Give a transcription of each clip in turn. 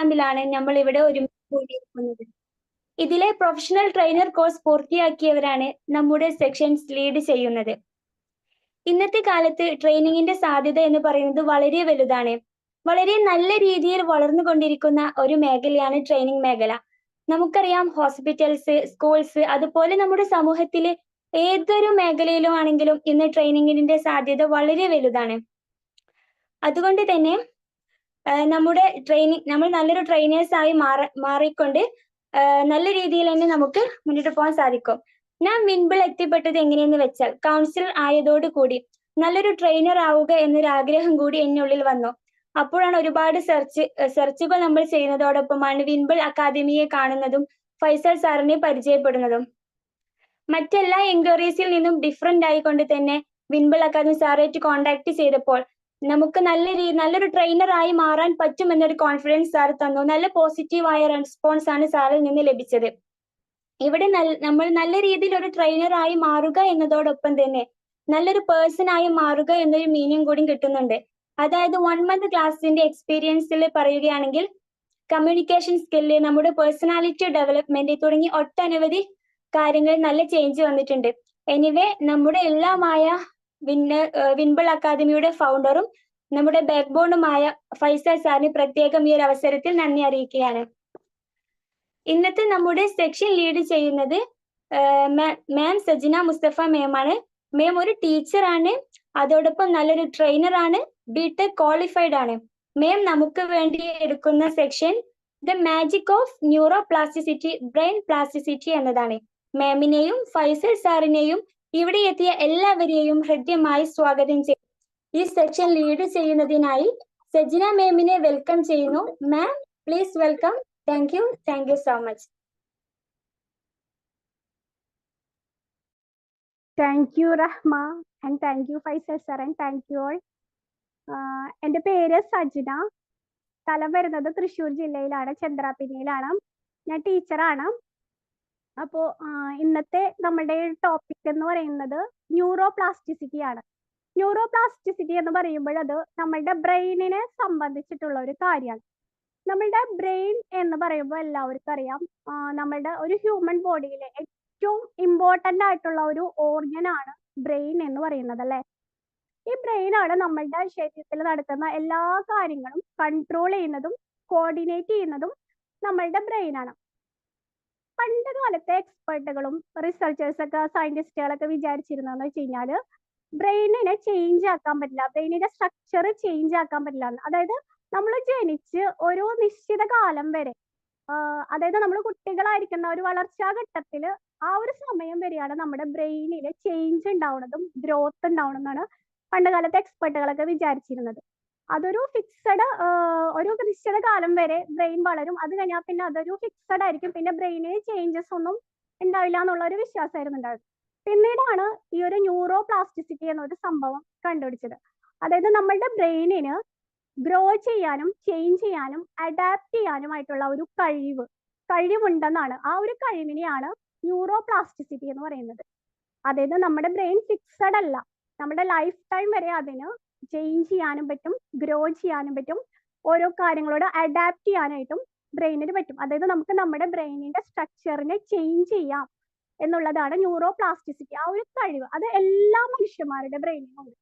ക്യാമ്പിലാണ് നമ്മൾ ഇവിടെ ഒരുമിച്ച് കൂടിയിരിക്കുന്നത്. ഇതിലെ പ്രൊഫഷണൽ ട്രെയിനർ കോഴ്സ് പൂർത്തിയാക്കിയവരാണ് നമ്മുടെ സെക്ഷൻസ് ലീഡ് ചെയ്യുന്നത്. ഇന്നത്തെ കാലത്ത് ട്രെയിനിങ്ങിന്റെ സാധ്യത എന്ന് പറയുന്നത് വളരെ വലുതാണ്. വളരെ നല്ല രീതിയിൽ വളർന്നുകൊണ്ടിരിക്കുന്ന ഒരു മേഖലയാണ് ട്രെയിനിങ് മേഖല. നമുക്കറിയാം, ഹോസ്പിറ്റൽസ്, സ്കൂൾസ്, അതുപോലെ നമ്മുടെ സമൂഹത്തിലെ ഏതൊരു മേഖലയിലും ആണെങ്കിലും ഇന്ന് ട്രെയിനിങ്ങിന്റെ സാധ്യത വളരെ വലുതാണ്. അതുകൊണ്ട് തന്നെ നമ്മൾ നല്ലൊരു ട്രെയിനേഴ്സ് ആയി മാറിക്കൊണ്ട് നല്ല രീതിയിൽ തന്നെ നമുക്ക് മുന്നോട്ട് പോകാൻ സാധിക്കും. ഞാൻ വിൻബിൾ എത്തിപ്പെട്ടത് എങ്ങനെയെന്ന് വെച്ചാൽ, കൗൺസിലർ ആയതോടുകൂടി നല്ലൊരു ട്രെയിനർ ആവുക എന്നൊരു ആഗ്രഹം കൂടി എന്നുള്ളിൽ വന്നു. അപ്പോഴാണ് ഒരുപാട് സെർച്ചുകൾ നമ്മൾ ചെയ്യുന്നതോടൊപ്പമാണ് വിൻബിൾ അക്കാദമിയെ കാണുന്നതും ഫൈസൽ സാറിനെ പരിചയപ്പെടുന്നതും. മറ്റെല്ലാ എൻക്വയറീസിൽ നിന്നും ഡിഫറെന്റ് ആയിക്കൊണ്ട് തന്നെ വിൻബിൾ അക്കാദമി സാറായിട്ട് കോൺടാക്ട് ചെയ്തപ്പോൾ നമുക്ക് നല്ലൊരു ട്രെയിനർ ആയി മാറാൻ പറ്റുമെന്നൊരു കോൺഫിഡൻസ് സാർ തന്നു. നല്ല പോസിറ്റീവായ റെസ്പോൺസ് ആണ് സാറിൽ നിന്ന് ലഭിച്ചത്. ഇവിടെ നമ്മൾ നല്ല രീതിയിൽ ഒരു ട്രെയിനർ ആയി മാറുക എന്നതോടൊപ്പം തന്നെ നല്ലൊരു പേഴ്സൺ ആയി മാറുക എന്നൊരു മീനിങ് കൂടി കിട്ടുന്നുണ്ട്. അതായത് 1 മന്ത് ക്ലാസ്സിന്റെ എക്സ്പീരിയൻസിൽ പറയുകയാണെങ്കിൽ കമ്മ്യൂണിക്കേഷൻ സ്കില്ല്, നമ്മുടെ പേഴ്സണാലിറ്റി ഡെവലപ്മെന്റ് തുടങ്ങി ഒട്ടനവധി കാര്യങ്ങൾ നല്ല ചേഞ്ച് വന്നിട്ടുണ്ട്. എനിവേ, നമ്മുടെ എല്ലാമായ വിൻബിൾ അക്കാദമിയുടെ ഫൗണ്ടറും നമ്മുടെ ബാക്ക് ബോണുമായ ഫൈസൽ സാറിന് പ്രത്യേകം ഈ ഒരു അവസരത്തിൽ നന്ദി അറിയിക്കുകയാണ്. ഇന്നത്തെ നമ്മുടെ സെക്ഷൻ ലീഡ് ചെയ്യുന്നത് മാം സജിന മുസ്തഫ മാമാണ്. മാം ഒരു ടീച്ചറാണ്, അതോടൊപ്പം നല്ലൊരു ട്രെയിനർ ആണ്, ബിടെക് ക്വാളിഫൈഡ് ആണ്. മാം നമുക്ക് വേണ്ടി എടുക്കുന്ന section the magic of neuro plasticity, brain plasticity എന്നതാണ്. മാമിനെയും ഫൈസൽ സാറിനെയും ഇവിടെ എത്തിയ എല്ലാവരെയും ഹൃദ്യമായി സ്വാഗതം ചെയ്യും. ഈ സെക്ഷൻ ലീഡ് ചെയ്യുന്നതിനായി സജിന മാമിനെ വെൽക്കം ചെയ്യുന്നു. Ma'am, please welcome. Thank you so much. Thank you Rahma, and thank you Faisal sir, and thank you all. എൻ്റെ പേര് സജിന. സ്ഥലം വരുന്നത് തൃശ്ശൂർ ജില്ലയിലാണ്, ചന്ദ്രാപിനിയിലാണ്. ഞാൻ ടീച്ചറാണ്. അപ്പോൾ ഇന്നത്തെ നമ്മുടെ ടോപ്പിക് എന്ന് പറയുന്നത് ന്യൂറോ പ്ലാസ്റ്റിസിറ്റി ആണ്. ന്യൂറോ പ്ലാസ്റ്റിസിറ്റി എന്ന് പറയുമ്പോൾ അത് നമ്മളുടെ ബ്രെയിനിനെ സംബന്ധിച്ചിട്ടുള്ള ഒരു കാര്യമാണ്. നമ്മളുടെ ബ്രെയിൻ എന്ന് പറയുമ്പോൾ എല്ലാവർക്കും അറിയാം, നമ്മളുടെ ഒരു ഹ്യൂമൻ ബോഡിയിലെ ഏറ്റവും ഇമ്പോർട്ടൻ്റ് ആയിട്ടുള്ള ഒരു ഓർഗനാണ് ബ്രെയിൻ എന്ന് പറയുന്നത്, അല്ലേ? ഈ ബ്രെയിനാണ് നമ്മളുടെ ശരീരത്തിൽ നടക്കുന്ന എല്ലാ കാര്യങ്ങളും കൺട്രോൾ ചെയ്യുന്നതും കോർഡിനേറ്റ് ചെയ്യുന്നതും നമ്മളുടെ ബ്രെയിനാണ്. പണ്ട് കാലത്തെ എക്സ്പെർട്ടുകളും റിസർച്ചേഴ്സൊക്കെ, സയന്റിസ്റ്റുകളൊക്കെ വിചാരിച്ചിരുന്നതെന്ന് വെച്ച് കഴിഞ്ഞാൽ ബ്രെയിനിനെ ചേഞ്ച് ആക്കാൻ പറ്റില്ല, ബ്രെയിനിന്റെ സ്ട്രക്ചർ ചേഞ്ച് ആക്കാൻ പറ്റില്ല. അതായത് നമ്മൾ ജനിച്ച് ഒരു നിശ്ചിത കാലം വരെ, അതായത് നമ്മൾ കുട്ടികളായിരിക്കുന്ന ഒരു വളർച്ചാ ഘട്ടത്തിൽ ആ ഒരു സമയം വരെയാണ് നമ്മുടെ ബ്രെയിനിൽ ചേഞ്ച് ഉണ്ടാവുന്നതും ഗ്രോത്ത് ഉണ്ടാവണമെന്നാണ് പണ്ട് കാലത്തെ എക്സ്പെർട്ടുകളൊക്കെ വിചാരിച്ചിരുന്നത്. അതൊരു ഫിക്സഡ്, ഒരു നിശ്ചിത കാലം വരെ ബ്രെയിൻ വളരും, അത് കഴിഞ്ഞാൽ പിന്നെ അതൊരു ഫിക്സഡ് ആയിരിക്കും, പിന്നെ ബ്രെയിനിൽ ചേഞ്ചസ് ഒന്നും ഉണ്ടാവില്ല എന്നുള്ള ഒരു വിശ്വാസമായിരുന്നു ഉണ്ടായത്. പിന്നീടാണ് ഈ ഒരു ന്യൂറോ പ്ലാസ്റ്റിസിറ്റി എന്നൊരു സംഭവം കണ്ടുപിടിച്ചത്. അതായത് നമ്മളുടെ ബ്രെയിനിന് ഗ്രോ ചെയ്യാനും ചേഞ്ച് ചെയ്യാനും അഡാപ്റ്റ് ചെയ്യാനുമായിട്ടുള്ള ഒരു കഴിവുണ്ടെന്നാണ്. ആ ഒരു കഴിവിനെയാണ് ന്യൂറോ പ്ലാസ്റ്റിസിറ്റി എന്ന് പറയുന്നത്. അതായത് നമ്മുടെ ബ്രെയിൻ ഫിക്സഡ് അല്ല, നമ്മുടെ ലൈഫ് ടൈം വരെ അതിന് ചേഞ്ച് ചെയ്യാനും പറ്റും, ഗ്രോ ചെയ്യാനും പറ്റും, ഓരോ കാര്യങ്ങളോട് അഡാപ്റ്റ് ചെയ്യാനായിട്ടും ബ്രെയിനിന് പറ്റും. അതായത് നമുക്ക് നമ്മുടെ ബ്രെയിനിന്റെ സ്ട്രക്ചറിനെ ചേഞ്ച് ചെയ്യാം എന്നുള്ളതാണ് ന്യൂറോ പ്ലാസ്റ്റിസിറ്റി. ആ ഒരു കഴിവ് അത് എല്ലാ മനുഷ്യന്മാരുടെ ബ്രെയിനിനുണ്ട്.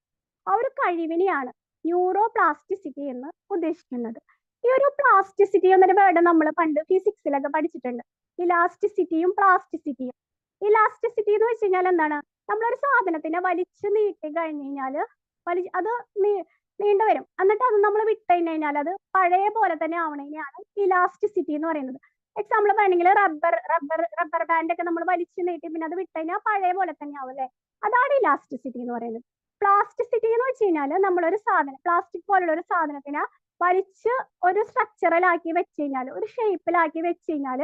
ആ ഒരു കഴിവിനെയാണ് ന്യൂറോ പ്ലാസ്റ്റിസിറ്റി എന്ന് ഉദ്ദേശിക്കുന്നത്. ഈ ഒരു പ്ലാസ്റ്റിസിറ്റി എന്നൊരു വേർഡ് നമ്മൾ പണ്ട് ഫിസിക്സിലൊക്കെ പഠിച്ചിട്ടുണ്ട്, ഇലാസ്റ്റിസിറ്റിയും പ്ലാസ്റ്റിസിറ്റിയും. ഇലാസ്റ്റിസിറ്റി എന്ന് വെച്ച് കഴിഞ്ഞാൽ എന്താണ്? നമ്മളൊരു സാധനത്തിനെ വലിച്ചു നീട്ടി കഴിഞ്ഞ് കഴിഞ്ഞാൽ അത് നീണ്ടുവരും, എന്നിട്ട് അത് നമ്മൾ വിട്ട് കഴിഞ്ഞാൽ അത് പഴയ പോലെ തന്നെ ആവണേനെയാണ് ഇലാസ്റ്റിസിറ്റി എന്ന് പറയുന്നത്. എക്സാമ്പിൾ വേണമെങ്കിൽ റബ്ബർ ബാൻഡ് ഒക്കെ നമ്മൾ വലിച്ചു നീട്ടി പിന്നെ അത് വിട്ട് കഴിഞ്ഞാൽ പഴയ പോലെ തന്നെ ആവും, അല്ലേ? അതാണ് ഇലാസ്റ്റിസിറ്റി എന്ന് പറയുന്നത്. പ്ലാസ്റ്റിസിറ്റി എന്ന് വെച്ച് കഴിഞ്ഞാൽ നമ്മളൊരു സാധനം, പ്ലാസ്റ്റിക് പോലുള്ള ഒരു സാധനത്തിനെ വലിച്ച് ഒരു സ്ട്രക്ചറിലാക്കി വെച്ച് കഴിഞ്ഞാൽ, ഒരു ഷേപ്പിലാക്കി വെച്ച് കഴിഞ്ഞാൽ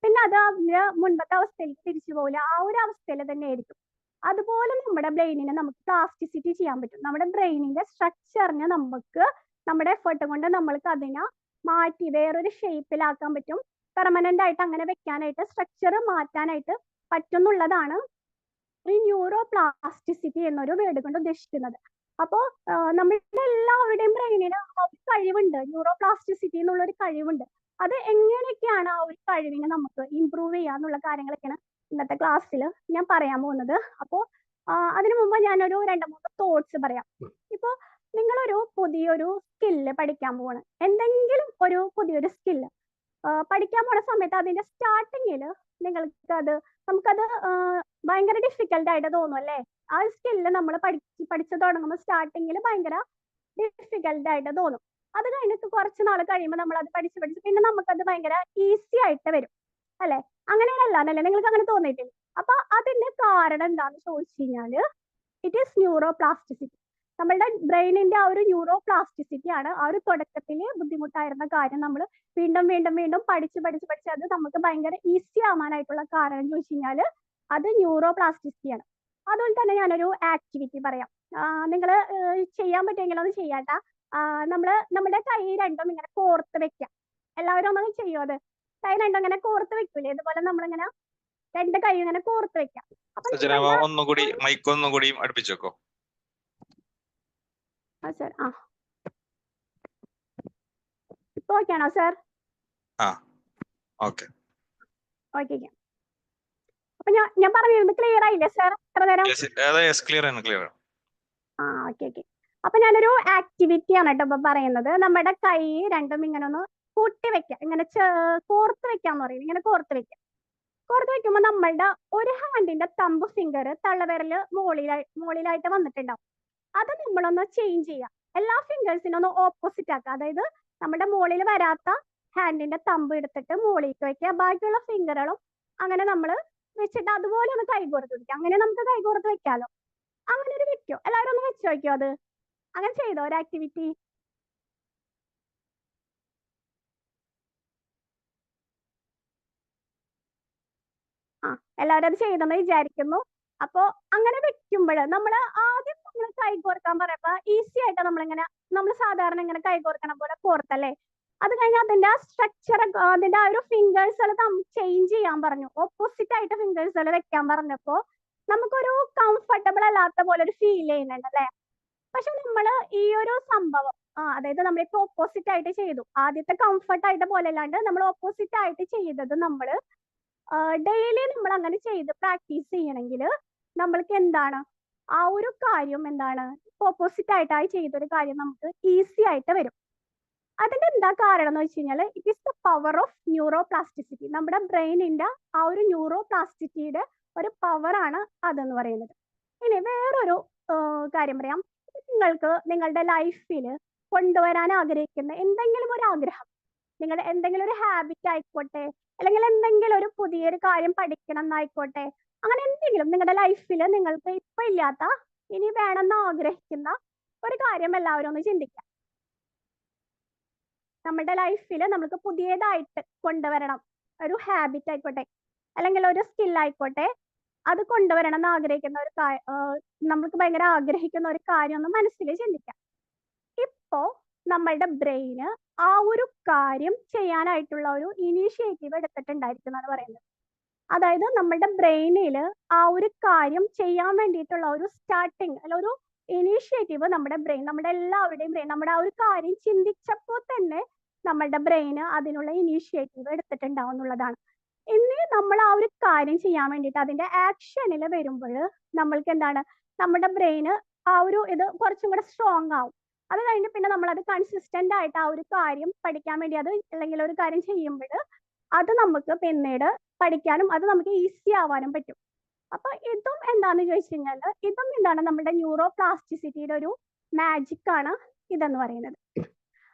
പിന്നെ അത് അതിന്റെ മുൻപത്തെ അവസ്ഥയിലേക്ക് തിരിച്ചു പോകില്ല, ആ ഒരു അവസ്ഥയിൽ തന്നെ ആയിരിക്കും. അതുപോലെ നമ്മുടെ ബ്രെയിനിനെ നമുക്ക് പ്ലാസ്റ്റിസിറ്റി ചെയ്യാൻ പറ്റും. നമ്മുടെ ബ്രെയിനിന്റെ സ്ട്രക്ചറിനെ നമുക്ക് നമ്മുടെ എഫേർട്ട് കൊണ്ട് നമ്മൾക്ക് അതിനെ മാറ്റി വേറൊരു ഷേപ്പിലാക്കാൻ പറ്റും, പെർമനന്റ് ആയിട്ട് അങ്ങനെ വെക്കാനായിട്ട്, സ്ട്രക്ചർ മാറ്റാനായിട്ട് പറ്റുന്നുള്ളതാണ് ഈ ന്യൂറോ പ്ലാസ്റ്റിസിറ്റി എന്നൊരു വേർഡ് കൊണ്ട് ഉദ്ദേശിക്കുന്നത്. അപ്പോൾ നമ്മളുടെ എല്ലാവരുടെയും ബ്രെയിനിന് കഴിവുണ്ട്, ന്യൂറോ പ്ലാസ്റ്റിസിറ്റി എന്നുള്ളൊരു കഴിവുണ്ട്. അത് എങ്ങനെയൊക്കെയാണ് ആ ഒരു കഴിവിനെ നമുക്ക് ഇമ്പ്രൂവ് ചെയ്യാന്നുള്ള കാര്യങ്ങളൊക്കെയാണ് ഇന്നത്തെ ക്ലാസ്സിൽ ഞാൻ പറയാൻ പോകുന്നത്. അപ്പോൾ അതിനു മുമ്പ് ഞാനൊരു 2-3 തോട്ട്സ് പറയാം. ഇപ്പോൾ നിങ്ങളൊരു പുതിയൊരു സ്കില്ല് പഠിക്കാൻ പോവാണ്, എന്തെങ്കിലും ഒരു പുതിയൊരു സ്കില്ല് പഠിക്കാൻ പോണ സമയത്ത് അതിന്റെ സ്റ്റാർട്ടിങ്ങിൽ നമുക്കത് ഭയങ്കര ഡിഫിക്കൽട്ട് ആയിട്ട് തോന്നും അല്ലേ? ആ സ്കില്ല് നമ്മൾ പഠിച്ചു തുടങ്ങുമ്പോൾ സ്റ്റാർട്ടിങ്ങിൽ ഭയങ്കര ഡിഫിക്കൽട്ട് ആയിട്ട് തോന്നും. അത് കഴിഞ്ഞിട്ട് കുറച്ച് നാൾ കഴിയുമ്പോൾ നമ്മൾ അത് പഠിച്ച് പിന്നെ നമുക്കത് ഭയങ്കര ഈസി ആയിട്ട് വരും അല്ലെ? അങ്ങനെയല്ലേ? നിങ്ങൾക്ക് അങ്ങനെ തോന്നിയിട്ടില്ല? അപ്പൊ അതിന്റെ കാരണം എന്താന്ന് ചോദിച്ചു കഴിഞ്ഞാല് ഇറ്റ് ഈസ് ന്യൂറോ പ്ലാസ്റ്റിസിറ്റി. നമ്മളുടെ ബ്രെയിനിന്റെ ആ ഒരു ന്യൂറോ പ്ലാസ്റ്റിസിറ്റി ആണ് ആ ഒരു തുടക്കത്തിൽ ബുദ്ധിമുട്ടായിരുന്ന കാര്യം നമ്മൾ വീണ്ടും പഠിച്ച് അത് നമുക്ക് ഭയങ്കര ഈസി ആവാനായിട്ടുള്ള കാരണം ചോദിച്ചു കഴിഞ്ഞാൽ അത് ന്യൂറോ പ്ലാസ്റ്റിസിറ്റി ആണ്. അതുപോലെ തന്നെ ഞാനൊരു ആക്ടിവിറ്റി പറയാം. നിങ്ങൾ ചെയ്യാൻ പറ്റുമെങ്കിൽ ഒന്ന് ചെയ്യാട്ടാ. നമ്മുടെ കൈ രണ്ടും ഇങ്ങനെ കോർത്ത് വെക്കാം. എല്ലാവരും ഒന്നും ചെയ്യോ? അത് കൈ രണ്ടും ഇങ്ങനെ കോർത്ത് വെക്കൂലേ? ഇതുപോലെ നമ്മളിങ്ങനെ 2 കൈ ഇങ്ങനെ കോർത്ത് വെക്കാം. അപ്പൊ ഒന്നുകൂടി മൈക്ക് ഒന്നുകൂടി അടുപ്പിച്ച് വെക്കോ. സർ ഇപ്പൊ ഓക്കെ ആണോ സർ? ഓക്കെ. അപ്പൊ ഞാൻ പറഞ്ഞിരുന്നത് ക്ലിയർ ആയില്ലേ സർ? എത്ര നേരം? ക്ലിയർ. ഓക്കെ. അപ്പൊ ഞാനൊരു ആക്ടിവിറ്റി ആണ് കേട്ടോ ഇപ്പൊ പറയുന്നത്. നമ്മുടെ കൈ രണ്ടും ഇങ്ങനെ ഒന്ന് കൂട്ടി വെക്കാം, ഇങ്ങനെ കോർത്ത് വെക്കാന്ന് പറയും. ഇങ്ങനെ കോർത്ത് വെക്കുമ്പോൾ നമ്മളുടെ ഒരു ഹാൻഡിന്റെ തമ്പ് ഫിംഗർ തള്ളവിരല് മുകളിലായിട്ട് വന്നിട്ടുണ്ടാവും. അത് നമ്മളൊന്ന് ചേഞ്ച് ചെയ്യാം. എല്ലാ ഫിംഗേഴ്സിനും ഒന്ന് ഓപ്പോസിറ്റ് ആക്കുക. അതായത് നമ്മുടെ മുകളിൽ വരാത്ത ഹാൻഡിന്റെ തമ്പ് എടുത്തിട്ട് മുകളിലേക്ക് വെക്കുക. ബാക്കിയുള്ള ഫിംഗറുകളും അങ്ങനെ നമ്മൾ വെച്ചിട്ട് അതുപോലെ ഒന്ന് കൈകോർത്ത് വെക്കുക. അങ്ങനെ നമുക്ക് കൈകോർത്ത് വെക്കാലോ. അങ്ങനെ ഒരു വെക്കോ? എല്ലാവരും ഒന്ന് വെച്ച് നോക്കിയോ? അത് അങ്ങനെ ചെയ്തോ ഒരു ആക്ടിവിറ്റി? എല്ലാവരും അത് ചെയ്തെന്ന് വിചാരിക്കുന്നു. അപ്പോ അങ്ങനെ വെക്കുമ്പോൾ നമ്മൾ കൈകോർക്കാൻ പറയുമ്പോ ഈസി ആയിട്ട് നമ്മൾ സാധാരണ ഇങ്ങനെ കൈകോർക്കണ പോലെ കോർത്തല്ലേ? അത് കഴിഞ്ഞ് അതിന്റെ സ്ട്രക്ചർ, അതിന്റെ ആ ഒരു ഫിംഗേഴ്സുകൾ ചേഞ്ച് ചെയ്യാൻ പറഞ്ഞു. ഓപ്പോസിറ്റ് ആയിട്ട് ഫിംഗേഴ്സുകൾ വെക്കാൻ പറഞ്ഞപ്പോ നമുക്കൊരു കംഫർട്ടബിൾ അല്ലാത്ത പോലെ ഒരു ഫീൽ ചെയ്യുന്നുണ്ട് അല്ലേ? പക്ഷെ നമ്മൾ ഈ ഒരു സംഭവം അതായത് നമ്മളിപ്പോ ഓപ്പോസിറ്റ് ആയിട്ട് ചെയ്തു. ആദ്യത്തെ കംഫർട്ട് ആയിട്ട് പോലെ അല്ലാണ്ട് നമ്മൾ ഓപ്പോസിറ്റ് ആയിട്ട് ചെയ്തത് നമ്മൾ ഡെയിലി നമ്മൾ അങ്ങനെ ചെയ്ത് പ്രാക്ടീസ് ചെയ്യണമെങ്കിൽ നമ്മൾക്ക് എന്താണ് ആ ഒരു കാര്യം ഓപ്പോസിറ്റ് ആയിട്ടായി ചെയ്തൊരു കാര്യം നമുക്ക് ഈസി ആയിട്ട് വരും. അതിന്റെ എന്താ കാരണം എന്ന് വെച്ച് കഴിഞ്ഞാൽ it is the power of neuro plasticity. നമ്മുടെ ബ്രെയിനിന്റെ ആ ഒരു ന്യൂറോ പ്ലാസ്റ്റിസിറ്റിയുടെ ഒരു പവർ ആണ് അതെന്ന് പറയുന്നത്. ഇനി വേറൊരു കാര്യം പറയാം. നിങ്ങൾക്ക് നിങ്ങളുടെ ലൈഫിൽ കൊണ്ടുവരാൻ ആഗ്രഹിക്കുന്ന എന്തെങ്കിലും ഒരു ആഗ്രഹം, നിങ്ങളുടെ എന്തെങ്കിലും ഒരു ഹാബിറ്റ് ആയിക്കോട്ടെ, അല്ലെങ്കിൽ എന്തെങ്കിലും ഒരു പുതിയൊരു കാര്യം പഠിക്കണം എന്നായിക്കോട്ടെ, അങ്ങനെ എന്തെങ്കിലും നിങ്ങളുടെ ലൈഫിൽ നിങ്ങൾക്ക് ഇപ്പൊ ഇല്ലാത്ത ഇനി വേണമെന്ന് ആഗ്രഹിക്കുന്ന ഒരു കാര്യം എല്ലാവരും ഒന്ന് ചിന്തിക്കാം. നമ്മുടെ ലൈഫിൽ നമുക്ക് പുതിയതായിട്ട് കൊണ്ടുവരണം, ഒരു ഹാബിറ്റ് ആയിക്കോട്ടെ അല്ലെങ്കിൽ ഒരു സ്കിൽ ആയിക്കോട്ടെ, അത് കൊണ്ടുവരണം എന്ന് ആഗ്രഹിക്കുന്ന ഒരു നമുക്ക് ഭയങ്കര ആഗ്രഹിക്കുന്ന ഒരു കാര്യം ഒന്ന് മനസ്സിൽ ചിന്തിക്കാം. ഇപ്പോ നമ്മളുടെ ബ്രെയിന് ആ ഒരു കാര്യം ചെയ്യാനായിട്ടുള്ള ഒരു ഇനീഷ്യേറ്റീവ് എടുത്തിട്ടുണ്ടായിരിക്കും പറയുന്നത്. അതായത് നമ്മുടെ ബ്രെയിനിൽ ആ ഒരു കാര്യം ചെയ്യാൻ വേണ്ടിയിട്ടുള്ള ഒരു സ്റ്റാർട്ടിങ് അല്ല ഒരു ഇനീഷ്യേറ്റീവ് നമ്മുടെ എല്ലാവരുടെയും ബ്രെയിൻ നമ്മുടെ ആ ഒരു കാര്യം ചിന്തിച്ചപ്പോൾ തന്നെ നമ്മളുടെ ബ്രെയിന് അതിനുള്ള ഇനീഷ്യേറ്റീവ് എടുത്തിട്ടുണ്ടാവും എന്നുള്ളതാണ്. ഇനി നമ്മൾ ആ ഒരു കാര്യം ചെയ്യാൻ വേണ്ടിയിട്ട് അതിന്റെ ആക്ഷനിൽ വരുമ്പോൾ നമ്മൾക്ക് നമ്മുടെ ബ്രെയിന് ആ ഒരു ഇത് കുറച്ചും കൂടെ സ്ട്രോങ് ആവും. അത് കഴിഞ്ഞ് പിന്നെ നമ്മൾ അത് കൺസിസ്റ്റന്റ് ആയിട്ട് ആ ഒരു കാര്യം പഠിക്കാൻ വേണ്ടി അല്ലെങ്കിൽ ഒരു കാര്യം ചെയ്യുമ്പോൾ അത് നമുക്ക് പിന്നീട് പഠിക്കാനും അത് നമുക്ക് ഈസി ആവാനും പറ്റും. അപ്പൊ ഇതും എന്താന്ന് ചോദിച്ചു കഴിഞ്ഞാൽ ഇതും നമ്മുടെ ന്യൂറോ പ്ലാസ്റ്റിസിറ്റിയുടെ ഒരു മാജിക് ആണ് ഇതെന്ന് പറയുന്നത്.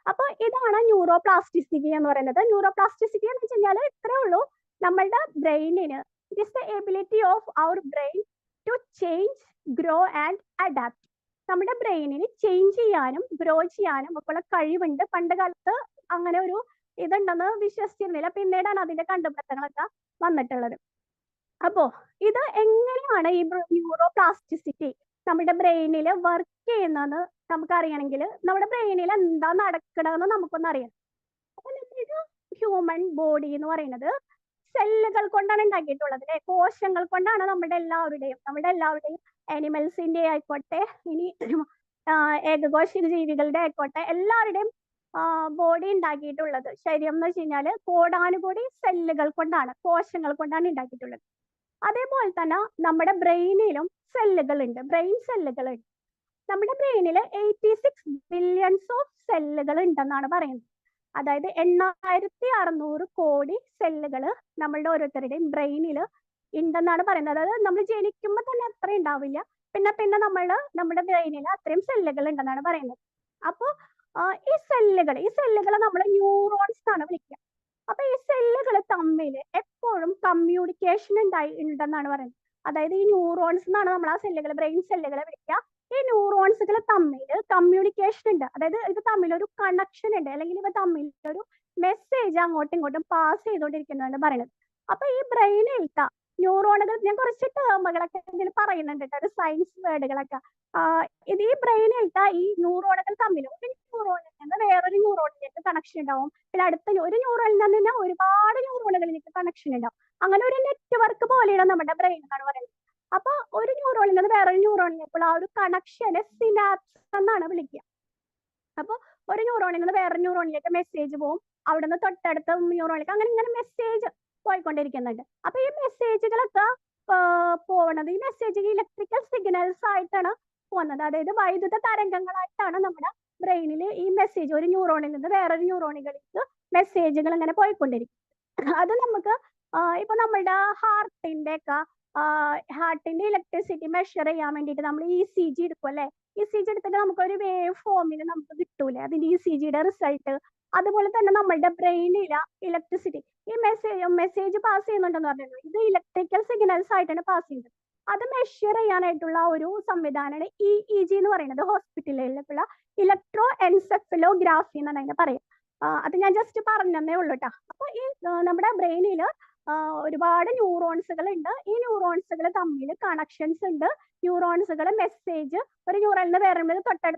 അപ്പൊ ഇതാണ് ന്യൂറോ പ്ലാസ്റ്റിസിറ്റി എന്ന് പറയുന്നത്. ന്യൂറോ പ്ലാസ്റ്റിസിറ്റി എന്ന് വെച്ച് കഴിഞ്ഞാൽ ഇത്രേ ഉള്ളൂ. നമ്മളുടെ ബ്രെയിനിന് it is the ability of our brain to change, grow and adapt. നമ്മുടെ ബ്രെയിനിന് ചേഞ്ച് ചെയ്യാനും ഗ്രോ ചെയ്യാനും ഒക്കെയുള്ള കഴിവുണ്ട്. പണ്ട് കാലത്ത് അങ്ങനെ ഒരു ഇതുണ്ടെന്ന് വിശ്വസിച്ചിരുന്നില്ല. പിന്നീടാണ് അതിന്റെ കണ്ടുപിടുത്തങ്ങളൊക്കെ വന്നിട്ടുള്ളത്. അപ്പോ ഇത് എങ്ങനെയാണ് ഈ ന്യൂറോ പ്ലാസ്റ്റിസിറ്റി നമ്മുടെ ബ്രെയിനിൽ വർക്ക് ചെയ്യുന്നതെന്ന് നമുക്ക് അറിയണമെങ്കിൽ നമ്മുടെ ബ്രെയിനിൽ എന്താ നടക്കണമെന്ന് നമുക്കൊന്ന് അറിയണം. അപ്പൊ നമ്മുടെ ഹ്യൂമൻ ബോഡി എന്ന് പറയുന്നത് സെല്ലുകൾ കൊണ്ടാണ് ഉണ്ടാക്കിയിട്ടുള്ളത് അല്ലെ? കോശങ്ങൾ കൊണ്ടാണ് നമ്മുടെ എല്ലാവരുടെയും ആനിമൽസിന്റെ ആയിക്കോട്ടെ, ഇനി ഏകകോശ ജീവികളുടെ ആയിക്കോട്ടെ, എല്ലാവരുടെയും ബോഡി ഉണ്ടാക്കിയിട്ടുള്ളത്. ശരീരം എന്ന് വെച്ച് കഴിഞ്ഞാൽ കോടാനുകോടി സെല്ലുകൾ കൊണ്ടാണ്, കോശങ്ങൾ കൊണ്ടാണ് ഉണ്ടാക്കിയിട്ടുള്ളത്. അതേപോലെ തന്നെ നമ്മുടെ ബ്രെയിനിലും സെല്ലുകൾ ഉണ്ട്, ബ്രെയിൻ സെല്ലുകൾ ഉണ്ട്. നമ്മുടെ ബ്രെയിനിൽ 86 ബില്യൺസ് ഓഫ് സെല്ലുകൾ ഉണ്ടെന്നാണ് പറയുന്നത്. അതായത് 8600 കോടി സെല്ലുകൾ നമ്മളുടെ ഓരോരുത്തരുടെയും ബ്രെയിനിൽ ഉണ്ടെന്നാണ് പറയുന്നത്. അതായത് നമ്മൾ ജനിക്കുമ്പോൾ തന്നെ അത്ര ഉണ്ടാവില്ല, പിന്നെ പിന്നെ നമ്മുടെ ബ്രെയിനിൽ അത്രയും സെല്ലുകൾ ഉണ്ടെന്നാണ് പറയുന്നത്. അപ്പോൾ ഈ സെല്ലുകളെ നമ്മൾ ന്യൂറോൺസ് എന്നാണ് വിളിക്കുക. അപ്പൊ ഈ സെല്ലുകൾ തമ്മിൽ എപ്പോഴും കമ്മ്യൂണിക്കേഷൻ ഉണ്ടെന്നാണ് പറയുന്നത്. അതായത് ഈ ന്യൂറോൺസ് എന്നാണ് നമ്മൾ ആ സെല്ലുകൾ, ബ്രെയിൻ സെല്ലുകളെ വിളിക്കുക. ഈ ന്യൂറോൺസുകൾ തമ്മിൽ കമ്മ്യൂണിക്കേഷൻ ഉണ്ട്, അതായത് ഇത് തമ്മിൽ ഒരു കണക്ഷൻ ഉണ്ട്, അല്ലെങ്കിൽ ഇവ തമ്മിൽ ഒരു മെസ്സേജ് അങ്ങോട്ടും ഇങ്ങോട്ടും പാസ് ചെയ്തുകൊണ്ടിരിക്കുന്നതാണ് പറയുന്നത്. അപ്പൊ ഈ ബ്രെയിനിലത്തെ ന്യൂറോണുകൾ, ഞാൻ കുറച്ച് ടേമുകളൊക്കെ ഇതിൽ പറയുന്നുണ്ട് കേട്ടോ, ഒരു സയൻസ് വേർഡുകളൊക്കെ. ഇത് ഈ ബ്രെയിനിലത്തെ ഈ ന്യൂറോണുകൾ തമ്മിൽ ഒരു ന്യൂറോണിൽ നിന്ന് വേറൊരു ന്യൂറോണിലേക്ക് കണക്ഷൻ ഉണ്ടാവും. പിന്നെ അടുത്ത ഒരു ന്യൂറോണിൽ നിന്ന് തന്നെ ഒരുപാട് ന്യൂറോണുകളിലേക്ക് കണക്ഷൻ ഉണ്ടാവും. അങ്ങനെ ഒരു നെറ്റ്വർക്ക് പോലെയാണ് നമ്മുടെ ബ്രെയിൻ എന്നാണ് പറയുന്നത്. അപ്പൊ ഒരു ന്യൂറോണിൽ നിന്ന് വേറൊരു ന്യൂറോണിലേക്കുള്ള ആ ഒരു കണക്ഷനെ സിനാപ്സ് എന്നാണ് വിളിക്കുക. അപ്പൊ ഒരു ന്യൂറോണിൽ നിന്ന് വേറൊരു ന്യൂറോണിലേക്ക് മെസ്സേജ് പോകും, അവിടെ നിന്ന് തൊട്ടടുത്ത ന്യൂറോണിലേക്ക് അങ്ങനെ ഇങ്ങനെ മെസ്സേജ് പോയിക്കൊണ്ടിരിക്കുന്നുണ്ട്. അപ്പൊ ഈ മെസ്സേജുകളൊക്കെ പോകണത്, ഈ മെസ്സേജ് ഇലക്ട്രിക്കൽ സിഗ്നൽസ് ആയിട്ടാണ് പോകുന്നത്. അതായത് വൈദ്യുത തരംഗങ്ങളായിട്ടാണ് നമ്മുടെ ബ്രെയിനിൽ ഈ മെസ്സേജ് ഒരു ന്യൂറോണിൽ നിന്ന് വേറൊരു ന്യൂറോണുകളിലേക്ക് മെസ്സേജുകൾ ഇങ്ങനെ പോയിക്കൊണ്ടിരിക്കും. അത് നമുക്ക് ഇപ്പൊ നമ്മളുടെ ഹാർട്ടിന്റെ ഇലക്ട്രിസിറ്റി മെഷർ ചെയ്യാൻ വേണ്ടിയിട്ട് നമ്മൾ ECG എടുക്കും അല്ലെ. ECG എടുത്തിട്ട് നമുക്കൊരു വേവ് ഫോമിൽ നമുക്ക് കിട്ടൂലേ അതിന്റെ ECGയുടെ റിസൾട്ട്. അതുപോലെ തന്നെ നമ്മളുടെ ബ്രെയിനിലെ ഇലക്ട്രിസിറ്റി, ഈ മെസ്സേജ് പാസ് ചെയ്യുന്നുണ്ടെന്ന് പറഞ്ഞല്ലോ, ഇത് ഇലക്ട്രിക്കൽ സിഗ്നൽസ് ആയിട്ടാണ് പാസ് ചെയ്യുന്നത്. അത് മെഷർ ചെയ്യാനായിട്ടുള്ള ഒരു സംവിധാനമാണ് EEG എന്ന് പറയുന്നത്. ഹോസ്പിറ്റലിലേക്കുള്ള ഇലക്ട്രോ എൻസെഫലോഗ്രാഫി എന്നാണ് അതിനെ പറയാം. അത് ഞാൻ ജസ്റ്റ് പറഞ്ഞതേ ഉള്ളൂ കേട്ടോ. അപ്പൊ ഈ നമ്മുടെ ബ്രെയിനിൽ ഒരുപാട് ന്യൂറോൺസുകൾ ഉണ്ട്. ഈ ന്യൂറോൺസുകൾ തമ്മിൽ കണക്ഷൻസ് ഉണ്ട്. ന്യൂറോൺസുകൾ മെസ്സേജ് ഒരു ന്യൂറോണിൽ നിന്ന് വേറെ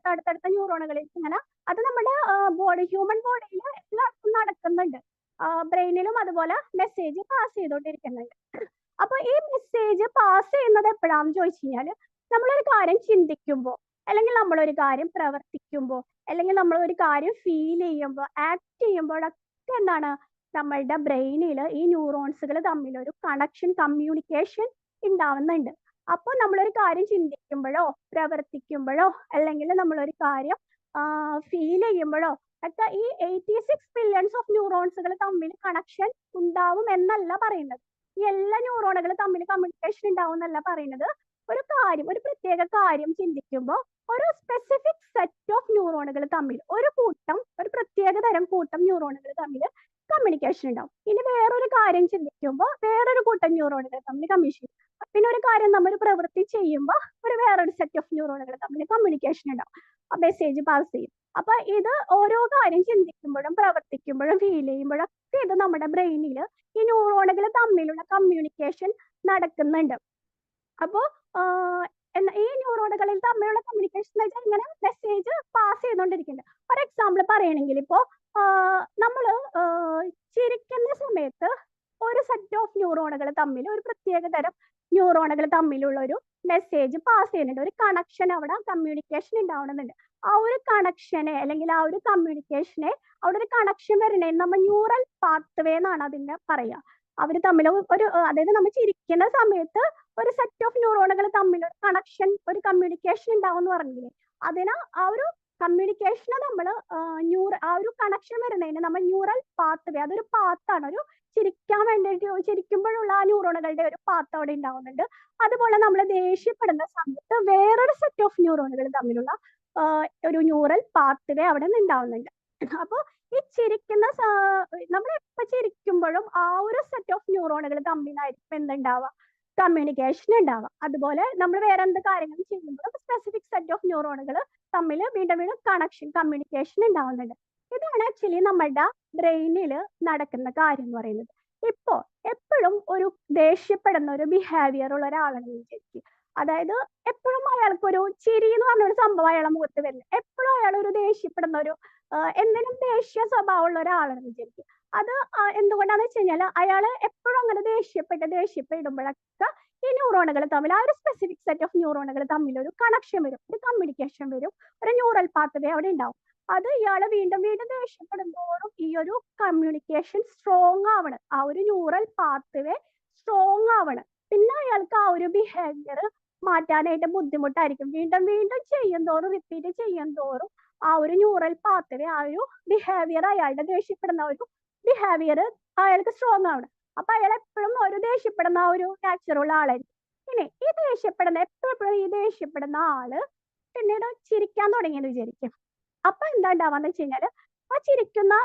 അടുത്തടുത്ത ന്യൂറോണുകളിൽ ഇങ്ങനെ, അത് നമ്മുടെ ഹ്യൂമൻ ബോഡിയിൽ എല്ലാവർക്കും നടക്കുന്നുണ്ട്. ബ്രെയിനിലും അതുപോലെ മെസ്സേജ് പാസ് ചെയ്തോണ്ടിരിക്കുന്നുണ്ട്. അപ്പൊ ഈ മെസ്സേജ് പാസ് ചെയ്യുന്നത് എപ്പോഴാന്ന് ചോദിച്ചു കഴിഞ്ഞാൽ, നമ്മളൊരു കാര്യം ചിന്തിക്കുമ്പോൾ, അല്ലെങ്കിൽ നമ്മളൊരു കാര്യം പ്രവർത്തിക്കുമ്പോൾ, അല്ലെങ്കിൽ നമ്മൾ ഒരു കാര്യം ഫീൽ ചെയ്യുമ്പോൾ, ആക്ട് ചെയ്യുമ്പോഴൊക്കെ എന്താണ് നമ്മളുടെ ബ്രെയിനിൽ ഈ ന്യൂറോൺസുകൾ തമ്മിൽ ഒരു കണക്ഷൻ, കമ്മ്യൂണിക്കേഷൻ ഉണ്ടാവുന്നുണ്ട്. അപ്പോൾ നമ്മളൊരു കാര്യം ചിന്തിക്കുമ്പോഴോ പ്രവർത്തിക്കുമ്പോഴോ അല്ലെങ്കിൽ നമ്മളൊരു കാര്യം ഫീൽ ചെയ്യുമ്പോഴോ ഒക്കെ ഈ 86 ബില്യൺസ് ഓഫ് ന്യൂറോൺസുകൾ തമ്മിൽ കണക്ഷൻ ഉണ്ടാവും എന്നല്ല പറയുന്നത്. ഈ എല്ലാ ന്യൂറോണുകൾ തമ്മിൽ കമ്മ്യൂണിക്കേഷൻ ഉണ്ടാവും എന്നല്ല പറയുന്നത്. ഒരു പ്രത്യേക കാര്യം ചിന്തിക്കുമ്പോൾ ഒരു സ്പെസിഫിക് സെറ്റ് ഓഫ് ന്യൂറോണുകൾ തമ്മിൽ ഒരു പ്രത്യേക തരം കൂട്ടം ന്യൂറോണുകൾ തമ്മിൽ കമ്മ്യൂണിക്കേഷൻ ഉണ്ടാവും. ഇനി വേറൊരു കാര്യം ചിന്തിക്കുമ്പോൾ വേറൊരു കൂട്ടം ന്യൂറോണുകൾ തമ്മിൽ കമ്മ്യൂണിക്കേഷൻ, പിന്നെ ഒരു കാര്യം നമ്മൾ പ്രവൃത്തി ചെയ്യുമ്പോൾ വേറൊരു സെറ്റ് ഓഫ് ന്യൂറോണുകൾ തമ്മിൽ കമ്മ്യൂണിക്കേഷൻ ഉണ്ടാവും, മെസ്സേജ് പാസ് ചെയ്യും. അപ്പൊ ഇത് ഓരോ കാര്യം ചിന്തിക്കുമ്പോഴും പ്രവർത്തിക്കുമ്പോഴും ഫീൽ ചെയ്യുമ്പോഴും ഒക്കെ ഇത് നമ്മുടെ ബ്രെയിനിൽ ഈ ന്യൂറോണുകൾ തമ്മിലുള്ള കമ്മ്യൂണിക്കേഷൻ നടക്കുന്നുണ്ട്. അപ്പോ ഈ ന്യൂറോണുകളിൽ തമ്മിലുള്ള കമ്മ്യൂണിക്കേഷൻ എന്ന് വെച്ചാൽ ഇങ്ങനെ മെസ്സേജ് പാസ് ചെയ്തുകൊണ്ടിരിക്കുന്നുണ്ട്. ഒരു എക്സാമ്പിൾ പറയുകയാണെങ്കിൽ, ഇപ്പോ നമ്മള് ചിരിക്കുന്ന സമയത്ത് ഒരു സെറ്റ് ഓഫ് ന്യൂറോണുകൾ തമ്മിൽ, ഒരു പ്രത്യേക തരം ന്യൂറോണുകൾ തമ്മിലുള്ള ഒരു മെസ്സേജ് പാസ് ചെയ്യുന്നുണ്ട്, ഒരു കണക്ഷൻ, അവിടെ കമ്മ്യൂണിക്കേഷൻ ഉണ്ടാവണമെന്നുണ്ട്. ആ ഒരു കണക്ഷനെ അല്ലെങ്കിൽ ആ ഒരു കമ്മ്യൂണിക്കേഷനെ, അവിടെ ഒരു കണക്ഷൻ വരണേ നമ്മൾ ന്യൂറൽ പാത്വേ എന്നാണ് അതിനെ പറയുക. അവർ തമ്മിൽ അതായത് നമ്മൾ ചിരിക്കുന്ന സമയത്ത് ഒരു സെറ്റ് ഓഫ് ന്യൂറോണുകൾ തമ്മിൽ ഒരു കണക്ഷൻ, ഒരു കമ്മ്യൂണിക്കേഷൻ ഉണ്ടാവും എന്ന് പറഞ്ഞില്ലേ, അതിന് ആ ഒരു കമ്മ്യൂണിക്കേഷനെ നമ്മൾ ആ ഒരു കണക്ഷൻ വരുന്നതിന് നമ്മൾ ന്യൂറൽ പാത്വേ, അതൊരു പാത്താണ്, ഒരു ചിരിക്കാൻ വേണ്ടിയിട്ട് ചിരിക്കുമ്പോഴുള്ള ആ ന്യൂറോണുകളുടെ ഒരു പാത്ത് അവിടെ ഉണ്ടാവുന്നുണ്ട്. അതുപോലെ നമ്മൾ ദേഷ്യപ്പെടുന്ന സമയത്ത് വേറൊരു സെറ്റ് ഓഫ് ന്യൂറോണുകൾ തമ്മിലുള്ള ഒരു ന്യൂറൽ പാത്വേ അവിടെ നിന്ന് ഉണ്ടാവുന്നുണ്ട്. അപ്പോൾ ഈ നമ്മൾ എപ്പോൾ ചിരിക്കുമ്പോഴും ആ ഒരു സെറ്റ് ഓഫ് ന്യൂറോണുകൾ തമ്മിലായിരിക്കും എന്തുണ്ടാവുക, കമ്മ്യൂണിക്കേഷൻ ഉണ്ടാവുക. അതുപോലെ നമ്മൾ വേറെ എന്ത് കാര്യങ്ങൾ ചെയ്യുമ്പോഴും സ്പെസിഫിക് സെറ്റ് ഓഫ് ന്യൂറോണുകൾ തമ്മിൽ വീണ്ടും കണക്ഷൻ, കമ്മ്യൂണിക്കേഷൻ ഉണ്ടാവുന്നുണ്ട്. ഇതാണ് ആക്ച്വലി നമ്മളുടെ ബ്രെയിനിൽ നടക്കുന്ന കാര്യം എന്ന് പറയുന്നത്. ഇപ്പോ എപ്പോഴും ഒരു ദേഷ്യപ്പെടുന്ന ഒരു ബിഹേവിയർ ഉള്ള ഒരാളാണെന്ന് വിചാരിക്കും. അതായത് എപ്പോഴും അയാൾക്കൊരു ചിരി എന്ന് പറഞ്ഞൊരു സംഭവം അയാളെ മുഖത്ത് വരുന്നത്, എപ്പോഴും അയാൾ ഒരു ദേഷ്യപ്പെടുന്ന ഒരു എന്തിനും ദേഷ്യ സ്വഭാവമുള്ള ഒരാളാണെന്ന് വിചാരിക്കും. അത് എന്തുകൊണ്ടാന്ന് വെച്ച് കഴിഞ്ഞാൽ, അയാള് എപ്പോഴും അങ്ങനെ ദേഷ്യപ്പെടുമ്പോഴൊക്കെ ഈ ന്യൂറോണുകൾ തമ്മിൽ, ആ ഒരു സ്പെസിഫിക് സെറ്റ് ഓഫ് ന്യൂറോണുകൾ തമ്മിൽ ഒരു കണക്ഷൻ വരും, ഒരു കമ്മ്യൂണിക്കേഷൻ വരും, ഒരു ന്യൂറൽ പാത്വേ അവിടെ ഉണ്ടാവും. അത് ഇയാള് വീണ്ടും വീണ്ടും ദേഷ്യപ്പെടുമ്പോഴും ഈ ഒരു കമ്മ്യൂണിക്കേഷൻ സ്ട്രോങ് ആവണം, ആ ഒരു ന്യൂറൽ പാത്വേ സ്ട്രോങ് ആവണം. പിന്നെ അയാൾക്ക് ആ ഒരു ബിഹേവിയർ മാറ്റാനായിട്ട് ബുദ്ധിമുട്ടായിരിക്കും. വീണ്ടും വീണ്ടും ചെയ്യും തോറും, റിപ്പീറ്റ് ചെയ്യും തോറും ആ ഒരു ന്യൂറൽ പാത്വേ, ആ ഒരു ബിഹേവിയർ, അയാളുടെ ദേഷ്യപ്പെടുന്ന ഒരു ബിഹേവിയർ അയാൾക്ക് സ്ട്രോങ് ആവണം. അപ്പൊ അയാൾ എപ്പോഴും ഒരു ദേഷ്യപ്പെടുന്ന ആ ഒരു നാച്ചുറൽ ആളായിരിക്കും. പിന്നെ ഈ ദേഷ്യപ്പെടുന്ന എപ്പോഴും ഈ ദേഷ്യപ്പെടുന്ന ആള് പിന്നീട് ചിരിക്കാൻ തുടങ്ങിയെന്ന് വിചാരിക്കും. അപ്പൊ എന്താ ഉണ്ടാവാന്ന് വെച്ച് കഴിഞ്ഞാല് ആ ചിരിക്കുന്ന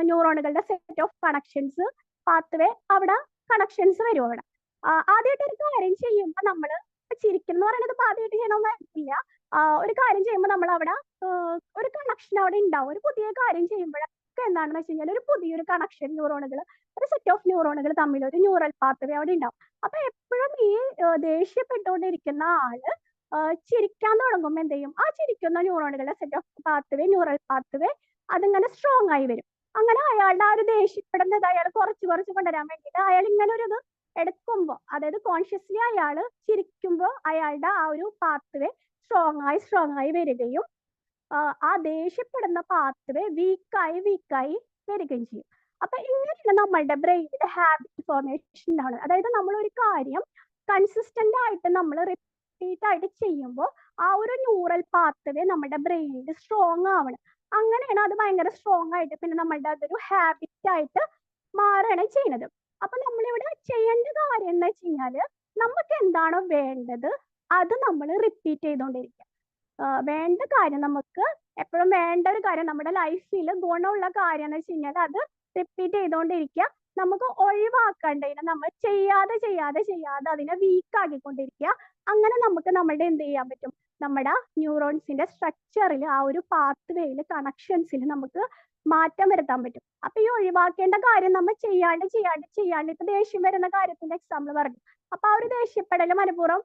ന്യൂറോണുകളുടെ സെറ്റ് ഓഫ് കണക്ഷൻസ് പാത്വേ അവിടെ കണക്ഷൻസ് വരും അവിടെ. ആദ്യമായിട്ട് ഒരു കാര്യം ചെയ്യുമ്പോൾ നമ്മള് ചിരിക്കുന്ന പറയുന്നത് ആദ്യമായിട്ട് ചെയ്യണമെന്നില്ല. ഒരു കാര്യം ചെയ്യുമ്പോൾ നമ്മൾ അവിടെ ഒരു കണക്ഷൻ അവിടെ ഉണ്ടാവും. ഒരു പുതിയ കാര്യം ചെയ്യുമ്പോഴൊക്കെ എന്താണെന്ന് വെച്ച് കഴിഞ്ഞാൽ ഒരു പുതിയൊരു കണക്ഷൻ ന്യൂറോണുകൾ, ഒരു സെറ്റ് ഓഫ് ന്യൂറോണുകൾ തമ്മിൽ ഒരു ന്യൂറൽ പാത്വേ അവിടെ ഉണ്ടാവും. അപ്പൊ എപ്പോഴും ഈ ദേഷ്യപ്പെട്ടുകൊണ്ടിരിക്കുന്ന ആള് ചിരിക്കാൻ തുടങ്ങുമ്പോൾ എന്ത് ചെയ്യും, ആ ചിരിക്കുന്ന ന്യൂറോണുകളുടെ set of pathway, neural pathway അതിങ്ങനെ സ്ട്രോങ് ആയി വരും. അങ്ങനെ അയാളുടെ ആ ഒരു ദേഷ്യപ്പെടുന്നത് അയാൾ കുറച്ച് കൊണ്ടുവരാൻ വേണ്ടിയിട്ട് അയാൾ ഇങ്ങനെ ഒരു ഇത് എടുക്കുമ്പോൾ, അതായത് കോൺഷ്യസ്ലി അയാള് ചിരിക്കുമ്പോൾ അയാളുടെ ആ ഒരു പാത്വേ സ്ട്രോങ് ആയി വരികയും ആ ദേഷ്യപ്പെടുന്ന പാത്വേ വീക്കായി വരികയും ചെയ്യും. അപ്പൊ ഇങ്ങനെയാണ് നമ്മളുടെ ബ്രെയിനിന്റെ ഹാബിറ്റ് ഫോർമേഷൻ ഉണ്ടാവുന്നത്. അതായത് നമ്മൾ ഒരു കാര്യം കൺസിസ്റ്റന്റ് ആയിട്ട് നമ്മൾ റിപ്പീറ്റ് ആയിട്ട് ചെയ്യുമ്പോൾ ആ ഒരു ന്യൂറൽ പാത്വേ നമ്മുടെ ബ്രെയിനിൽ സ്ട്രോങ് ആവണം. അങ്ങനെയാണ് അത് ഭയങ്കര സ്ട്രോങ് ആയിട്ട് പിന്നെ നമ്മളുടെ അതൊരു ഹാബിറ്റ് ആയിട്ട് മാറുകയാണ് ചെയ്യുന്നത്. അപ്പൊ നമ്മളിവിടെ ചെയ്യേണ്ട കാര്യം എന്ന് വെച്ച് കഴിഞ്ഞാല് നമുക്ക് എന്താണോ വേണ്ടത് അത് നമ്മൾ റിപ്പീറ്റ് ചെയ്തുകൊണ്ടിരിക്കുക. വേണ്ട കാര്യം, നമുക്ക് എപ്പോഴും വേണ്ട ഒരു കാര്യം, നമ്മുടെ ലൈഫിൽ ഗുണമുള്ള കാര്യം എന്ന് വെച്ച് കഴിഞ്ഞാൽ അത് റിപ്പീറ്റ് ചെയ്തുകൊണ്ടിരിക്കുക. നമുക്ക് ഒഴിവാക്കേണ്ടതിനെ നമ്മൾ ചെയ്യാതെ അതിനെ വീക്ക് ആക്കിക്കൊണ്ടിരിക്കുക. അങ്ങനെ നമുക്ക് നമ്മളുടെ എന്ത് ചെയ്യാൻ പറ്റും, നമ്മുടെ ന്യൂറോൺസിന്റെ സ്ട്രക്ചറിൽ, ആ ഒരു പാത്വേയിൽ, കണക്ഷൻസിൽ നമുക്ക് മാറ്റം വരുത്താൻ പറ്റും. അപ്പൊ ഈ ഒഴിവാക്കേണ്ട കാര്യം നമ്മൾ ചെയ്യാണ്ട് ഇപ്പൊ ദേഷ്യം വരുന്ന കാര്യത്തിന്റെ എക്സാമ്പിൾ പറഞ്ഞു. അപ്പൊ ആ ഒരു ദേഷ്യപ്പെടൽ മനഃപൂർവ്വം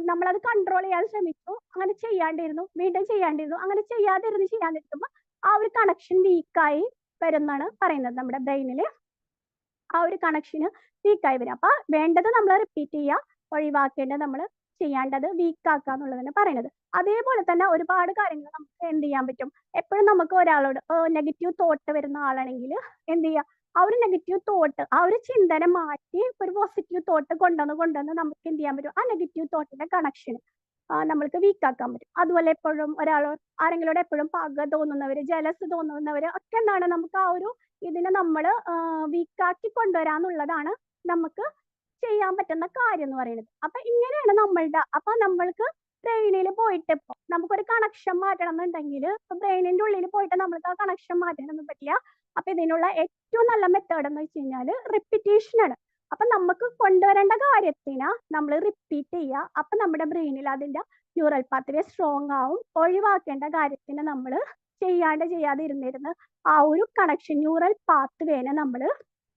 നമ്മളത് കൺട്രോൾ ചെയ്യാൻ ശ്രമിച്ചു, അങ്ങനെ ചെയ്യാണ്ടിരുന്നു, വീണ്ടും ചെയ്യാണ്ടിരുന്നു, അങ്ങനെ ചെയ്യാതിരിക്കുമ്പോൾ ആ ഒരു കണക്ഷൻ വീക്കായി വരുന്നാണ് പറയുന്നത്. നമ്മുടെ ബ്രെയിനിൽ ആ ഒരു കണക്ഷന് വീക്കായി വരും. അപ്പൊ വേണ്ടത് നമ്മൾ റിപ്പീറ്റ് ചെയ്യുക, ഒഴിവാക്കേണ്ടത് നമ്മൾ ചെയ്യാണ്ടത് വീക്കാക്കുക എന്നുള്ളതാണ് പറയുന്നത്. അതേപോലെ തന്നെ ഒരുപാട് കാര്യങ്ങൾ നമുക്ക് എന്ത് ചെയ്യാൻ പറ്റും. എപ്പോഴും നമുക്ക് ഒരാളോട് നെഗറ്റീവ് തോട്ട് വരുന്ന ആളാണെങ്കിൽ എന്ത് ചെയ്യുക, ആ ഒരു നെഗറ്റീവ് തോട്ട്, ആ ഒരു ചിന്തനെ മാറ്റി ഒരു പോസിറ്റീവ് തോട്ട് കൊണ്ടുവന്ന് നമുക്ക് എന്ത് ചെയ്യാൻ പറ്റും, ആ നെഗറ്റീവ് തോട്ടിന്റെ കണക്ഷൻ നമ്മൾക്ക് വീക്കാക്കാൻ പറ്റും. അതുപോലെ എപ്പോഴും ആരെങ്കിലോട് എപ്പോഴും പക തോന്നുന്നവര്, ജലസ് തോന്നുന്നവര് ഒക്കെ എന്താണ്, നമുക്ക് ആ ഒരു ഇതിനെ നമ്മൾ വീക്കാക്കി കൊണ്ടുവരാന്നുള്ളതാണ് നമുക്ക് ചെയ്യാൻ പറ്റുന്ന കാര്യം എന്ന് പറയുന്നത്. അപ്പൊ ഇങ്ങനെയാണ് നമ്മൾക്ക് ബ്രെയിനിൽ പോയിട്ട് ഇപ്പൊ നമുക്കൊരു കണക്ഷൻ മാറ്റണം എന്നുണ്ടെങ്കിൽ ബ്രെയിനിന്റെ ഉള്ളിൽ പോയിട്ട് നമ്മൾക്ക് ആ കണക്ഷൻ മാറ്റാനൊന്നും പറ്റില്ല. അപ്പൊ ഇതിനുള്ള ഏറ്റവും നല്ല മെത്തേഡ് എന്ന് വെച്ച് കഴിഞ്ഞാൽ റിപ്പീറ്റേഷൻ ആണ്. അപ്പൊ നമുക്ക് കൊണ്ടുവരേണ്ട കാര്യത്തിനെ നമ്മൾ റിപ്പീറ്റ് ചെയ്യുക. അപ്പൊ നമ്മുടെ ബ്രെയിനിൽ അതിന്റെ ന്യൂറൽ പാത്വേ സ്ട്രോങ് ആവും. ഒഴിവാക്കേണ്ട കാര്യത്തിന് നമ്മൾ ചെയ്യാതെ ഇരുന്നിരുന്ന് ആ ഒരു കണക്ഷൻ, ന്യൂറൽ പാത്വേനെ നമ്മൾ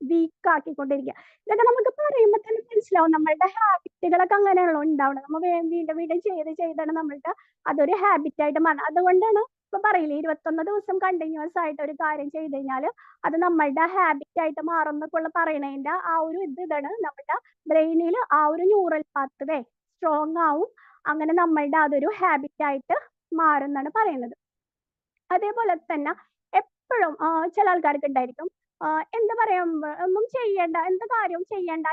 വീക്ക് ആക്കിക്കൊണ്ടിരിക്കുക. ഇതൊക്കെ നമുക്ക് പറയുമ്പോൾ തന്നെ മനസ്സിലാവും, നമ്മളുടെ ഹാബിറ്റുകളൊക്കെ അങ്ങനെയാണല്ലോ ഉണ്ടാവുന്നത്. നമ്മൾ വീണ്ടും ചെയ്താണ് നമ്മളുടെ അതൊരു ഹാബിറ്റ് ആയിട്ട് മാറുന്നത്. അതുകൊണ്ടാണ് ഇപ്പൊ പറയില്ലേ, 21 ദിവസം കണ്ടിന്യൂസ് ആയിട്ട് ഒരു കാര്യം ചെയ്ത് കഴിഞ്ഞാൽ അത് നമ്മളുടെ ഹാബിറ്റ് ആയിട്ട് മാറുന്നൊക്കെ പറയണതിന്റെ ആ ഒരു ഇതാണ് നമ്മുടെ ബ്രെയിനിൽ ആ ഒരു ന്യൂറൽ പാത്വേ സ്ട്രോങ് ആവും. അങ്ങനെ നമ്മളുടെ അതൊരു ഹാബിറ്റ് ആയിട്ട് മാറുന്നാണ് പറയുന്നത്. അതേപോലെ തന്നെ എപ്പോഴും ചില ആൾക്കാർക്ക് ഉണ്ടായിരിക്കും എന്താ പറയാ, ഒന്നും ചെയ്യണ്ട, എന്ത് കാര്യവും ചെയ്യണ്ട,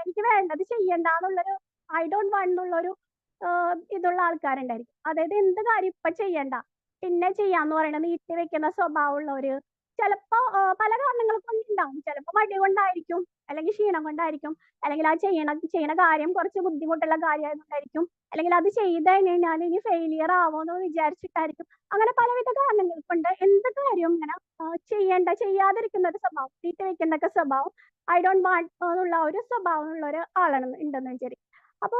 എനിക്ക് വേണ്ടത് ചെയ്യണ്ട എന്നുള്ളൊരു ഐ ഡോണ്ട് വാണ്ട് എന്നുള്ളൊരു ഇതുള്ള ആൾക്കാരുണ്ടായിരിക്കും. അതായത് എന്ത് കാര്യം ഇപ്പൊ ചെയ്യണ്ട, പിന്നെ ചെയ്യാന്ന് പറയുന്നത് നീട്ടി വെക്കുന്ന സ്വഭാവമുള്ളവര് ചിലപ്പോ പല കാരണങ്ങൾ കൊണ്ടുണ്ടാവും. ചിലപ്പോ മടി കൊണ്ടായിരിക്കും, അല്ലെങ്കിൽ ക്ഷീണം കൊണ്ടായിരിക്കും, അല്ലെങ്കിൽ ആ ചെയ്യണ കാര്യം കുറച്ച് ബുദ്ധിമുട്ടുള്ള കാര്യമായതുകൊണ്ടായിരിക്കും, അല്ലെങ്കിൽ അത് ചെയ്ത് കഴിഞ്ഞാൽ ഇനി ഫെയിലിയർ ആവോന്ന് വിചാരിച്ചിട്ടായിരിക്കും. അങ്ങനെ പലവിധ കാരണങ്ങൾ കൊണ്ട് എന്ത് കാര്യവും ഇങ്ങനെ ചെയ്യാതിരിക്കുന്ന ഒരു സ്വഭാവം, നീട്ടി വെക്കുന്നൊക്കെ സ്വഭാവം, ഐ ഡോണ്ട് വാണ്ട് എന്നുള്ള ഒരു സ്വഭാവമുള്ള ഒരു ഉണ്ടെന്ന് വിചാരിക്കും. അപ്പൊ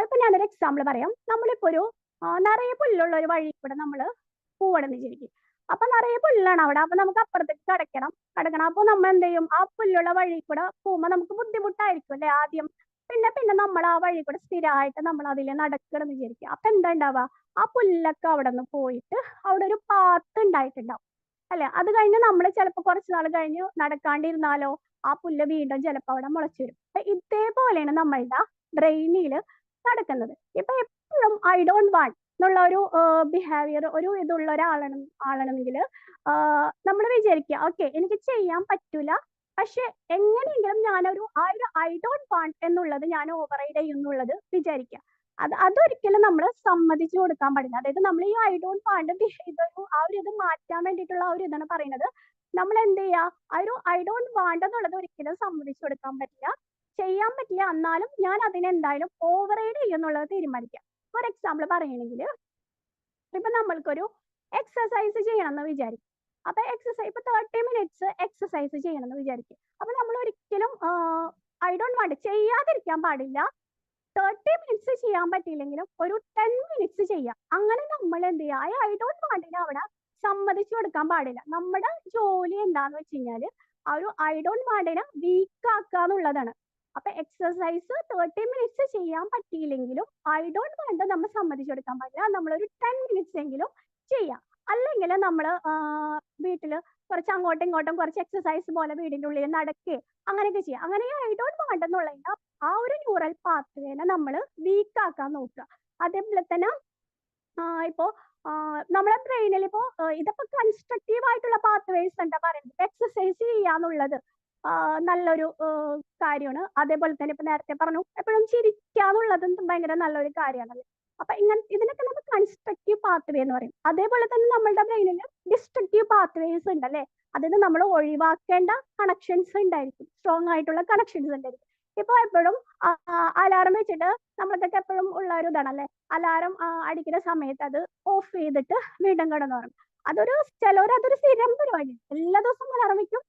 ഇപ്പൊ ഞാനൊരു എക്സാമ്പിൾ പറയാം. നമ്മളിപ്പോ ഒരു നിറയെ പുല്ലുള്ള ഒരു വഴി കൂടെ നമ്മള് പോവണമെന്ന് വിചാരിക്കും. അപ്പൊ നിറയെ പുല്ലാണ് അവിടെ. അപ്പൊ നമുക്ക് അപ്പുറത്തേക്ക് കടക്കണം. അപ്പൊ നമ്മൾ എന്ത് ചെയ്യും, ആ പുല്ലുള്ള വഴി കൂടെ പോകുമ്പോ നമുക്ക് ബുദ്ധിമുട്ടായിരിക്കും അല്ലെ ആദ്യം. പിന്നെ നമ്മൾ ആ വഴി കൂടെ സ്ഥിരമായിട്ട് നമ്മൾ അതിൽ നടക്കണം എന്ന് വിചാരിക്കുക. അപ്പൊ എന്താ ഉണ്ടാവുക, ആ പുല്ലൊക്കെ അവിടെ നിന്ന് പോയിട്ട് അവിടെ ഒരു പാത്ത് ഉണ്ടായിട്ടുണ്ടാവും അല്ലെ. അത് കഴിഞ്ഞ് നമ്മൾ ചിലപ്പോൾ കുറച്ച് നാൾ കഴിഞ്ഞ് നടക്കാണ്ടിരുന്നാലോ ആ പുല്ല് വീണ്ടും ചിലപ്പോൾ അവിടെ മുളച്ചു വരും. അപ്പൊ ഇതേപോലെയാണ് നമ്മളുടെ ബ്രെയിനിൽ നടക്കുന്നത്. ഇപ്പൊ എപ്പോഴും ഐ ഡോണ്ട് വാണ്ട്, എന്നുള്ള ഒരു ബിഹേവിയർ, ഒരു ഇതുള്ള ആളാണെങ്കിൽ നമ്മൾ വിചാരിക്കുക ഓക്കെ എനിക്ക് ചെയ്യാൻ പറ്റൂല, പക്ഷെ എങ്ങനെയെങ്കിലും ഞാനൊരു ഐ ഡോണ്ട് വാണ്ട് എന്നുള്ളത് ഞാൻ ഓവർറൈഡ് ചെയ്യുന്നുള്ളത് വിചാരിക്കുക. അതൊരിക്കലും നമ്മൾ സമ്മതിച്ചു കൊടുക്കാൻ പാടില്ല. അതായത് നമ്മൾ ഈ ഐ ഡോണ്ട് വാണ്ട് ഇതൊരു ഇത് മാറ്റാൻ വേണ്ടിയിട്ടുള്ള ആ ഒരു ഇതാണ് പറയുന്നത്. നമ്മൾ എന്ത് ചെയ്യുക, ഐ ഡോണ്ട് വാണ്ട് എന്നുള്ളത് ഒരിക്കലും സമ്മതിച്ചു കൊടുക്കാൻ പറ്റില്ല, ചെയ്യാൻ പറ്റില്ല. എന്നാലും ഞാൻ അതിനെന്തായാലും ഓവർറൈഡ് ചെയ്യുന്നുള്ളത് തീരുമാനിക്കാം. ഫോർ എക്സാമ്പിൾ പറയുകയാണെങ്കിൽ ഇപ്പൊ നമ്മൾക്കൊരു എക്സസൈസ് ചെയ്യണം എന്ന് വിചാരിക്കും. അപ്പൊ ഇപ്പൊ 30 മിനിറ്റ്സ് എക്സസൈസ് ചെയ്യണം എന്ന് വിചാരിക്കും. അപ്പൊ നമ്മൾ ഒരിക്കലും ഐ ഡോണ്ട് വാണ്ട് ചെയ്യാതിരിക്കാൻ പാടില്ല. 30 മിനിറ്റ്സ് ചെയ്യാൻ പറ്റിയില്ലെങ്കിലും ഒരു 10 മിനിറ്റ്സ് ചെയ്യാം. അങ്ങനെ നമ്മൾ എന്ത് ചെയ്യുക, ഐ ഡോണ്ട് വാണ്ടിന് അവിടെ സമ്മതിച്ചു കൊടുക്കാൻ പാടില്ല. നമ്മുടെ ജോലി എന്താന്ന് വെച്ച് കഴിഞ്ഞാല് ആ ഒരു ഐ ഡോണ്ട് വാണ്ടിനെ വീക്ക് ആക്കുക എന്നുള്ളതാണ്. അപ്പൊ എക്സസൈസ് 30 മിനിറ്റ്സ് ചെയ്യാൻ പറ്റിയില്ലെങ്കിലും ഐ ഡോണ്ട് വാണ്ട് നമ്മൾ സമ്മതിച്ചു കൊടുക്കാൻ പാടില്ല. നമ്മളൊരു 10 മിനിറ്റ്സ് എങ്കിലും ചെയ്യാം. അല്ലെങ്കിൽ നമ്മൾ വീട്ടിൽ കുറച്ച് അങ്ങോട്ടും ഇങ്ങോട്ടും കുറച്ച് എക്സസൈസ് പോലെ വീടിന്റെ ഉള്ളിൽ നടക്കുക, അങ്ങനെയൊക്കെ ചെയ്യാം. അങ്ങനെ ഐ ഡോണ്ട് വാണ്ട് എന്നുള്ളതിന്റെ ആ ഒരു ന്യൂറൽ പാത്വേനെ നമ്മൾ വീക്ക് ആക്കാൻ നോക്കുക. അതേപോലെ തന്നെ ഇപ്പോ നമ്മളെ ബ്രെയിനിൽ ഇപ്പോ ഇതിപ്പോ കൺസ്ട്രക്റ്റീവ് ആയിട്ടുള്ള പാത്വേസ് എന്താ പറയുന്നത്, എക്സസൈസ് ചെയ്യാന്നുള്ളത് നല്ലൊരു കാര്യമാണ്. അതേപോലെ തന്നെ ഇപ്പൊ നേരത്തെ പറഞ്ഞു എപ്പോഴും ചിരിക്കാന്നുള്ളതും ഭയങ്കര നല്ലൊരു കാര്യമാണല്ലോ. അപ്പൊ ഇതിനൊക്കെ നമ്മൾ കൺസ്ട്രക്റ്റീവ് പാത്വേ എന്ന് പറയും. അതേപോലെ തന്നെ നമ്മളുടെ ബ്രെയിനിൽ ഡിസ്ട്രക്റ്റീവ് പാത്വേസ് ഉണ്ട് അല്ലെ. അതായത് നമ്മൾ ഒഴിവാക്കേണ്ട കണക്ഷൻസ് ഉണ്ടായിരിക്കും, സ്ട്രോങ് ആയിട്ടുള്ള കണക്ഷൻസ് ഉണ്ടായിരിക്കും. ഇപ്പൊ എപ്പോഴും അലാറം വെച്ചിട്ട് നമ്മൾക്കൊക്കെ എപ്പോഴും ഉള്ള ഒരു ഇതാണല്ലേ, അലാറം അടിക്കുന്ന സമയത്ത് അത് ഓഫ് ചെയ്തിട്ട് വീണ്ടും കിടന്നുറങ്ങും. അതൊരു സ്ഥിരം പരിപാടി. എല്ലാ ദിവസവും അലാറം വെക്കും,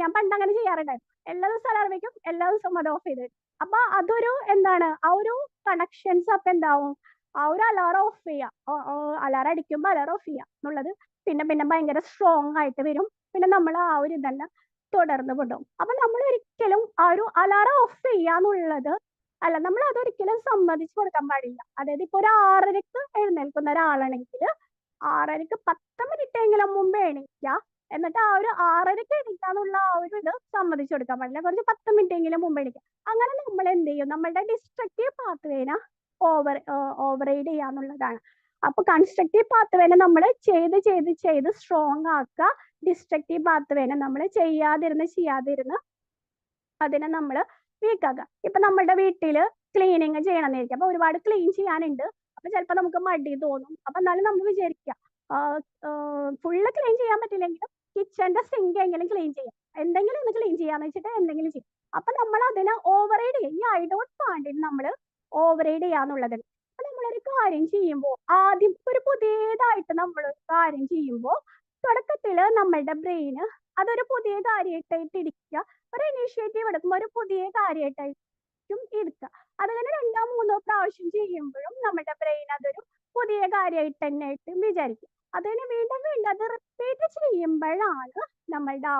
ഞാൻ പണ്ട് അങ്ങനെ ചെയ്യാറുണ്ടായിരുന്നു. എല്ലാ ദിവസവും അലാറം വെക്കും, എല്ലാ ദിവസവും അത് ഓഫ് ചെയ്തിട്ട്. അപ്പൊ അതൊരു എന്താണ്, ആ ഒരു കണക്ഷൻസ് അപ്പൊ എന്താവും, ആ ഒരു അലാറം ഓഫ് ചെയ്യാം, അലാറം അടിക്കുമ്പോൾ അലാറം ഓഫ് ചെയ്യാം എന്നുള്ളത് പിന്നെ ഭയങ്കര സ്ട്രോങ് ആയിട്ട് വരും. പിന്നെ നമ്മൾ ആ ഒരു ഇതന്നെ തുടർന്ന് കൊണ്ടുപോകും. അപ്പൊ നമ്മൾ ഒരിക്കലും ആ ഒരു അലാറം ഓഫ് ചെയ്യാന്നുള്ളത് നമ്മൾ അതൊരിക്കലും സമ്മതിച്ചു കൊടുക്കാൻ പാടില്ല. അതായത് ഇപ്പൊ ഒരു 6:30 എഴുന്നേൽക്കുന്ന ഒരാളാണെങ്കിൽ 6:30 10 മിനിറ്റ് എങ്കിലും മുമ്പ് എണീക്കുക. എന്നിട്ട് ആ ഒരു 6:30 എണീക്കാന്നുള്ള ആ ഒരു ഇത് സമ്മതിച്ചു കൊടുക്കാൻ പാടില്ല, കുറച്ച് 10 മിനിറ്റ് എങ്കിലും മുമ്പ് എണീക്കുക. അങ്ങനെ നമ്മൾ എന്ത് ചെയ്യും, നമ്മളുടെ ഡിസ്ട്രക്റ്റീവ് പാത്വേനെ ഓവർറൈഡ് ചെയ്യാന്നുള്ളതാണ്. അപ്പൊ കൺസ്ട്രക്റ്റീവ് പാത്വേനെ നമ്മൾ ചെയ്ത് സ്ട്രോങ് ആക്കുക. ഡിസ്ട്രക്റ്റീവ് പാത്വേനെ നമ്മൾ ചെയ്യാതിരുന്ന് അതിനെ നമ്മൾ വീക്കാക്കുക. ഇപ്പൊ നമ്മുടെ വീട്ടില് ക്ലീനിങ് ചെയ്യണമെന്നിരിക്കും. അപ്പൊ ഒരുപാട് ക്ലീൻ ചെയ്യാനുണ്ട്. അപ്പൊ ചിലപ്പോൾ നമുക്ക് മടി തോന്നും. അപ്പൊ എന്നാലും നമ്മൾ വിചാരിക്കുക ഫുള്ള് ക്ലീൻ ചെയ്യാൻ പറ്റില്ലെങ്കിലും കിച്ചന്റെ സിങ്ക് എങ്കിലും ക്ലീൻ ചെയ്യാം, എന്തെങ്കിലും ഒന്ന് ക്ലീൻ ചെയ്യാന്ന് വെച്ചിട്ട് എന്തെങ്കിലും ചെയ്യും. അപ്പൊ നമ്മൾ അതിനെ ഓവർറൈഡ് ചെയ്യും. ഈ ഐ ഡോണ്ട് വാണ്ടിന് നമ്മൾ ഓവർറൈഡ് ചെയ്യാന്നുള്ളത്. അപ്പൊ നമ്മളൊരു കാര്യം ചെയ്യുമ്പോൾ, ആദ്യം ഒരു പുതിയതായിട്ട് നമ്മൾ കാര്യം ചെയ്യുമ്പോൾ തുടക്കത്തില് നമ്മളുടെ ബ്രെയിന് അതൊരു പുതിയ കാര്യമായിട്ട് ഇരിക്കുക, ഒരു ഇനീഷ്യേറ്റീവ് എടുക്കുമ്പോൾ ഒരു പുതിയ കാര്യമായിട്ടായിരിക്കും എടുക്കുക. അതുപോലെ 2-3 പ്രാവശ്യം ചെയ്യുമ്പോഴും നമ്മുടെ ബ്രെയിൻ അതൊരു പുതിയ കാര്യമായിട്ട് തന്നെ വിചാരിക്കും. അതിന് വീണ്ടും അത് റിപ്പീറ്റ് ചെയ്യുമ്പോഴാണ് നമ്മളുടെ ആ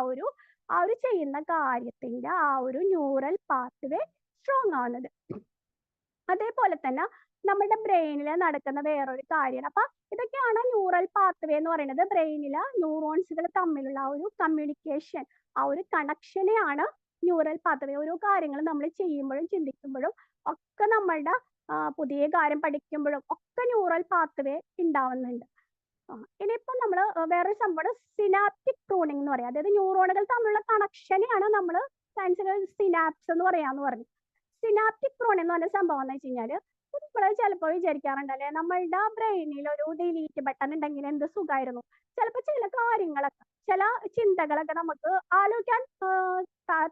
ഒരു ചെയ്യുന്ന കാര്യത്തിന്റെ ആ ഒരു ന്യൂറൽ പാത്വേ സ്ട്രോങ് ആവുന്നത്. അതേപോലെ തന്നെ നമ്മുടെ ബ്രെയിനിൽ നടക്കുന്ന വേറൊരു കാര്യമാണ്. അപ്പൊ ഇതൊക്കെയാണ് ന്യൂറൽ പാത്വേ എന്ന് പറയുന്നത്. ബ്രെയിനിലെ ന്യൂറോൺസുകൾ തമ്മിലുള്ള ആ ഒരു കമ്മ്യൂണിക്കേഷൻ, ആ ഒരു കണക്ഷനെയാണ് ന്യൂറൽ പാത്വേ. ഓരോ കാര്യങ്ങൾ നമ്മൾ ചെയ്യുമ്പോഴും ചിന്തിക്കുമ്പോഴും ഒക്കെ നമ്മളുടെ പുതിയ കാര്യം പഠിക്കുമ്പോഴും ഒക്കെ ന്യൂറൽ പാത്വേ ഉണ്ടാവുന്നുണ്ട്. ഇനിയിപ്പോ നമ്മൾ വേറൊരു സംഭവം സിനാപ്റ്റിക് പ്രൂണിംഗ് എന്ന് പറയാം. അതായത് ന്യൂറോണുകൾ തമ്മിലുള്ള കണക്ഷനെയാണ് നമ്മൾ സയൻസിൽ സിനാപ്സ് എന്ന് പറയാന്ന് പറഞ്ഞു. സിനാപ്റ്റിക് പ്രൂണിംഗ് എന്ന് പറഞ്ഞ സംഭവം എന്ന് വെച്ച് കഴിഞ്ഞാല് നമ്മൾ ചിലപ്പോൾ വിചാരിക്കാറുണ്ടല്ലേ, നമ്മളുടെ ബ്രെയിനിൽ ഒരു ഡിലീറ്റ് ബട്ടൺ ഉണ്ടെങ്കിൽ എന്ത് സുഖമായിരുന്നു. ചിലപ്പോൾ ചില കാര്യങ്ങളൊക്കെ, ചില ചിന്തകളൊക്കെ നമുക്ക് ആലോചിക്കാൻ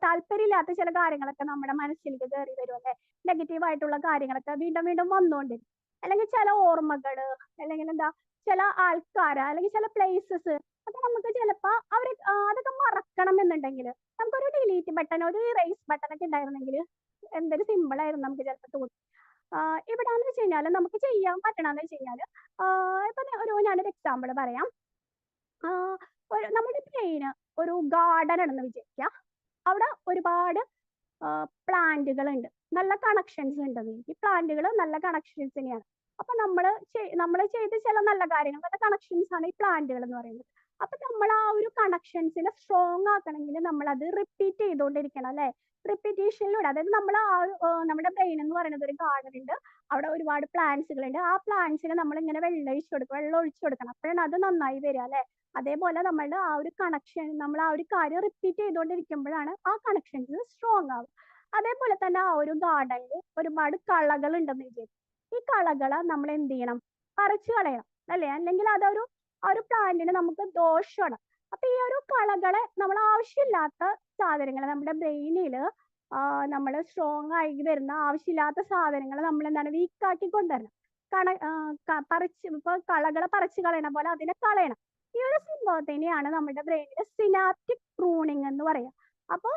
താല്പര്യമില്ലാത്ത ചില കാര്യങ്ങളൊക്കെ നമ്മുടെ മനസ്സിലേക്ക് കയറി വരും അല്ലെ. നെഗറ്റീവ് ആയിട്ടുള്ള കാര്യങ്ങളൊക്കെ വീണ്ടും വീണ്ടും വന്നുകൊണ്ടിരിക്കും. അല്ലെങ്കിൽ ചില ഓർമ്മകള്, അല്ലെങ്കിൽ ചില ആൾക്കാര്, അല്ലെങ്കിൽ ചില പ്ലേസസ് ഒക്കെ നമുക്ക് ചിലപ്പോ അതൊക്കെ മറക്കണം എന്നുണ്ടെങ്കിൽ നമുക്കൊരു ഡിലീറ്റ് ബട്ടൺ, ഒരു ഇറേസ് ബട്ടൺ ഒക്കെ ഉണ്ടായിരുന്നെങ്കിൽ എന്തൊരു സിമ്പിൾ ആയിരുന്നു നമുക്ക് ചിലപ്പോൾ തോന്നും. ഇവിടാന്ന് വെച്ച് കഴിഞ്ഞാൽ നമുക്ക് ചെയ്യാൻ പറ്റണമെന്ന് വെച്ച് കഴിഞ്ഞാല് ഇപ്പൊ ഞാനൊരു എക്സാമ്പിൾ പറയാം. നമ്മുടെ ബ്രെയിന് ഒരു ഗാർഡൻ ആണെന്ന് വിചാരിക്കുക. അവിടെ ഒരുപാട് പ്ലാന്റുകൾ ഉണ്ട്, നല്ല കണക്ഷൻസ് ഉണ്ട്. ഈ പ്ലാന്റുകൾ നല്ല കണക്ഷൻസ് തന്നെയാണ്. അപ്പൊ നമ്മൾ ചെയ്ത ചില നല്ല കാര്യങ്ങൾ, നല്ല കണക്ഷൻസ് ആണ് ഈ പ്ലാന്റുകൾ എന്ന് പറയുന്നത്. അപ്പൊ നമ്മൾ ആ ഒരു കണക്ഷൻസിനെ സ്ട്രോങ് ആക്കണമെങ്കിൽ നമ്മൾ അത് റിപ്പീറ്റ് ചെയ്തുകൊണ്ടിരിക്കണം അല്ലെ. റിപ്പീറ്റേഷനിലൂടെ, അതായത് നമ്മൾ നമ്മുടെ ബ്രെയിൻ എന്ന് പറയുന്നത് ഒരു ഗാർഡൻ ഉണ്ട്, അവിടെ ഒരുപാട് പ്ലാന്റ്സുകൾ ഉണ്ട്. ആ പ്ലാന്റ്സിന് നമ്മൾ ഇങ്ങനെ വെള്ളം ഒഴിച്ചു കൊടുക്കണം, അപ്പോഴാണ് അത് നന്നായി വരിക അല്ലെ. അതേപോലെ നമ്മളുടെ ആ ഒരു കണക്ഷൻ, നമ്മൾ ആ ഒരു കാര്യം റിപ്പീറ്റ് ചെയ്തുകൊണ്ടിരിക്കുമ്പോഴാണ് ആ കണക്ഷൻസ് സ്ട്രോങ് ആവും. അതേപോലെ തന്നെ ആ ഒരു ഗാർഡനിൽ ഒരുപാട് കളകൾ ഉണ്ടെന്ന് വിചാരിക്കും. ഈ കളകളെ നമ്മൾ എന്ത് ചെയ്യണം? പറിച്ചു കളയണം അല്ലേ, അല്ലെങ്കിൽ അതൊരു ആ ഒരു പ്ലാന്റിന് നമുക്ക് ദോഷമാണ്. അപ്പൊ ഈ ഒരു കളകളെ, നമ്മൾ ആവശ്യമില്ലാത്ത സാധനങ്ങൾ നമ്മുടെ ബ്രെയിനിൽ നമ്മൾ സ്ട്രോങ് ആയി വരുന്ന ആവശ്യമില്ലാത്ത സാധനങ്ങൾ നമ്മൾ എന്താണ് വീക്കാക്കി കൊണ്ടുവരണം. ഇപ്പൊ കളകളെ പറിച്ചു കളയണ പോലെ അതിനെ കളയണം. ഈ ഒരു സംഭവത്തിനെയാണ് നമ്മുടെ ബ്രെയിനിൽ സിനാപ്റ്റിക് പ്രൂണിങ് എന്ന് പറയാം. അപ്പൊ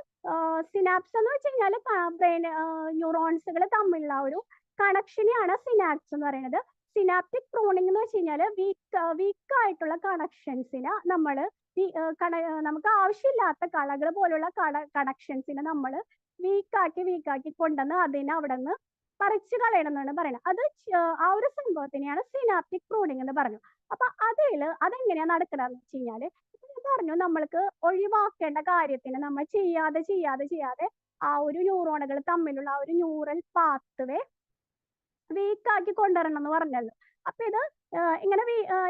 സിനാപ്സ് എന്ന് വെച്ച് കഴിഞ്ഞാൽ ബ്രെയിൻ ന്യൂറോൺസുകൾ തമ്മിലുള്ള ഒരു കണക്ഷനെയാണ് സിനാപ്സ് എന്ന് പറയുന്നത്. സിനാപ്റ്റിക് പ്രൂണിങ് എന്ന് വെച്ച് കഴിഞ്ഞാൽ വീക്കായിട്ടുള്ള കണക്ഷൻസിനെ നമ്മൾ നമുക്ക് ആവശ്യമില്ലാത്ത കളകൾ പോലുള്ള കണക്ഷൻസിനെ നമ്മൾ വീക്കാക്കി കൊണ്ടുവന്ന് അതിനെ അവിടെ നിന്ന് പറിച്ചു കളയണം എന്നാണ് പറയുന്നത്. അത് ആ ഒരു സംഭവത്തിനെയാണ് സിനാപ്റ്റിക് പ്രൂണിങ് എന്ന് പറഞ്ഞു. അപ്പൊ അതെങ്ങനെയാ നടക്കണമെന്ന് വെച്ച് കഴിഞ്ഞാല് പറഞ്ഞു, നമ്മൾക്ക് ഒഴിവാക്കേണ്ട കാര്യത്തിന് നമ്മൾ ചെയ്യാതെ ആ ഒരു ന്യൂറോണുകൾ തമ്മിലുള്ള ആ ഒരു ന്യൂറൽ പാത്വേ വീക്കാക്കി കൊണ്ടുവരണം എന്ന് പറഞ്ഞല്ലോ. അപ്പൊ ഇത് ഇങ്ങനെ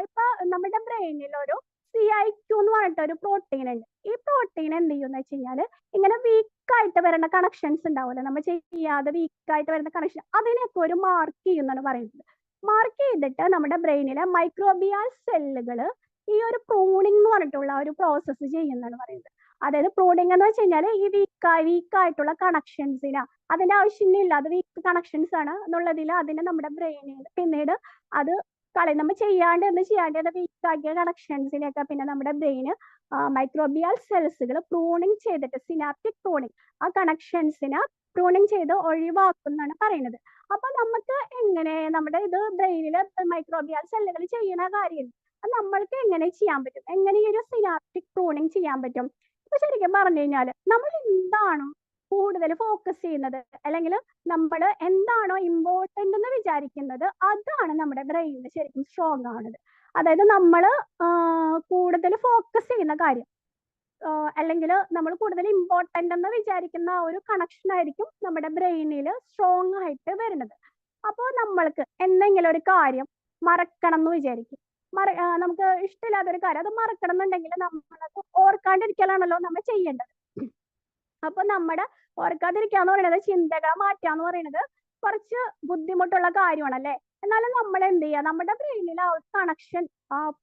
ഇപ്പൊ നമ്മുടെ ബ്രെയിനിൽ ഒരു CIQ എന്ന് പറഞ്ഞിട്ട് ഒരു പ്രോട്ടീൻ ഉണ്ട്. ഈ പ്രോട്ടീൻ എന്ത് ചെയ്യുമെന്ന് വെച്ച് കഴിഞ്ഞാൽ ഇങ്ങനെ വീക്കായിട്ട് വരുന്ന കണക്ഷൻസ് ഉണ്ടാവില്ല, നമ്മൾ ചെയ്യാതെ വീക്കായിട്ട് വരുന്ന കണക്ഷൻ, അതിനൊക്കെ ഒരു മാർക്ക് ചെയ്യുമെന്നാണ് പറയുന്നത്. മാർക്ക് ചെയ്തിട്ട് നമ്മുടെ ബ്രെയിനിലെ മൈക്രോബിയൽ സെല്ലുകൾ ഈ ഒരു പ്രൂണിങ് എന്ന് പറഞ്ഞിട്ടുള്ള ഒരു പ്രോസസ്സ് ചെയ്യുന്നതാണ് പറയുന്നത്. അതായത് പ്രൂണിങ് എന്ന് വെച്ച് കഴിഞ്ഞാൽ ഈ വീക്കായിട്ടുള്ള കണക്ഷൻസിന് അതിന്റെ ആവശ്യമില്ല, അത് വീക്ക് കണക്ഷൻസ് ആണ് എന്നുള്ളതിൽ അതിനെ നമ്മുടെ ബ്രെയിനിൽ പിന്നീട് അത് നമ്മൾ ചെയ്യാണ്ട് വീക്കാക്കിയ കണക്ഷൻസിനെയൊക്കെ പിന്നെ നമ്മുടെ ബ്രെയിന് മൈക്രോബിയൽ സെൽസുകൾ പ്രൂണിങ് ചെയ്തിട്ട് സിനാപ്റ്റിക് പ്രൂണിങ് ആ കണക്ഷൻസിനെ പ്രൂണിങ് ചെയ്ത് ഒഴിവാക്കുന്നാണ് പറയുന്നത്. അപ്പൊ നമുക്ക് എങ്ങനെ നമ്മുടെ ഇത് ബ്രെയിനില് മൈക്രോബിയൽ സെല്ലുകൾ ചെയ്യുന്ന കാര്യം അത് നമ്മൾക്ക് എങ്ങനെ ചെയ്യാൻ പറ്റും, എങ്ങനെ ഈ ഒരു സിനാപ്റ്റിക് പ്രൂണിങ് ചെയ്യാൻ പറ്റും? ഇപ്പൊ ശരിക്കും പറഞ്ഞു കഴിഞ്ഞാൽ നമ്മൾ എന്താണോ കൂടുതൽ ഫോക്കസ് ചെയ്യുന്നത്, അല്ലെങ്കിൽ നമ്മൾ എന്താണോ ഇമ്പോർട്ടൻ്റ് എന്ന് വിചാരിക്കുന്നത്, അതാണ് നമ്മുടെ ബ്രെയിനിൽ ശരിക്കും സ്ട്രോങ് ആവുന്നത്. അതായത് നമ്മൾ കൂടുതൽ ഫോക്കസ് ചെയ്യുന്ന കാര്യം അല്ലെങ്കിൽ നമ്മൾ കൂടുതൽ ഇമ്പോർട്ടൻ്റ് എന്ന് വിചാരിക്കുന്ന ആ ഒരു കണക്ഷൻ ആയിരിക്കും നമ്മുടെ ബ്രെയിനിൽ സ്ട്രോങ് ആയിട്ട് വരുന്നത്. അപ്പോൾ നമ്മൾക്ക് എന്തെങ്കിലും ഒരു കാര്യം മറക്കണം എന്ന് വിചാരിക്കും, നമുക്ക് ഇഷ്ടമില്ലാത്തൊരു കാര്യം അത് മറക്കണം എന്നുണ്ടെങ്കിൽ നമ്മളത് ഓർക്കാണ്ടിരിക്കലാണല്ലോ നമ്മൾ ചെയ്യേണ്ടത്. അപ്പൊ നമ്മുടെ ഓർക്കാതിരിക്കാന്ന് പറയുന്നത്, ചിന്തകൾ മാറ്റാന്ന് പറയുന്നത് കുറച്ച് ബുദ്ധിമുട്ടുള്ള കാര്യമാണ് അല്ലേ. എന്നാലും നമ്മൾ എന്ത് ചെയ്യുക, നമ്മുടെ ബ്രെയിനിൽ ആ ഒരു കണക്ഷൻ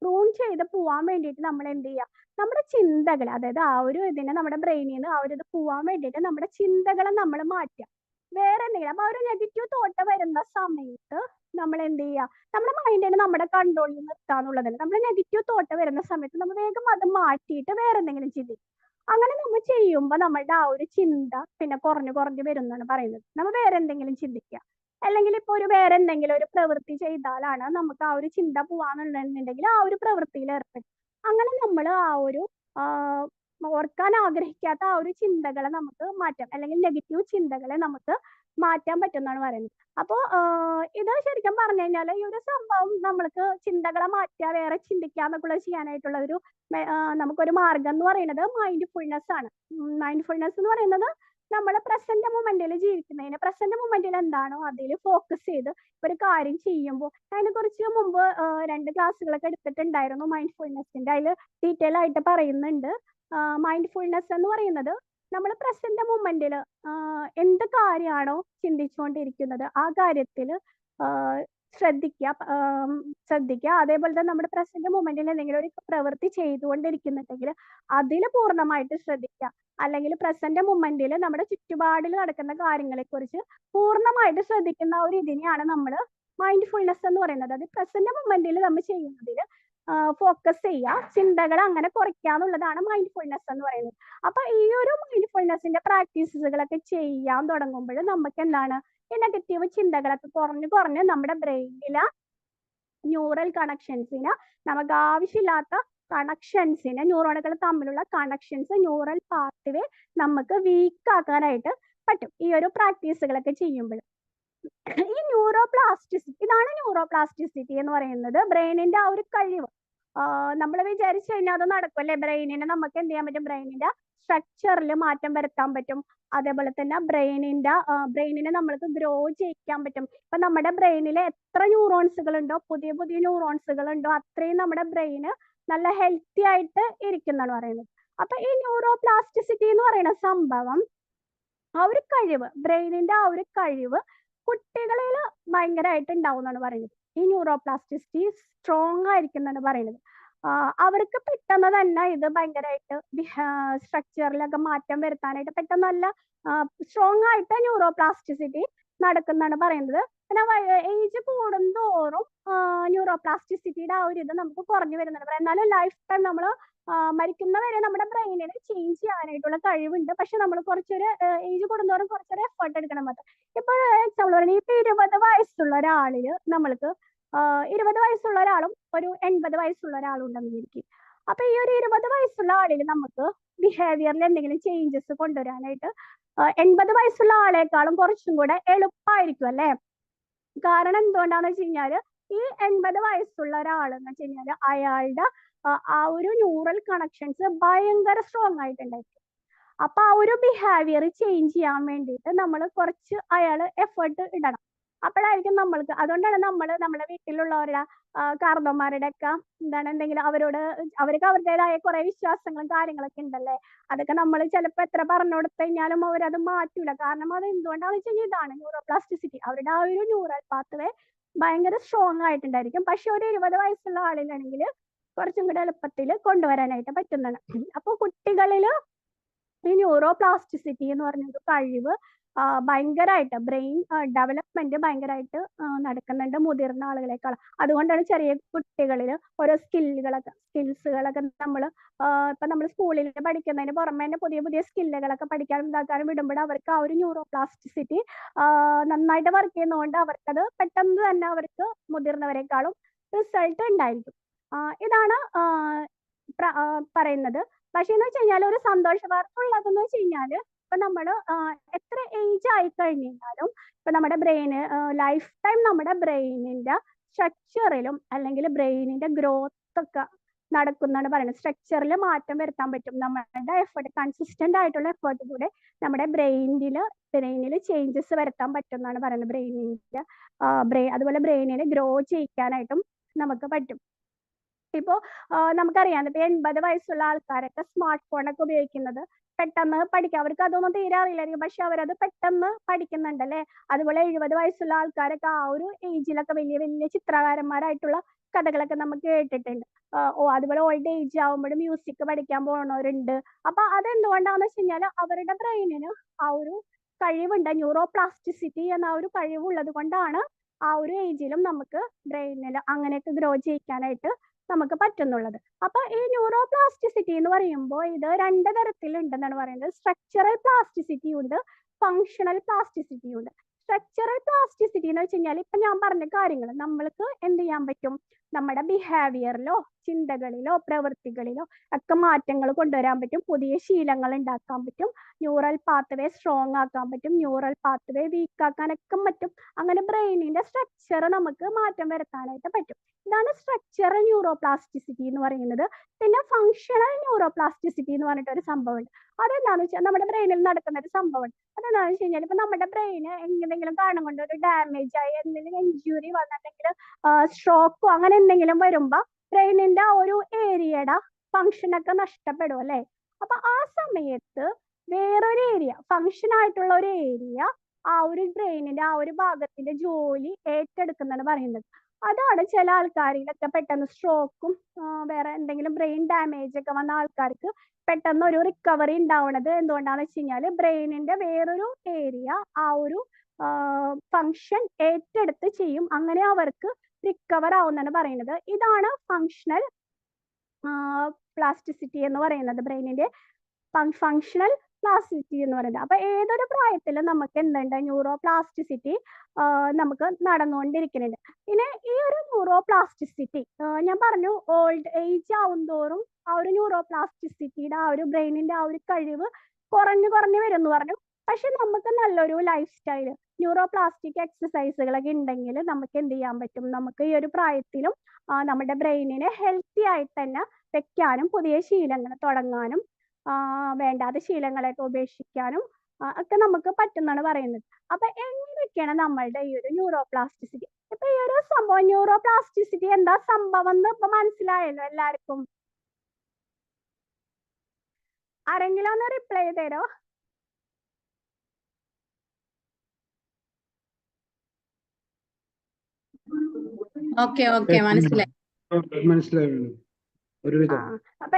പ്രൂൺ ചെയ്ത് പോവാൻ വേണ്ടിയിട്ട് നമ്മൾ എന്ത് ചെയ്യുക, നമ്മുടെ ചിന്തകൾ, അതായത് ആ ഒരു ഇതിനെ നമ്മുടെ ബ്രെയിനിൽ നിന്ന് ആ ഒരു ഇത് പോവാൻ വേണ്ടിയിട്ട് നമ്മുടെ ചിന്തകളെ നമ്മൾ മാറ്റുക. വേറെ എന്തെങ്കിലും, അപ്പൊ ഒരു നെഗറ്റീവ് തോട്ട് വരുന്ന സമയത്ത് നമ്മൾ എന്ത് ചെയ്യുക, നമ്മുടെ മൈൻഡിനെ നമ്മുടെ കൺട്രോളിൽ നിർത്താന്നുള്ളതല്ല. നമ്മൾ നെഗറ്റീവ് തോട്ട് വരുന്ന സമയത്ത് നമ്മൾ വേഗം അത് മാറ്റിയിട്ട് വേറെ എന്തെങ്കിലും ചിന്തിക്കും. അങ്ങനെ നമ്മൾ ചെയ്യുമ്പോൾ നമ്മളുടെ ആ ഒരു ചിന്ത പിന്നെ കുറഞ്ഞു വരുന്നാണ് പറയുന്നത്. നമ്മൾ വേറെ എന്തെങ്കിലും ചിന്തിക്കുക, അല്ലെങ്കിൽ ഇപ്പൊ വേറെ എന്തെങ്കിലും ഒരു പ്രവൃത്തി ചെയ്താലാണ് നമുക്ക് ആ ഒരു ചിന്ത പോവാന്നുണ്ടെങ്കിൽ ആ ഒരു പ്രവൃത്തിയിൽ ഏർപ്പെടും. അങ്ങനെ നമ്മൾ ആ ഒരു ഓർക്കാൻ ആഗ്രഹിക്കാത്ത ആ ഒരു ചിന്തകളെ നമുക്ക് മാറ്റാം, അല്ലെങ്കിൽ നെഗറ്റീവ് ചിന്തകളെ നമുക്ക് മാറ്റാൻ പറ്റുമെന്നാണ് പറയുന്നത്. അപ്പോൾ ഇത് ശരിക്കും പറഞ്ഞു കഴിഞ്ഞാൽ ഈ ഒരു സംഭവം നമ്മൾക്ക് ചിന്തകളെ മാറ്റുക, വേറെ ചിന്തിക്കാന്നൊക്കെ ചെയ്യാനായിട്ടുള്ള ഒരു നമുക്കൊരു മാർഗം എന്ന് പറയുന്നത് മൈൻഡ്ഫുൾനെസ് ആണ്. മൈൻഡ്ഫുൾനെസ് എന്ന് പറയുന്നത് നമ്മൾ പ്രസന്റ് മൊമെന്റിൽ ജീവിക്കുന്നതിന്, പ്രസന്റ് മൊമെന്റിൽ എന്താണോ അതിൽ ഫോക്കസ് ചെയ്ത് ഒരു കാര്യം ചെയ്യുമ്പോൾ, അതിനെ കുറിച്ച് മുമ്പ് 2 ക്ലാസ്സുകളൊക്കെ എടുത്തിട്ടുണ്ടായിരുന്നു മൈൻഡ്ഫുൾനെസിന്റെ. അതിൽ ഡീറ്റെയിൽ ആയിട്ട് പറയുന്നുണ്ട്. മൈൻഡ്ഫുൾനെസ് എന്ന് പറയുന്നത് നമ്മൾ പ്രസന്റ് മൊമെന്റിൽ എന്ത് കാര്യമാണോ ചിന്തിച്ചുകൊണ്ടിരിക്കുന്നത് ആ കാര്യത്തിൽ ശ്രദ്ധിക്കുക. അതേപോലെ തന്നെ നമ്മുടെ പ്രസന്റ് മൊമെന്റിൽ എന്തെങ്കിലും ഒരു പ്രവൃത്തി ചെയ്തുകൊണ്ടിരിക്കുന്നുണ്ടെങ്കിൽ അതിൽ പൂർണ്ണമായിട്ട് ശ്രദ്ധിക്കുക. അല്ലെങ്കിൽ പ്രസന്റ് മൊമെന്റിൽ നമ്മുടെ ചുറ്റുപാടിൽ നടക്കുന്ന കാര്യങ്ങളെ കുറിച്ച് പൂർണ്ണമായിട്ട് ശ്രദ്ധിക്കുന്ന ഒരു ഇതിനെയാണ് നമ്മൾ മൈൻഡ്ഫുൾനെസ് എന്ന് പറയുന്നത്. അത് പ്രസന്റ് മൊമെന്റിൽ നമ്മൾ ചെയ്യുന്നതിൽ ഫോക്കസ് ചെയ്യുക, ചിന്തകൾ അങ്ങനെ കുറയ്ക്കാന്നുള്ളതാണ് മൈൻഡ്ഫുൾനെസ് എന്ന് പറയുന്നത്. അപ്പൊ ഈ ഒരു മൈൻഡ്ഫുൾനെസിന്റെ പ്രാക്ടീസുകളൊക്കെ ചെയ്യാൻ തുടങ്ങുമ്പോൾ നമുക്ക് എന്താണ്, ഈ നെഗറ്റീവ് ചിന്തകളൊക്കെ കുറഞ്ഞ് നമ്മുടെ ബ്രെയിനിലെ ന്യൂറൽ കണക്ഷൻസിന്, നമുക്ക് ആവശ്യമില്ലാത്ത കണക്ഷൻസിന്, ന്യൂറോണുകൾ തമ്മിലുള്ള കണക്ഷൻസ്, ന്യൂറൽ പാത്വേ നമുക്ക് വീക്കാക്കാനായിട്ട് പറ്റും ഈ ഒരു പ്രാക്ടീസുകളൊക്കെ ചെയ്യുമ്പോൾ. ഈ ന്യൂറോപ്ലാസ്റ്റിസിറ്റി, ഇതാണ് ന്യൂറോപ്ലാസ്റ്റിസിറ്റി എന്ന് പറയുന്നത്, ബ്രെയിനിന്റെ ആ ഒരു കഴിവ്. നമ്മൾ വിചാരിച്ചു കഴിഞ്ഞാൽ അത് നടക്കും അല്ലേ? ബ്രെയിനിനെ നമുക്ക് എന്ത് ചെയ്യാൻ പറ്റും? ബ്രെയിനിന്റെ സ്ട്രക്ചറിൽ മാറ്റം വരുത്താൻ പറ്റും. അതേപോലെ തന്നെ ബ്രെയിനിനെ നമ്മൾക്ക് ഗ്രോ ചെയ്യിക്കാൻ പറ്റും. ഇപ്പൊ നമ്മുടെ ബ്രെയിനിൽ എത്ര ന്യൂറോൺസുകൾ ഉണ്ടോ, പുതിയ പുതിയ ന്യൂറോൺസുകൾ ഉണ്ടോ, അത്രയും നമ്മുടെ ബ്രെയിന് നല്ല ഹെൽത്തി ആയിട്ട് ഇരിക്കുന്നതാണ് പറയുന്നത്. അപ്പൊ ഈ ന്യൂറോപ്ലാസ്റ്റിസിറ്റി എന്ന് പറയുന്ന സംഭവം, ആ ഒരു കഴിവ്, ബ്രെയിനിന്റെ ആ ഒരു കഴിവ് കുട്ടികളിൽ ഭയങ്കരമായിട്ട് ഉണ്ടാവും എന്നാണ് പറയുന്നത്. ഈ ന്യൂറോപ്ലാസ്റ്റിസിറ്റി സ്ട്രോങ് ആയിരിക്കും എന്നാണ് പറയുന്നത്. അവർക്ക് പെട്ടെന്ന് തന്നെ ഇത് ഭയങ്കരമായിട്ട് സ്ട്രക്ചറിലൊക്കെ മാറ്റം വരുത്താനായിട്ട് പെട്ടെന്ന് നല്ല സ്ട്രോങ് ആയിട്ട് ന്യൂറോപ്ലാസ്റ്റിസിറ്റി നടക്കുന്നതാണ് പറയുന്നത്. പിന്നെ ഏജ് കൂടുന്തോറും ന്യൂറോപ്ലാസ്റ്റിസിറ്റിയുടെ ആ ഒരു ഇത് നമുക്ക് കുറഞ്ഞു വരുന്നുണ്ട്. എന്നാലും ലൈഫ് ടൈം നമ്മൾ മരിക്കുന്നവരെ നമ്മുടെ ബ്രെയിനിനെ ചേഞ്ച് ചെയ്യാനായിട്ടുള്ള കഴിവുണ്ട്. പക്ഷെ നമ്മൾ കുറച്ചൊരു ഏജ് കൂടുന്തോറും കുറച്ചൊരു എഫേർട്ട് എടുക്കണം മാത്രം. ഇപ്പൊ എക്സാമ്പിൾ പറയുന്നത്, ഇപ്പൊ 20 വയസ്സുള്ള ഒരാളില് നമ്മൾക്ക് 20 വയസ്സുള്ള ഒരാളും ഒരു 80 വയസ്സുള്ള ഒരാളും ഉണ്ടെന്ന് വിചാരിക്കും. അപ്പൊ ഈ ഒരു 20 വയസ്സുള്ള ആളിൽ നമുക്ക് ബിഹേവിയറിൽ എന്തെങ്കിലും ചേഞ്ചസ് കൊണ്ടുവരാനായിട്ട് 80 വയസ്സുള്ള ആളെക്കാളും കുറച്ചും കൂടെ എളുപ്പമായിരിക്കും അല്ലേ? കാരണം എന്തുകൊണ്ടാന്ന് വെച്ച് കഴിഞ്ഞാല് ഈ 80 വയസ്സുള്ള ഒരാളെന്ന് വെച്ച് കഴിഞ്ഞാല് അയാളുടെ ആ ഒരു ന്യൂറൽ കണക്ഷൻസ് ഭയങ്കര സ്ട്രോങ് ആയിട്ടുണ്ടായിരിക്കും. അപ്പൊ ആ ഒരു ബിഹേവിയർ ചേഞ്ച് ചെയ്യാൻ വേണ്ടിയിട്ട് നമ്മൾ കുറച്ച് അയാള് എഫേർട്ട് ഇടണം. അപ്പോഴായിരിക്കും നമ്മൾക്ക്, അതുകൊണ്ടാണ് നമ്മൾ നമ്മുടെ വീട്ടിലുള്ളവരുടെ കാർന്നോന്മാരുടെ ഒക്കെ എന്തെങ്കിലും അവർക്ക് അവരുടേതായ കുറെ വിശ്വാസങ്ങളും കാര്യങ്ങളൊക്കെ ഉണ്ടല്ലേ. അതൊക്കെ നമ്മൾ ചിലപ്പോൾ എത്ര പറഞ്ഞു കൊടുത്തു കഴിഞ്ഞാലും അവരത് മാറ്റൂല. കാരണം അത് എന്തുകൊണ്ടാണെന്ന് വെച്ച് കഴിഞ്ഞാൽ ഇതാണ് ന്യൂറോപ്ലാസ്റ്റിസിറ്റി. അവരുടെ ആ ഒരു ന്യൂറൽ പാത്വേ ഭയങ്കര സ്ട്രോങ് ആയിട്ടുണ്ടായിരിക്കും. പക്ഷെ ഒരു 20 വയസ്സുള്ള ആളിലാണെങ്കിൽ കുറച്ചും കൂടെ എളുപ്പത്തിൽ കൊണ്ടുവരാനായിട്ട് പറ്റുന്നതാണ്. അപ്പൊ കുട്ടികളിൽ ഈ ന്യൂറോപ്ലാസ്റ്റിസിറ്റി എന്ന് പറഞ്ഞൊരു കഴിവ് ഭയങ്കരമായിട്ട് ബ്രെയിൻ ഡെവലപ്മെന്റ് ഭയങ്കരമായിട്ട് നടക്കുന്നുണ്ട് മുതിർന്ന ആളുകളെക്കാൾ. അതുകൊണ്ടാണ് ചെറിയ കുട്ടികളിൽ ഓരോ സ്കിൽസുകളൊക്കെ നമ്മൾ സ്കൂളിൽ പഠിക്കുന്നതിന് പുറമെ തന്നെ പുതിയ പുതിയ സ്കില്ലുകളൊക്കെ പഠിക്കാനും ഇതാക്കാനും വിടുമ്പോൾ അവർക്ക് ആ ഒരു ന്യൂറോപ്ലാസ്റ്റിസിറ്റി നന്നായിട്ട് വർക്ക് ചെയ്യുന്നതുകൊണ്ട് അവർക്കത് പെട്ടെന്ന് തന്നെ അവർക്ക് മുതിർന്നവരെക്കാളും റിസൾട്ട് ഉണ്ടായിരിക്കും. ഇതാണ് പറയുന്നത്. പക്ഷെ എന്ന് വെച്ച് കഴിഞ്ഞാൽ ഒരു സന്തോഷ വാർത്ത ഉള്ളതെന്ന് വെച്ച് കഴിഞ്ഞാല്, ഇപ്പൊ നമ്മൾ എത്ര ഏജ് ആയി കഴിഞ്ഞാലും ഇപ്പൊ നമ്മുടെ ബ്രെയിന് ലൈഫ് ടൈം നമ്മുടെ ബ്രെയിനിന്റെ സ്ട്രക്ചറിലും അല്ലെങ്കിൽ ബ്രെയിനിന്റെ ഗ്രോത്ത് ഒക്കെ നടക്കുന്നതാണ് പറയുന്നത്. സ്ട്രക്ചറിൽ മാറ്റം വരുത്താൻ പറ്റും. നമ്മുടെ എഫേർട്ട്, കൺസിസ്റ്റന്റ് ആയിട്ടുള്ള എഫേർട്ട് കൂടെ നമ്മുടെ ബ്രെയിനിൽ ചേഞ്ചസ് വരുത്താൻ പറ്റും എന്നാണ് പറയുന്നത്. അതുപോലെ ബ്രെയിനിനെ ഗ്രോ ചെയ്യിക്കാനായിട്ടും നമുക്ക് പറ്റും. ഇപ്പോ നമുക്കറിയാം, ഇപ്പൊ 80 വയസ്സുള്ള ആൾക്കാരൊക്കെ സ്മാർട്ട് ഫോണൊക്കെ ഉപയോഗിക്കുന്നത് പെട്ടെന്ന് പഠിക്കാം. അവർക്ക് അതൊന്നും തീരെ അറിയില്ലായിരിക്കും, പക്ഷെ അവരത് പെട്ടെന്ന് പഠിക്കുന്നുണ്ടല്ലേ. അതുപോലെ 70 വയസ്സുള്ള ആൾക്കാരൊക്കെ ആ ഒരു ഏജിലൊക്കെ വലിയ വലിയ ചിത്രകാരന്മാരായിട്ടുള്ള കഥകളൊക്കെ നമുക്ക് കേട്ടിട്ടുണ്ട്. അതുപോലെ ഓൾഡ് ഏജ് ആവുമ്പോഴും മ്യൂസിക് പഠിക്കാൻ പോകുന്നവരുണ്ട്. അപ്പൊ അതെന്തുകൊണ്ടാന്ന് വെച്ച് കഴിഞ്ഞാൽ അവരുടെ ബ്രെയിനിന് ആ ഒരു കഴിവുണ്ട്, ന്യൂറോപ്ലാസ്റ്റിസിറ്റി എന്ന ആ ഒരു കഴിവുള്ളത് കൊണ്ടാണ് ആ ഒരു ഏജിലും നമുക്ക് ബ്രെയിനിൽ അങ്ങനെയൊക്കെ ഗ്രോ ചെയ്യിക്കാനായിട്ട് നമുക്ക് പറ്റുന്നുള്ളത്. അപ്പൊ ഈ ന്യൂറോപ്ലാസ്റ്റിസിറ്റി എന്ന് പറയുമ്പോൾ ഇത് 2 തരത്തിലുണ്ടെന്നാണ് പറയുന്നത്. സ്ട്രക്ചറൽ പ്ലാസ്റ്റിസിറ്റി ഉണ്ട്, ഫങ്ഷണൽ പ്ലാസ്റ്റിസിറ്റി ഉണ്ട്. സ്ട്രക്ചറൽ പ്ലാസ്റ്റിസിറ്റി എന്ന് വെച്ച് കഴിഞ്ഞാൽ ഇപ്പൊ ഞാൻ പറഞ്ഞ കാര്യങ്ങൾ നമ്മൾക്ക് എന്ത് ചെയ്യാൻ പറ്റും? നമ്മുടെ ബിഹേവിയറിലോ ചിന്തകളിലോ പ്രവൃത്തികളിലോ ഒക്കെ മാറ്റങ്ങൾ കൊണ്ടുവരാൻ പറ്റും. പുതിയ ശീലങ്ങൾ ഉണ്ടാക്കാൻ പറ്റും. ന്യൂറൽ പാത്വേ സ്ട്രോങ് ആക്കാൻ പറ്റും. ന്യൂറൽ പാത്വേ വീക്ക് ആക്കാനൊക്കെ പറ്റും. അങ്ങനെ ബ്രെയിനിന്റെ സ്ട്രക്ചർ നമുക്ക് മാറ്റം വരുത്താനായിട്ട് പറ്റും. ഇതാണ് സ്ട്രക്ചറൽ ന്യൂറോപ്ലാസ്റ്റിസിറ്റി എന്ന് പറയുന്നത്. പിന്നെ ഫങ്ഷണൽ ന്യൂറോപ്ലാസ്റ്റിസിറ്റി എന്ന് പറഞ്ഞിട്ട് ഒരു സംഭവമുണ്ട്. അതെന്താന്ന് വെച്ചാൽ നമ്മുടെ ബ്രെയിനിൽ നടക്കുന്ന ഒരു സംഭവമുണ്ട്. അതെന്താണെന്ന് വെച്ച് കഴിഞ്ഞാൽ ഇപ്പൊ നമ്മുടെ ബ്രെയിന് എന്തെങ്കിലും കാരണം കൊണ്ട് ഒരു ഡാമേജ് ആയി, എന്തെങ്കിലും ഇഞ്ചുറി വന്നിട്ടുണ്ടെങ്കിൽ, സ്ട്രോക്കോ അങ്ങനെ എന്തെങ്കിലും വരുമ്പോ ബ്രെയിനിന്റെ ആ ഒരു ഏരിയയുടെ ഫങ്ഷൻ ഒക്കെ നഷ്ടപ്പെടും അല്ലെ. അപ്പൊ ആ സമയത്ത് വേറൊരു ഏരിയ, ഫങ്ഷൻ ആയിട്ടുള്ള ഒരു ഏരിയ ആ ഒരു ബ്രെയിനിന്റെ ആ ഒരു ഭാഗത്തിന്റെ ജോലി ഏറ്റെടുക്കുന്നതാണ് പറയുന്നത്. അതാണ് ചില ആൾക്കാരിലൊക്കെ പെട്ടെന്ന് സ്ട്രോക്കും വേറെ എന്തെങ്കിലും ബ്രെയിൻ ഡാമേജ് ഒക്കെ വന്ന ആൾക്കാർക്ക് പെട്ടെന്ന് ഒരു റിക്കവറി ഉണ്ടാവുന്നത് എന്തുകൊണ്ടാന്ന് വെച്ച് കഴിഞ്ഞാൽ ബ്രെയിനിന്റെ വേറൊരു ഏരിയ ആ ഒരു ഫങ്ഷൻ ഏറ്റെടുത്ത് ചെയ്യും. അങ്ങനെ അവർക്ക് റിക്കവർ ആവുന്നാണ് പറയുന്നത്. ഇതാണ് ഫങ്ഷണൽ പ്ലാസ്റ്റിസിറ്റി എന്ന് പറയുന്നത്, ബ്രെയിനിന്റെ ഫങ്ഷണൽ പ്ലാസ്റ്റിസിറ്റി എന്ന് പറയുന്നത്. അപ്പൊ ഏതൊരു പ്രായത്തിലും നമുക്ക് എന്തുണ്ട്? ന്യൂറോപ്ലാസ്റ്റിസിറ്റി നമുക്ക് നടന്നുകൊണ്ടിരിക്കുന്നുണ്ട്. പിന്നെ ഈ ഒരു ന്യൂറോപ്ലാസ്റ്റിസിറ്റി ഞാൻ പറഞ്ഞു, ഓൾഡ് ഏജ് ആവുന്തോറും ആ ഒരു ന്യൂറോപ്ലാസ്റ്റിസിറ്റിയുടെ ആ ഒരു ബ്രെയിനിന്റെ ആ ഒരു കഴിവ് കുറഞ്ഞു വരും എന്ന് പറഞ്ഞു. പക്ഷെ നമുക്ക് നല്ലൊരു ലൈഫ് സ്റ്റൈൽ ന്യൂറോപ്ലാസ്റ്റിക് എക്സസൈസുകളൊക്കെ ഉണ്ടെങ്കിൽ നമുക്ക് എന്ത് ചെയ്യാൻ പറ്റും, നമുക്ക് ഈ ഒരു പ്രായത്തിലും നമ്മുടെ ബ്രെയിനിനെ ഹെൽത്തി ആയിട്ട് തന്നെ വെക്കാനും പുതിയ ശീലങ്ങൾ തുടങ്ങാനും വേണ്ടാത്ത ശീലങ്ങളെയൊക്കെ ഉപേക്ഷിക്കാനും ഒക്കെ നമുക്ക് പറ്റുന്നാണ് പറയുന്നത്. അപ്പൊ എങ്ങനെയൊക്കെയാണ് നമ്മളുടെ ഈ ഒരു ന്യൂറോപ്ലാസ്റ്റിസിറ്റി, ഇപ്പൊ ഈ ഒരു സംഭവം ന്യൂറോപ്ലാസ്റ്റിസിറ്റി എന്താ സംഭവം എന്ന് ഇപ്പൊ മനസ്സിലായല്ലോ എല്ലാവർക്കും? ആരെങ്കിലും ഒന്ന് റിപ്ലൈ തരോ? ഓക്കെ മനസ്സിലായി. അപ്പൊ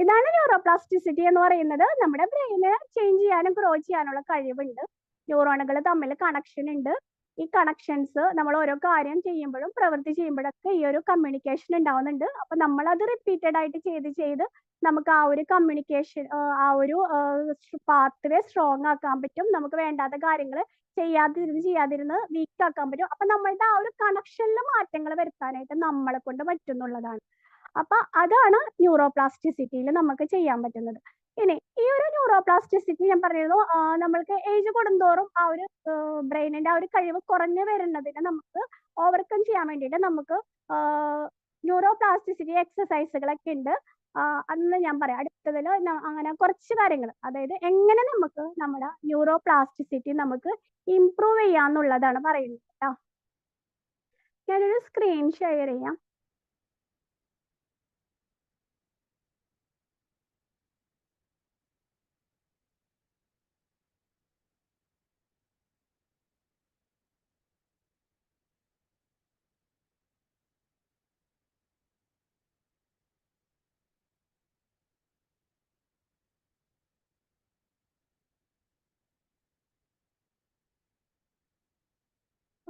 ഇതാണ് ന്യൂറോപ്ലാസ്റ്റിസിറ്റി എന്ന് പറയുന്നത്. നമ്മുടെ ബ്രെയിന് ചേഞ്ച് ചെയ്യാനും ഗ്രോ ചെയ്യാനുള്ള കഴിവുണ്ട്. ന്യൂറോണുകൾ തമ്മിൽ കണക്ഷൻ ഉണ്ട്. ഈ കണക്ഷൻസ് നമ്മൾ ഓരോ കാര്യം ചെയ്യുമ്പോഴും പ്രവൃത്തി ചെയ്യുമ്പോഴൊക്കെ ഈ ഒരു കമ്മ്യൂണിക്കേഷൻ ഉണ്ടാവുന്നുണ്ട്. അപ്പൊ നമ്മൾ അത് റിപ്പീറ്റഡ് ആയിട്ട് ചെയ്ത് നമുക്ക് ആ ഒരു കമ്മ്യൂണിക്കേഷൻ ആ ഒരു പാത്വേ സ്ട്രോങ് ആക്കാൻ പറ്റും. നമുക്ക് വേണ്ടാത്ത കാര്യങ്ങൾ ചെയ്യാതിരുന്ന് വീക്ക് ആക്കാൻ പറ്റും. അപ്പൊ നമ്മളുടെ ആ ഒരു കണക്ഷനിൽ മാറ്റങ്ങൾ വരുത്താനായിട്ട് നമ്മളെ കൊണ്ട് പറ്റുന്നുള്ളതാണ്. അപ്പൊ അതാണ് ന്യൂറോപ്ലാസ്റ്റിസിറ്റിയിൽ നമുക്ക് ചെയ്യാൻ പറ്റുന്നത്. ഇനി ഈ ഒരു ന്യൂറോപ്ലാസ്റ്റിസിറ്റി ഞാൻ പറഞ്ഞിരുന്നു, നമ്മൾക്ക് ഏജ് കൂടുന്തോറും ആ ഒരു ബ്രെയിനിന്റെ ആ ഒരു കഴിവ് കുറഞ്ഞു വരുന്നതിന് നമുക്ക് ഓവർകം ചെയ്യാൻ വേണ്ടിയിട്ട് നമുക്ക് ന്യൂറോപ്ലാസ്റ്റിസിറ്റി എക്സസൈസുകളൊക്കെ ഉണ്ട്. അന്ന് ഞാൻ പറയാം അടുത്തതിൽ. അങ്ങനെ കുറച്ച് കാര്യങ്ങൾ, അതായത് എങ്ങനെ നമുക്ക് നമ്മുടെ ന്യൂറോപ്ലാസ്റ്റിസിറ്റി നമുക്ക് ഇംപ്രൂവ് ചെയ്യാന്നുള്ളതാണ് പറയുന്നത് കേട്ടോ. ഞാനൊരു സ്ക്രീൻ ഷെയർ ചെയ്യാം.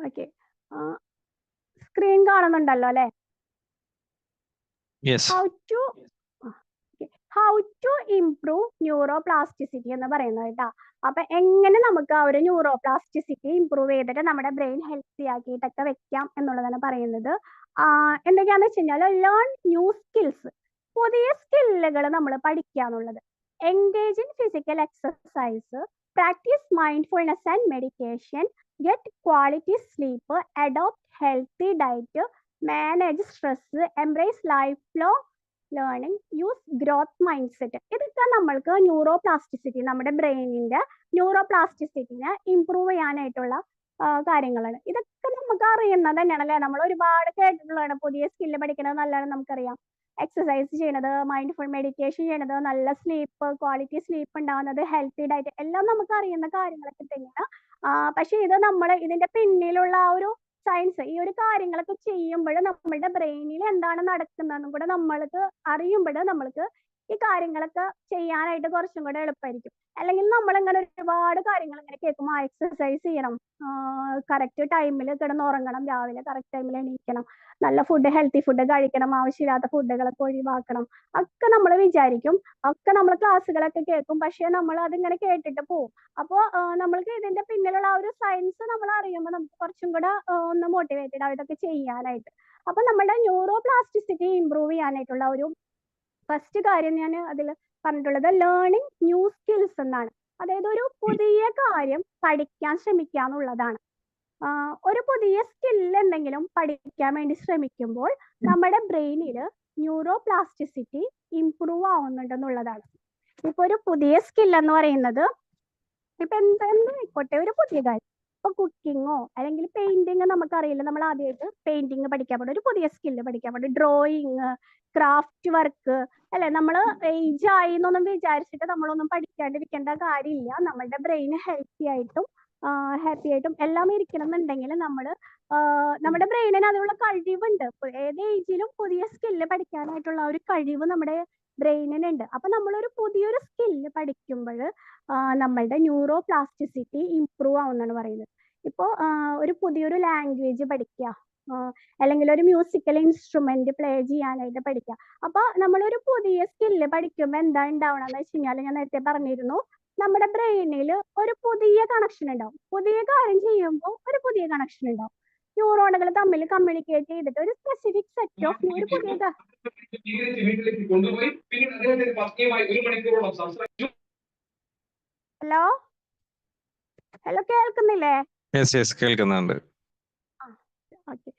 ഓക്കെ, സ്ക്രീൻ കാണുന്നുണ്ടല്ലോ അല്ലെ? Yes. How to improve neuroplasticity എന്ന് പറയുന്നത് കേട്ടോ. അപ്പൊ എങ്ങനെ നമുക്ക് ആ ഒരു ന്യൂറോപ്ലാസ്റ്റിസിറ്റി ഇംപ്രൂവ് ചെയ്തിട്ട് നമ്മുടെ ബ്രെയിൻ ഹെൽത്തി ആക്കിയിട്ടൊക്കെ വെക്കാം എന്നുള്ളതാണ് പറയുന്നത്. എന്തൊക്കെയാന്ന് വെച്ച് കഴിഞ്ഞാൽ ലേൺ ന്യൂ സ്കിൽസ്, പുതിയ സ്കില്ലുകൾ നമ്മൾ പഠിക്കാന്നുള്ളത്. Engage in physical exercise, practise mindfulness and meditation, get quality sleep, adopt healthy diet, manage stress, embrace lifelong learning, use growth mind set. ഇതൊക്കെ നമ്മൾക്ക് ന്യൂറോപ്ലാസ്റ്റിസിറ്റി, നമ്മുടെ ബ്രെയിനിന്റെ ന്യൂറോപ്ലാസ്റ്റിസിറ്റിനെ ഇംപ്രൂവ് ചെയ്യാനായിട്ടുള്ള കാര്യങ്ങളാണ്. ഇതൊക്കെ നമുക്ക് അറിയുന്നത് തന്നെയാണ് അല്ലെ? നമ്മൾ ഒരുപാട് കേട്ടിട്ടുള്ളതാണ്. പുതിയ സ്കില്ല് പഠിക്കുന്നത് നല്ലതാണ്, നമുക്കറിയാം. എക്സസൈസ് ചെയ്യണത്, മൈൻഡ്ഫുൾ മെഡിറ്റേഷൻ ചെയ്യണത്, നല്ല സ്ലീപ്പ്, ക്വാളിറ്റി സ്ലീപ്പ് ഉണ്ടാവുന്നത്, ഹെൽത്തി ഡയറ്റ്, എല്ലാം നമുക്ക് അറിയുന്ന കാര്യങ്ങളൊക്കെ തന്നെയാണ്. പക്ഷെ ഇത് നമ്മൾ ഇതിന്റെ പിന്നിലുള്ള ആ ഒരു സയൻസ്, ഈ ഒരു കാര്യങ്ങളൊക്കെ ചെയ്യുമ്പോൾ നമ്മളുടെ ബ്രെയിനിൽ എന്താണ് നടക്കുന്നതെന്നും കൂടെ നമ്മൾക്ക് അറിയുമ്പോൾ നമ്മൾക്ക് ഈ കാര്യങ്ങളൊക്കെ ചെയ്യാനായിട്ട് കുറച്ചും കൂടെ എളുപ്പമായിരിക്കും. അല്ലെങ്കിൽ നമ്മളിങ്ങനെ ഒരുപാട് കാര്യങ്ങൾ ഇങ്ങനെ കേൾക്കുമ്പോൾ എക്സസൈസ് ചെയ്യണം, കറക്റ്റ് ടൈമിൽ കിടന്നുറങ്ങണം, രാവിലെ കറക്റ്റ് ടൈമിൽ എണീക്കണം, നല്ല ഫുഡ് ഹെൽത്തി ഫുഡ് കഴിക്കണം, ആവശ്യമില്ലാത്ത ഫുഡുകളൊക്കെ ഒഴിവാക്കണം ഒക്കെ നമ്മൾ വിചാരിക്കും. ഒക്കെ നമ്മൾ ക്ലാസ്സുകളൊക്കെ കേൾക്കും, പക്ഷെ നമ്മൾ അതിങ്ങനെ കേട്ടിട്ട് പോകും. അപ്പോൾ നമ്മൾക്ക് ഇതിന്റെ പിന്നിലുള്ള ആ ഒരു സയൻസ് നമ്മൾ അറിയുമ്പോൾ നമുക്ക് കുറച്ചും കൂടെ ഒന്ന് മോട്ടിവേറ്റഡ് ആയിട്ടൊക്കെ ചെയ്യാനായിട്ട്. അപ്പൊ നമ്മുടെ ന്യൂറോപ്ലാസ്റ്റിസിറ്റി ഇംപ്രൂവ് ചെയ്യാനായിട്ടുള്ള ഒരു ഫസ്റ്റ് കാര്യം ഞാൻ അതിൽ പറഞ്ഞിട്ടുള്ളത് ലേണിംഗ് ന്യൂ സ്കിൽസ് എന്നാണ്. അതായത് ഒരു പുതിയ കാര്യം പഠിക്കാൻ ശ്രമിക്കുക എന്നുള്ളതാണ്. ഒരു പുതിയ സ്കിൽ എന്തെങ്കിലും പഠിക്കാൻ വേണ്ടി ശ്രമിക്കുമ്പോൾ നമ്മുടെ ബ്രെയിനിൽ ന്യൂറോപ്ലാസ്റ്റിസിറ്റി ഇംപ്രൂവ് ആവുന്നുണ്ടെന്നുള്ളതാണ്. ഇപ്പൊ ഒരു പുതിയ സ്കിൽ എന്ന് പറയുന്നത് ഇപ്പൊ എന്തായിക്കോട്ടെ, ഒരു പുതിയ കാര്യം, ഇപ്പൊ കുക്കിങ്ങോ അല്ലെങ്കിൽ പെയിന്റിങ്, നമുക്കറിയില്ല, നമ്മൾ ആദ്യമായിട്ട് പെയിന്റിങ് പഠിക്കാൻ പാടും, ഒരു പുതിയ സ്കില്ല് പഠിക്കാൻ പാടും, ഡ്രോയിങ്, ക്രാഫ്റ്റ് വർക്ക് അല്ലെ? നമ്മൾ ഏജ് ആയി എന്നൊന്നും വിചാരിച്ചിട്ട് നമ്മളൊന്നും പഠിക്കാണ്ടിരിക്കേണ്ട കാര്യമില്ല. നമ്മളുടെ ബ്രെയിൻ ഹെൽത്തി ആയിട്ടും ഹാപ്പി ആയിട്ടും എല്ലാം ഇരിക്കണം എന്നുണ്ടെങ്കിൽ നമ്മുടെ ബ്രെയിനിന് അതിനുള്ള കഴിവുണ്ട്. ഏത് ഏജിലും പുതിയ സ്കില്ല് പഠിക്കാനായിട്ടുള്ള ഒരു കഴിവ് നമ്മുടെ ബ്രെയിനിനുണ്ട്. അപ്പൊ നമ്മളൊരു പുതിയൊരു സ്കില്ല് പഠിക്കുമ്പോൾ നമ്മളുടെ ന്യൂറോപ്ലാസ്റ്റിസിറ്റി ഇംപ്രൂവ് ആവുമെന്നാണ് പറയുന്നത്. ഇപ്പോൾ ഒരു പുതിയൊരു ലാംഗ്വേജ് പഠിക്കുക, അല്ലെങ്കിൽ ഒരു മ്യൂസിക്കൽ ഇൻസ്ട്രുമെന്റ് പ്ലേ ചെയ്യാനായിട്ട് പഠിക്കുക. അപ്പൊ നമ്മളൊരു പുതിയ സ്കില്ല് പഠിക്കുമ്പോൾ എന്താ ഉണ്ടാവണമെന്ന് വെച്ച് കഴിഞ്ഞാൽ, ഞാൻ നേരത്തെ പറഞ്ഞിരുന്നു, നമ്മുടെ ബ്രെയിനിൽ ഒരു പുതിയ കണക്ഷൻ ഉണ്ടാവും. പുതിയ കാര്യം ചെയ്യുമ്പോൾ ഒരു പുതിയ കണക്ഷൻ ഉണ്ടാവും. ന്യൂറോണുകൾ തമ്മിൽ കമ്മ്യൂണിക്കേറ്റ് ചെയ്തിട്ട് ഒരു സ്പെസിഫിക് സെറ്റ് ഓഫ് ഒരു പുതിയ ഹലോ ഹലോ, കേൾക്കുന്നില്ലേ? യെസ് കേൾക്കുന്നുണ്ട്. ഓക്കെ.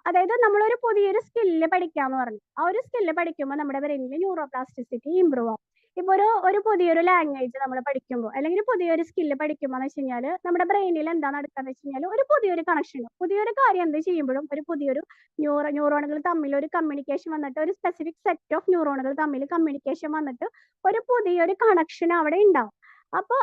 അതായത് നമ്മളൊരു പുതിയൊരു സ്കില്ല് പഠിക്കാന്ന് പറഞ്ഞു. ആ ഒരു സ്കില്ല് പഠിക്കുമ്പോൾ നമ്മുടെ ബ്രെയിനിൽ ന്യൂറോപ്ലാസ്റ്റിസിറ്റി ഇമ്പ്രൂവ് ആവും. ഇപ്പൊ ഒരു പുതിയൊരു ലാംഗ്വേജ് നമ്മൾ പഠിക്കുമ്പോൾ അല്ലെങ്കിൽ പുതിയൊരു സ്കില്ല് പഠിക്കുമ്പോൾ എന്ന് വെച്ച് കഴിഞ്ഞാൽ നമ്മുടെ ബ്രെയിനിൽ എന്താ നടക്കാന്ന് വെച്ച് കഴിഞ്ഞാൽ ഒരു പുതിയൊരു കണക്ഷൻ, പുതിയൊരു കാര്യം എന്ത് ചെയ്യുമ്പോഴും ഒരു പുതിയൊരു ന്യൂറോണുകൾ തമ്മിൽ ഒരു കമ്മ്യൂണിക്കേഷൻ വന്നിട്ട്, ഒരു സ്പെസിഫിക് സെറ്റ് ഓഫ് ന്യൂറോണുകൾ തമ്മിൽ കമ്മ്യൂണിക്കേഷൻ വന്നിട്ട് ഒരു പുതിയൊരു കണക്ഷൻ അവിടെ ഉണ്ടാവും. അപ്പൊ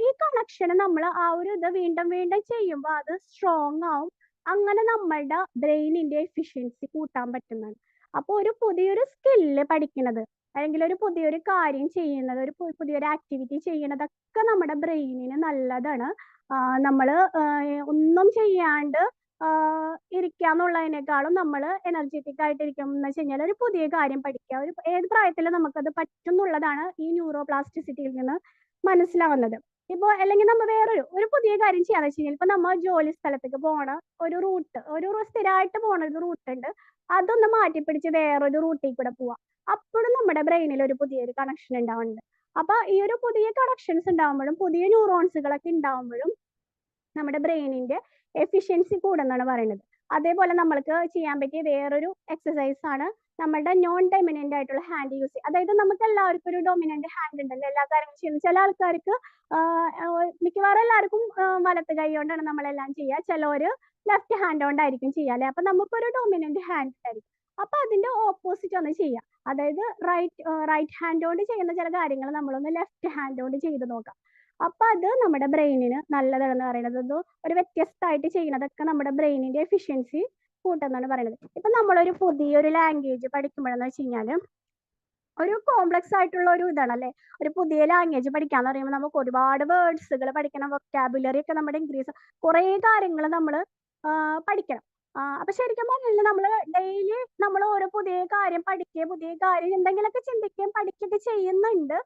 ഈ കണക്ഷൻ നമ്മൾ ആ ഒരു ഇത് വീണ്ടും വീണ്ടും ചെയ്യുമ്പോൾ അത് സ്ട്രോങ് ആവും. അങ്ങനെ നമ്മളുടെ ബ്രെയിനിന്റെ എഫിഷ്യൻസി കൂട്ടാൻ പറ്റുന്നതാണ്. അപ്പോൾ ഒരു പുതിയൊരു സ്കില്ല് പഠിക്കുന്നത് അല്ലെങ്കിൽ ഒരു പുതിയൊരു കാര്യം ചെയ്യുന്നത്, ഒരു പുതിയൊരു ആക്ടിവിറ്റി ചെയ്യുന്നതൊക്കെ നമ്മുടെ ബ്രെയിനിന് നല്ലതാണ്. നമ്മൾ ഒന്നും ചെയ്യാണ്ട് ഇരിക്കാന്നുള്ളതിനേക്കാളും നമ്മൾ എനർജറ്റിക് ആയിട്ടിരിക്കും എന്ന് വെച്ച് കഴിഞ്ഞാൽ ഒരു പുതിയ കാര്യം പഠിക്കുക, ഒരു ഏത് പ്രായത്തിലും നമുക്കത് പറ്റും എന്നുള്ളതാണ് ഈ ന്യൂറോപ്ലാസ്റ്റിസിറ്റിയിൽ നിന്ന് മനസ്സിലാവുന്നത്. ഇപ്പൊ അല്ലെങ്കിൽ നമ്മൾ ഒരു പുതിയ കാര്യം ചെയ്യാന്ന് വെച്ച് കഴിഞ്ഞാൽ ഇപ്പൊ നമ്മൾ ജോലി സ്ഥലത്തേക്ക് പോണ ഒരു റൂട്ട്, സ്ഥിരമായിട്ട് പോണ ഒരു റൂട്ട് ഉണ്ട്, അതൊന്ന് മാറ്റിപ്പിടിച്ച് വേറൊരു റൂട്ടിൽ കൂടെ പോവാം. അപ്പോഴും നമ്മുടെ ബ്രെയിനിൽ ഒരു പുതിയൊരു കണക്ഷൻ ഉണ്ടാവുന്നുണ്ട്. അപ്പൊ ഈ ഒരു പുതിയ കണക്ഷൻസ് ഉണ്ടാവുമ്പോഴും പുതിയ ന്യൂറോൺസുകളൊക്കെ ഉണ്ടാവുമ്പോഴും നമ്മുടെ ബ്രെയിനിന്റെ എഫിഷ്യൻസി കൂടുന്നാണ് പറയുന്നത്. അതേപോലെ നമ്മൾക്ക് ചെയ്യാൻ പറ്റിയ വേറൊരു എക്സസൈസ് ആണ് നമ്മളുടെ നോൺ ഡൊമിനന്റ് ആയിട്ടുള്ള ഹാൻഡ് യൂസ്. അതായത് നമുക്ക് എല്ലാവർക്കും ഒരു ഡൊമിനന്റ് ഹാൻഡ് ഉണ്ടല്ലോ, എല്ലാ കാര്യങ്ങളും ചെയ്യുന്നത്. ചില ആൾക്കാർക്ക് മിക്കവാറും എല്ലാവർക്കും വലത്ത് കൈ കൊണ്ടാണ് നമ്മളെല്ലാം ചെയ്യുക, ചിലവര് ലെഫ്റ്റ് ഹാൻഡ് കൊണ്ടായിരിക്കും ചെയ്യുക അല്ലെ. അപ്പൊ നമുക്കൊരു ഡൊമിനന്റ് ഹാൻഡ് ആയിരിക്കും. അപ്പൊ അതിന്റെ ഓപ്പോസിറ്റ് ഒന്ന് ചെയ്യാം. അതായത് റൈറ്റ് ഹാൻഡ് കൊണ്ട് ചെയ്യുന്ന ചില കാര്യങ്ങൾ നമ്മളൊന്ന് ലെഫ്റ്റ് ഹാൻഡ് കൊണ്ട് ചെയ്ത് നോക്കാം. അപ്പൊ അത് നമ്മുടെ ബ്രെയിനിന് നല്ലതാണെന്ന് പറയുന്നത്. ഒരു വ്യത്യസ്തമായിട്ട് ചെയ്യുന്നതൊക്കെ നമ്മുടെ ബ്രെയിനിന്റെ എഫിഷ്യൻസി കൂട്ടുന്നാണ് പറയുന്നത്. ഇപ്പൊ നമ്മളൊരു പുതിയൊരു ലാംഗ്വേജ് പഠിക്കുമ്പോഴെന്ന് വെച്ച് കഴിഞ്ഞാല് ഒരു കോംപ്ലക്സ് ആയിട്ടുള്ള ഒരു ഇതാണ് അല്ലെ. ഒരു പുതിയ ലാംഗ്വേജ് പഠിക്കാന്ന് പറയുമ്പോൾ നമുക്ക് ഒരുപാട് വേർഡ്സുകൾ പഠിക്കണം, വൊക്കാബുലറി ഒക്കെ നമ്മുടെ ഇൻക്രീസ്, കുറെ കാര്യങ്ങൾ നമ്മൾ പഠിക്കണം. അപ്പൊ ശരിക്കും പറഞ്ഞാൽ നമ്മൾ ഡെയിലി നമ്മൾ ഓരോ പുതിയ കാര്യം പഠിക്കുക, പുതിയ കാര്യം എന്തെങ്കിലുമൊക്കെ ചിന്തിക്കുകയും പഠിക്കുകയൊക്കെ ചെയ്യുന്നുണ്ട്.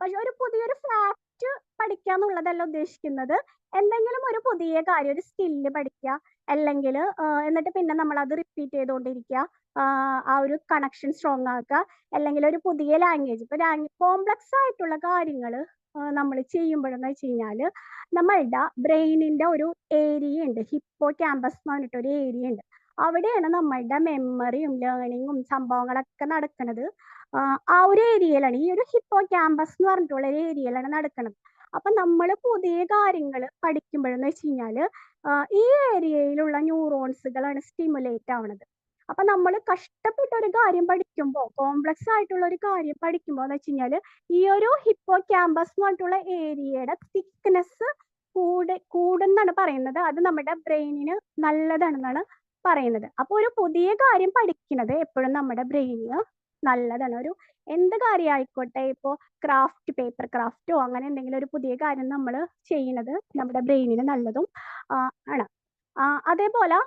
പക്ഷെ ഒരു പുതിയൊരു ഫാക്ട് പഠിക്കുക എന്നുള്ളതല്ല ഉദ്ദേശിക്കുന്നത്. എന്തെങ്കിലും ഒരു പുതിയ കാര്യം, ഒരു സ്കില്ല് പഠിക്കുക, അല്ലെങ്കിൽ എന്നിട്ട് പിന്നെ നമ്മൾ അത് റിപ്പീറ്റ് ചെയ്തുകൊണ്ടിരിക്കുക, ആ ഒരു കണക്ഷൻ സ്ട്രോങ് ആക്കുക. അല്ലെങ്കിൽ ഒരു പുതിയ ലാംഗ്വേജ്, ഇപ്പൊ കോംപ്ലക്സ് ആയിട്ടുള്ള കാര്യങ്ങൾ നമ്മൾ ചെയ്യുമ്പോഴെന്ന് വെച്ച് കഴിഞ്ഞാൽ നമ്മളുടെ ബ്രെയിനിന്റെ ഒരു ഏരിയ ഉണ്ട്, ഹിപ്പോ ക്യാമ്പസ് എന്ന് പറഞ്ഞിട്ട് ഒരു ഏരിയ ഉണ്ട്. അവിടെയാണ് നമ്മളുടെ മെമ്മറിയും ലേണിങ്ങും സംഭവങ്ങളൊക്കെ നടക്കുന്നത്. ആ ഒരു ഏരിയയിലാണ്, ഈ ഒരു ഹിപ്പോ ക്യാമ്പസ് എന്ന് പറഞ്ഞിട്ടുള്ള ഒരു ഏരിയയിലാണ് നടക്കുന്നത്. അപ്പൊ നമ്മൾ പുതിയ കാര്യങ്ങൾ പഠിക്കുമ്പോഴെന്ന് വെച്ച് കഴിഞ്ഞാല് ഈ ഏരിയയിലുള്ള ന്യൂറോൺസുകളാണ് സ്റ്റിമുലേറ്റ് ആവുന്നത്. അപ്പൊ നമ്മൾ കഷ്ടപ്പെട്ട ഒരു കാര്യം പഠിക്കുമ്പോൾ, കോംപ്ലക്സ് ആയിട്ടുള്ള ഒരു കാര്യം പഠിക്കുമ്പോൾ എന്ന് വെച്ച് കഴിഞ്ഞാല് ഈ ഒരു ഹിപ്പോ ക്യാമ്പസ് എന്ന് പറഞ്ഞിട്ടുള്ള ഏരിയയുടെ തിക്നെസ് കൂടുന്നാണ് പറയുന്നത്. അത് നമ്മുടെ ബ്രെയിനിന് നല്ലതാണെന്നാണ് പറയുന്നത്. അപ്പൊ ഒരു പുതിയ കാര്യം പഠിക്കുന്നത് എപ്പോഴും നമ്മുടെ ബ്രെയിനിന് നല്ലതാണ്. ഒരു എന്ത് കാര്യം ആയിക്കോട്ടെ, ഇപ്പോ പേപ്പർ ക്രാഫ്റ്റോ അങ്ങനെ എന്തെങ്കിലും ഒരു പുതിയ കാര്യം നമ്മൾ ചെയ്യുന്നത് നമ്മുടെ ബ്രെയിനിന് നല്ലതും ആണ്. അതേപോലെ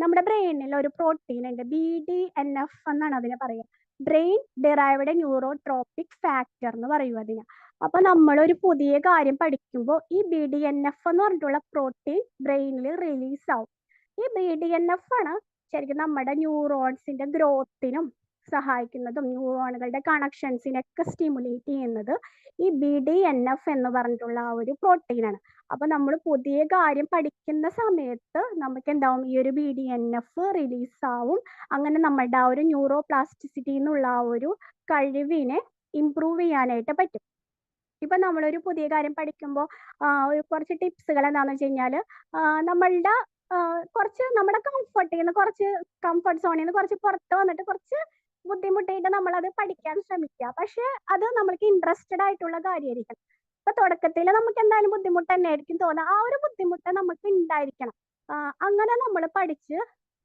നമ്മുടെ ബ്രെയിനിൽ ഒരു പ്രോട്ടീൻ ഉണ്ട്, BDNF എന്നാണ് അതിനെ പറയുക, ബ്രെയിൻ ഡിറൈവ്ഡ് ന്യൂറോട്രോപിക് ഫാക്ടർ എന്ന് പറയും അതിന്. അപ്പൊ നമ്മൾ ഒരു പുതിയ കാര്യം പഠിക്കുമ്പോൾ ഈ BDNF എന്ന് പറഞ്ഞിട്ടുള്ള പ്രോട്ടീൻ ബ്രെയിനിൽ റിലീസ് ആവും. ഈ BDNF ആണ് ശരിക്കും നമ്മുടെ ന്യൂറോൺസിന്റെ ഗ്രോത്തിനും സഹായിക്കുന്നതും ന്യൂറോണുകളുടെ കണക്ഷൻസിനൊക്കെ സ്റ്റിമുലേറ്റ് ചെയ്യുന്നത് ഈ BDNF എന്ന് പറഞ്ഞിട്ടുള്ള ആ ഒരു പ്രോട്ടീനാണ്. അപ്പൊ നമ്മൾ പുതിയ കാര്യം പഠിക്കുന്ന സമയത്ത് നമുക്ക് എന്താവും, ഈ ഒരു BDNF റിലീസ് ആവും. അങ്ങനെ നമ്മളുടെ ആ ഒരു ന്യൂറോപ്ലാസ്റ്റിസിറ്റി എന്നുള്ള ആ ഒരു കഴിവിനെ ഇംപ്രൂവ് ചെയ്യാനായിട്ട് പറ്റും. ഇപ്പൊ നമ്മളൊരു പുതിയ കാര്യം പഠിക്കുമ്പോൾ കുറച്ച് ടിപ്സുകൾ എന്താണെന്ന് വെച്ച് കഴിഞ്ഞാൽ നമ്മളുടെ കുറച്ച് നമ്മുടെ കംഫർട്ട് സോണിൽ നിന്ന് കുറച്ച് പുറത്ത് വന്നിട്ട് കുറച്ച് ബുദ്ധിമുട്ടിയിട്ട് നമ്മളത് പഠിക്കാൻ ശ്രമിക്കുക. പക്ഷെ അത് നമ്മൾക്ക് ഇൻട്രസ്റ്റഡ് ആയിട്ടുള്ള കാര്യമായിരിക്കണം. ഇപ്പൊ തുടക്കത്തിൽ നമുക്ക് എന്തായാലും ബുദ്ധിമുട്ട് തന്നെ ആയിരിക്കും തോന്നുക, ആ ഒരു ബുദ്ധിമുട്ട് നമുക്ക് ഉണ്ടായിരിക്കണം. അങ്ങനെ നമ്മൾ പഠിച്ച്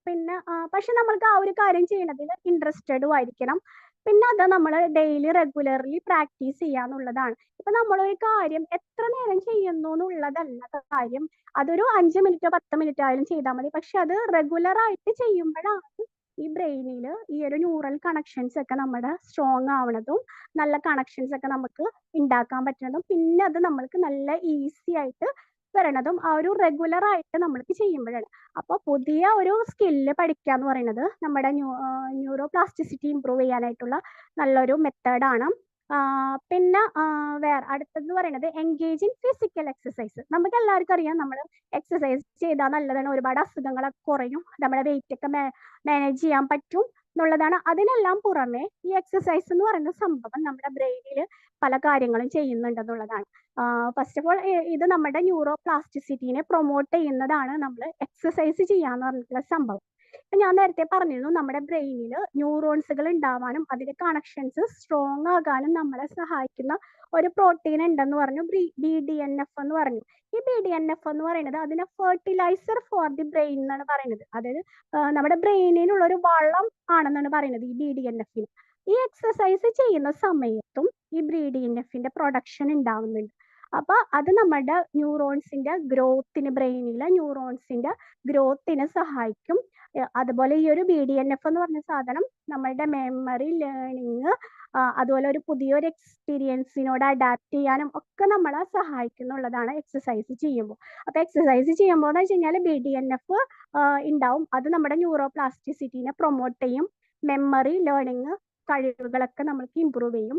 പിന്നെ പക്ഷെ നമ്മൾക്ക് ആ ഒരു കാര്യം ചെയ്യുന്നതിൽ ഇൻട്രസ്റ്റഡും ആയിരിക്കണം. പിന്നെ അത് നമ്മൾ ഡെയിലി റെഗുലർലി പ്രാക്ടീസ് ചെയ്യാന്നുള്ളതാണ്. ഇപ്പൊ നമ്മളൊരു കാര്യം എത്ര നേരം ചെയ്യുന്നു എന്നുള്ളതല്ല കാര്യം, അതൊരു 5 മിനിറ്റോ 10 മിനിറ്റോ ആയാലും ചെയ്താൽ മതി. പക്ഷെ അത് റെഗുലർ ആയിട്ട് ചെയ്യുമ്പോഴാണ് ഈ ബ്രെയിനിൽ ഈ ഒരു ന്യൂറൽ കണക്ഷൻസ് ഒക്കെ നമ്മുടെ സ്ട്രോങ് ആവണതും നല്ല കണക്ഷൻസ് ഒക്കെ നമുക്ക് ഉണ്ടാക്കാൻ പറ്റുന്നതും പിന്നെ അത് നമ്മൾക്ക് നല്ല ഈസി ആയിട്ട് വരണതും ആ ഒരു റെഗുലർ ആയിട്ട് നമ്മൾക്ക് ചെയ്യുമ്പോഴാണ്. അപ്പൊ പുതിയ ഒരു സ്കില്ല് പഠിക്കുക എന്ന് പറയുന്നത് നമ്മുടെ ന്യൂറോപ്ലാസ്റ്റിസിറ്റി ഇംപ്രൂവ് ചെയ്യാനായിട്ടുള്ള നല്ലൊരു മെത്തേഡാണ്. പിന്നെ വേറെ അടുത്തത് പറയുന്നത് എൻഗേജ് ഇൻ ഫിസിക്കൽ എക്സസൈസ്. നമുക്ക് എല്ലാവർക്കും അറിയാം നമ്മൾ എക്സസൈസ് ചെയ്താൽ നല്ലതാണ്, ഒരുപാട് അസുഖങ്ങളൊക്കെ കുറയും, നമ്മുടെ വെയിറ്റ് ഒക്കെ മാനേജ് ചെയ്യാൻ പറ്റും എന്നുള്ളതാണ്. അതിനെല്ലാം പുറമെ ഈ എക്സസൈസ് എന്ന് പറയുന്ന സംഭവം നമ്മുടെ ബ്രെയിനിൽ പല കാര്യങ്ങളും ചെയ്യുന്നുണ്ടെന്നുള്ളതാണ്. ഫസ്റ്റ് ഓഫ് ഓൾ ഇത് നമ്മുടെ ന്യൂറോ പ്ലാസ്റ്റിസിറ്റിനെ പ്രൊമോട്ട് ചെയ്യുന്നതാണ് നമ്മൾ എക്സസൈസ് ചെയ്യാന്ന് പറഞ്ഞിട്ടുള്ള സംഭവം. ഞാൻ നേരത്തെ പറഞ്ഞിരുന്നു നമ്മുടെ ബ്രെയിനിൽ ന്യൂറോൺസുകൾ ഉണ്ടാവാനും അതിന്റെ കണക്ഷൻസ് സ്ട്രോങ് ആകാനും നമ്മളെ സഹായിക്കുന്ന ഒരു പ്രോട്ടീൻ ഉണ്ടെന്ന് പറഞ്ഞു, BDNF എന്ന് പറഞ്ഞു. ഈ BDNF എന്ന് പറയുന്നത് അതിനെ ഫെർട്ടിലൈസർ ഫോർ ദി ബ്രെയിൻ എന്നാണ് പറയുന്നത്. അതായത് നമ്മുടെ ബ്രെയിനിലുള്ള ഒരു വളം ആണെന്നാണ് പറയുന്നത് ഈ BDNF. ഈ എക്സസൈസ് ചെയ്യുന്ന സമയത്തും ഈ BDNF പ്രൊഡക്ഷൻ ഉണ്ടാവുന്നുണ്ട്. അപ്പൊ അത് നമ്മുടെ ന്യൂറോൺസിന്റെ ഗ്രോത്തിന്, ബ്രെയിനിലെ ന്യൂറോൺസിന്റെ ഗ്രോത്തിന് സഹായിക്കും. അതുപോലെ ഈ ഒരു BDNF എന്ന് പറഞ്ഞ സാധനം നമ്മളുടെ മെമ്മറി, ലേണിങ്, അതുപോലെ ഒരു പുതിയൊരു എക്സ്പീരിയൻസിനോട് അഡാപ്റ്റ് ചെയ്യാനും ഒക്കെ നമ്മളെ സഹായിക്കുന്നുള്ളതാണ് എക്സസൈസ് ചെയ്യുമ്പോൾ. അപ്പൊ എക്സസൈസ് ചെയ്യുമ്പോൾ എന്ന് വെച്ച് കഴിഞ്ഞാൽ BDNF ഉണ്ടാവും. അത് നമ്മുടെ ന്യൂറോ പ്ലാസ്റ്റിസിറ്റിനെ പ്രൊമോട്ട് ചെയ്യും, മെമ്മറി, ലേണിങ് കഴിവുകളൊക്കെ നമുക്ക് ഇമ്പ്രൂവ് ചെയ്യും.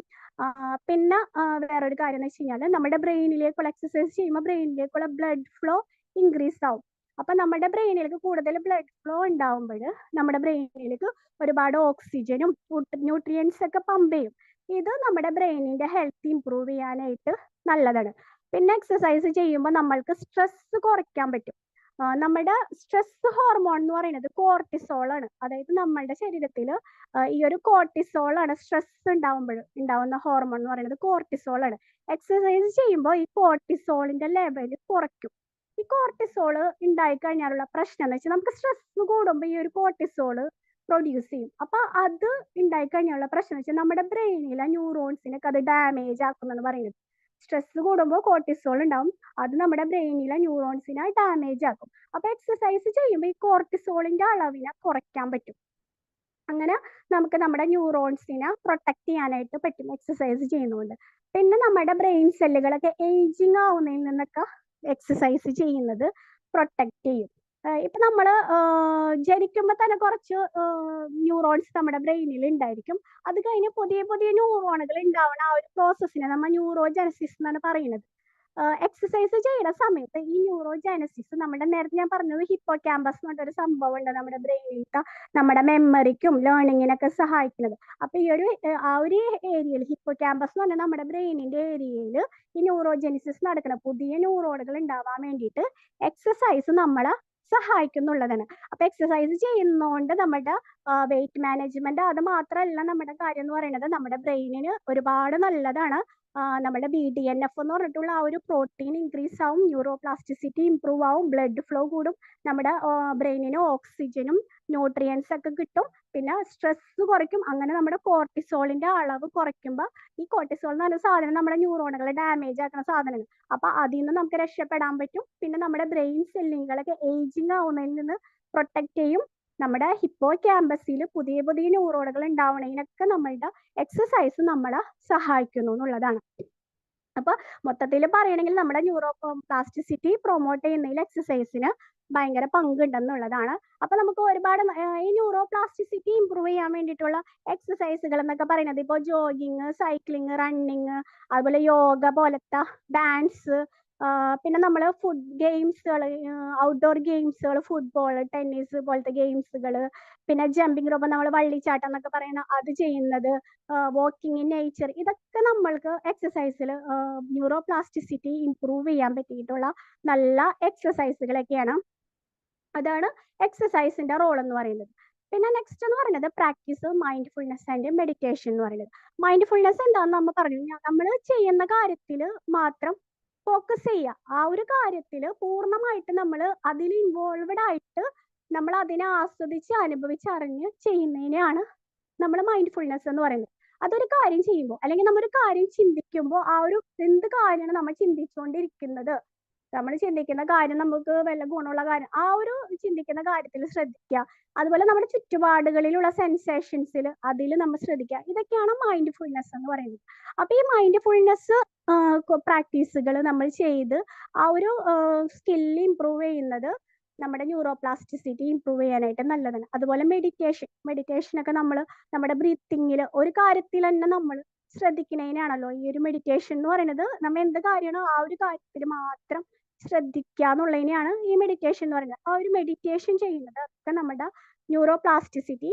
പിന്നെ വേറൊരു കാര്യം എന്ന് വെച്ച് കഴിഞ്ഞാൽ നമ്മുടെ ബ്രെയിനിലേക്കുള്ള എക്സസൈസ് ചെയ്യുമ്പോൾ ബ്രെയിനിലേക്കുള്ള ബ്ലഡ് ഫ്ലോ ഇൻക്രീസ് ആവും. അപ്പൊ നമ്മുടെ ബ്രെയിനിലേക്ക് കൂടുതൽ ബ്ലഡ് ഫ്ലോ ഉണ്ടാവുമ്പോൾ നമ്മുടെ ബ്രെയിനിലേക്ക് ഒരുപാട് ഓക്സിജനും ന്യൂട്രിയൻസ് ഒക്കെ പമ്പ് ചെയ്യും. ഇത് നമ്മുടെ ബ്രെയിനിന്റെ ഹെൽത്ത് ഇമ്പ്രൂവ് ചെയ്യാനായിട്ട് നല്ലതാണ്. പിന്നെ എക്സസൈസ് ചെയ്യുമ്പോൾ നമ്മൾക്ക് സ്ട്രെസ് കുറയ്ക്കാൻ പറ്റും. നമ്മുടെ സ്ട്രെസ് ഹോർമോൺ എന്ന് പറയുന്നത് കോർട്ടിസോൾ ആണ്. അതായത് നമ്മളുടെ ശരീരത്തിൽ ഈ ഒരു കോർട്ടിസോൾ ആണ് സ്ട്രെസ് ഉണ്ടാവുന്ന ഹോർമോൺ എന്ന് പറയുന്നത് കോർട്ടിസോൾ ആണ്. എക്സസൈസ് ചെയ്യുമ്പോൾ ഈ കോർട്ടിസോളിന്റെ ലെവൽ കുറയ്ക്കും. ഈ കോർട്ടിസോൾ ഉണ്ടായി കഴിഞ്ഞാലുള്ള പ്രശ്നം എന്ന് വെച്ചാൽ നമുക്ക് സ്ട്രെസ് കൂടുമ്പോൾ ഈ ഒരു കോർട്ടിസോൾ പ്രൊഡ്യൂസ് ചെയ്യും. അപ്പൊ അത് ഉണ്ടായി കഴിഞ്ഞാലുള്ള പ്രശ്നം എന്ന് വെച്ചാൽ നമ്മുടെ ബ്രെയിനിലെ ന്യൂറോൺസിനൊക്കെ അത് ഡാമേജ് ആക്കുമെന്ന് പറയുന്നത്. സ്ട്രെസ് കൂടുമ്പോൾ കോർട്ടിസോൾ ഉണ്ടാവും, അത് നമ്മുടെ ബ്രെയിനിലെ ന്യൂറോൺസിനെ ഡാമേജ് ആക്കും. അപ്പൊ എക്സസൈസ് ചെയ്യുമ്പോൾ ഈ കോർട്ടിസോളിന്റെ അളവിനെ കുറയ്ക്കാൻ പറ്റും. അങ്ങനെ നമുക്ക് നമ്മുടെ ന്യൂറോൺസിനെ പ്രൊട്ടക്ട് ചെയ്യാനായിട്ട് പറ്റും എക്സസൈസ് ചെയ്യുന്നതുകൊണ്ട്. പിന്നെ നമ്മുടെ ബ്രെയിൻ സെല്ലുകളൊക്കെ ഏജിങ് ആവുന്നതിൽ നിന്നൊക്കെ എക്സസൈസ് ചെയ്യുന്നത് പ്രൊട്ടക്ട് ചെയ്യും. ഇപ്പൊ നമ്മള് ജനിക്കുമ്പോൾ തന്നെ കുറച്ച് ന്യൂറോൺസ് നമ്മുടെ ബ്രെയിനിൽ ഉണ്ടായിരിക്കും. അത് കഴിഞ്ഞ് പുതിയ പുതിയ ന്യൂറോണുകൾ ഉണ്ടാവുന്ന ആ ഒരു പ്രോസസ്സിനെ നമ്മൾ ന്യൂറോജെനസിസ് എന്നാണ് പറയുന്നത്. എക്സസൈസ് ചെയ്യുന്ന സമയത്ത് ഈ ന്യൂറോജെനസിസ് നമ്മുടെ നേരത്തെ ഞാൻ പറഞ്ഞത് ഹിപ്പോ ക്യാമ്പസ് എന്ന് പറഞ്ഞൊരു സംഭവം ഉണ്ട് നമ്മുടെ ബ്രെയിനിലത്തെ നമ്മുടെ മെമ്മറിക്കും ലേണിങ്ങിനൊക്കെ സഹായിക്കുന്നത്. അപ്പൊ ഈ ഒരു ആ ഒരു ഏരിയയിൽ ഹിപ്പോ ക്യാമ്പസ് എന്ന് പറഞ്ഞാൽ നമ്മുടെ ബ്രെയിനിന്റെ ഏരിയയിൽ ഈ ന്യൂറോജെനിസിസ് നടക്കുന്ന പുതിയ ന്യൂറോണുകൾ ഉണ്ടാവാൻ വേണ്ടിയിട്ട് എക്സസൈസ് നമ്മളെ സഹായിക്കുന്നുള്ളതാണ്. അപ്പൊ എക്സസൈസ് ചെയ്യുന്നതുകൊണ്ട് നമ്മുടെ വെയിറ്റ് മാനേജ്മെന്റ് അത് മാത്രമല്ല നമ്മുടെ കാര്യം എന്ന് പറയുന്നത് നമ്മുടെ ബ്രെയിനിന് ഒരുപാട് നല്ലതാണ്. നമ്മുടെ BDNF എന്ന് പറഞ്ഞിട്ടുള്ള ആ ഒരു പ്രോട്ടീൻ ഇൻക്രീസ് ആവും, ന്യൂറോ പ്ലാസ്റ്റിസിറ്റി ഇംപ്രൂവ് ആവും, ബ്ലഡ് ഫ്ലോ കൂടും, നമ്മുടെ ബ്രെയിനിന് ഓക്സിജനും ന്യൂട്രിയൻസ് ഒക്കെ കിട്ടും, പിന്നെ സ്ട്രെസ് കുറയ്ക്കും. അങ്ങനെ നമ്മുടെ കോർട്ടിസോളിന്റെ അളവ് കുറയ്ക്കുമ്പോൾ ഈ കോർട്ടിസോൾ എന്ന് പറഞ്ഞ സാധനം നമ്മുടെ ന്യൂറോണുകളെ ഡാമേജ് ആക്കുന്ന സാധനമാണ്. അപ്പൊ അതിൽ നിന്ന് നമുക്ക് രക്ഷപ്പെടാൻ പറ്റും. പിന്നെ നമ്മുടെ ബ്രെയിൻ സെല്ലുകളൊക്കെ ഏജിങ് ആവുന്നതിൽ നിന്ന് പ്രൊട്ടക്ട് ചെയ്യും. നമ്മുടെ ഹിപ്പോ ക്യാമ്പസിൽ പുതിയ പുതിയ ന്യൂറോണുകൾ ഉണ്ടാവണതിനൊക്കെ നമ്മളുടെ എക്സസൈസ് നമ്മളെ സഹായിക്കുന്നു എന്നുള്ളതാണ്. അപ്പൊ മൊത്തത്തിൽ പറയണമെങ്കിൽ നമ്മുടെ ന്യൂറോ പ്ലാസ്റ്റിസിറ്റി പ്രൊമോട്ട് ചെയ്യുന്നതിൽ എക്സസൈസിന് ഭയങ്കര പങ്കുണ്ടെന്നുള്ളതാണ്. അപ്പൊ നമുക്ക് ഒരുപാട് ഈ ന്യൂറോ പ്ലാസ്റ്റിസിറ്റി ഇംപ്രൂവ് ചെയ്യാൻ വേണ്ടിയിട്ടുള്ള എക്സസൈസുകൾ എന്നൊക്കെ പറയുന്നത് ഇപ്പൊ ജോഗിങ്, സൈക്ലിങ്, റണ്ണിങ്, അതുപോലെ യോഗ പോലത്തെ ഡാൻസ്, പിന്നെ നമ്മൾ ഫുഡ് ഗെയിംസുകൾ, ഔട്ട്ഡോർ ഗെയിംസുകൾ, ഫുട്ബോൾ, ടെന്നീസ് പോലത്തെ ഗെയിംസുകൾ, പിന്നെ ജമ്പിങ് റോപ്പ്, നമ്മൾ വള്ളിച്ചാട്ടം എന്നൊക്കെ പറയുന്ന അത് ചെയ്യുന്നത്, വാക്കിംഗ് ഇൻ നേച്ചർ, ഇതൊക്കെ നമ്മൾക്ക് എക്സസൈസിൽ ന്യൂറോ പ്ലാസ്റ്റിസിറ്റി ഇംപ്രൂവ് ചെയ്യാൻ പറ്റിയിട്ടുള്ള നല്ല എക്സസൈസുകളൊക്കെയാണ്. അതാണ് എക്സസൈസിന്റെ റോൾ എന്ന് പറയുന്നത്. പിന്നെ നെക്സ്റ്റ് എന്ന് പറയുന്നത് പ്രാക്ടീസ് മൈൻഡ്ഫുൾനെസ് ആൻഡ് മെഡിറ്റേഷൻ എന്ന് പറയുന്നത്. മൈൻഡ്ഫുൾനെസ് എന്താണെന്ന് നമ്മൾ പറഞ്ഞു, നമ്മൾ ചെയ്യുന്ന കാര്യത്തിൽ മാത്രം ഫോക്കസ് ചെയ്യുക. ആ ഒരു കാര്യത്തിൽ പൂർണ്ണമായിട്ട് നമ്മൾ അതിൽ ഇൻവോൾവഡ് ആയിട്ട് നമ്മൾ അതിനെ ആസ്വദിച്ച് അനുഭവിച്ചറിഞ്ഞ് ചെയ്യുന്നതിനെയാണ് നമ്മൾ മൈൻഡ്ഫുൾനെസ് എന്ന് പറയുന്നത്. അതൊരു കാര്യം ചെയ്യുമ്പോൾ അല്ലെങ്കിൽ നമ്മളൊരു കാര്യം ചിന്തിക്കുമ്പോൾ ആ ഒരു എന്ത് കാര്യമാണ് നമ്മൾ ചിന്തിച്ചുകൊണ്ടിരിക്കുന്നത്, നമ്മൾ ചിന്തിക്കുന്ന കാര്യം നമുക്ക് വല്ല ഗുണമുള്ള കാര്യം, ആ ഒരു ചിന്തിക്കുന്ന കാര്യത്തിൽ ശ്രദ്ധിക്കുക. അതുപോലെ നമ്മുടെ ചുറ്റുപാടുകളിലുള്ള സെൻസേഷൻസിൽ അതിൽ നമ്മൾ ശ്രദ്ധിക്കുക. ഇതൊക്കെയാണ് മൈൻഡ്ഫുൾനെസ് എന്ന് പറയുന്നത്. അപ്പൊ ഈ മൈൻഡ്ഫുൾനെസ് പ്രാക്ടീസുകൾ നമ്മൾ ചെയ്ത് ആ ഒരു സ്കില്ല് ഇംപ്രൂവ് ചെയ്യുന്നത് നമ്മുടെ ന്യൂറോ പ്ലാസ്റ്റിസിറ്റി ഇംപ്രൂവ് ചെയ്യാനായിട്ട് നല്ലതാണ്. അതുപോലെ മെഡിറ്റേഷൻ ഒക്കെ നമ്മൾ നമ്മുടെ ബ്രീത്തിങ്ങിൽ ഒരു കാര്യത്തിൽ തന്നെ നമ്മൾ ശ്രദ്ധിക്കുന്നതിനാണല്ലോ ഈ ഒരു മെഡിറ്റേഷൻ എന്ന് പറയുന്നത്. നമ്മൾ എന്ത് കാര്യമാണോ ആ ഒരു കാര്യത്തിൽ മാത്രം ശ്രദ്ധിക്കുക എന്നുള്ളതിനെയാണ് ഈ മെഡിറ്റേഷൻ എന്ന് പറയുന്നത്. ആ ഒരു മെഡിറ്റേഷൻ ചെയ്യുന്നത് ഒക്കെ നമ്മുടെ ന്യൂറോ പ്ലാസ്റ്റിസിറ്റി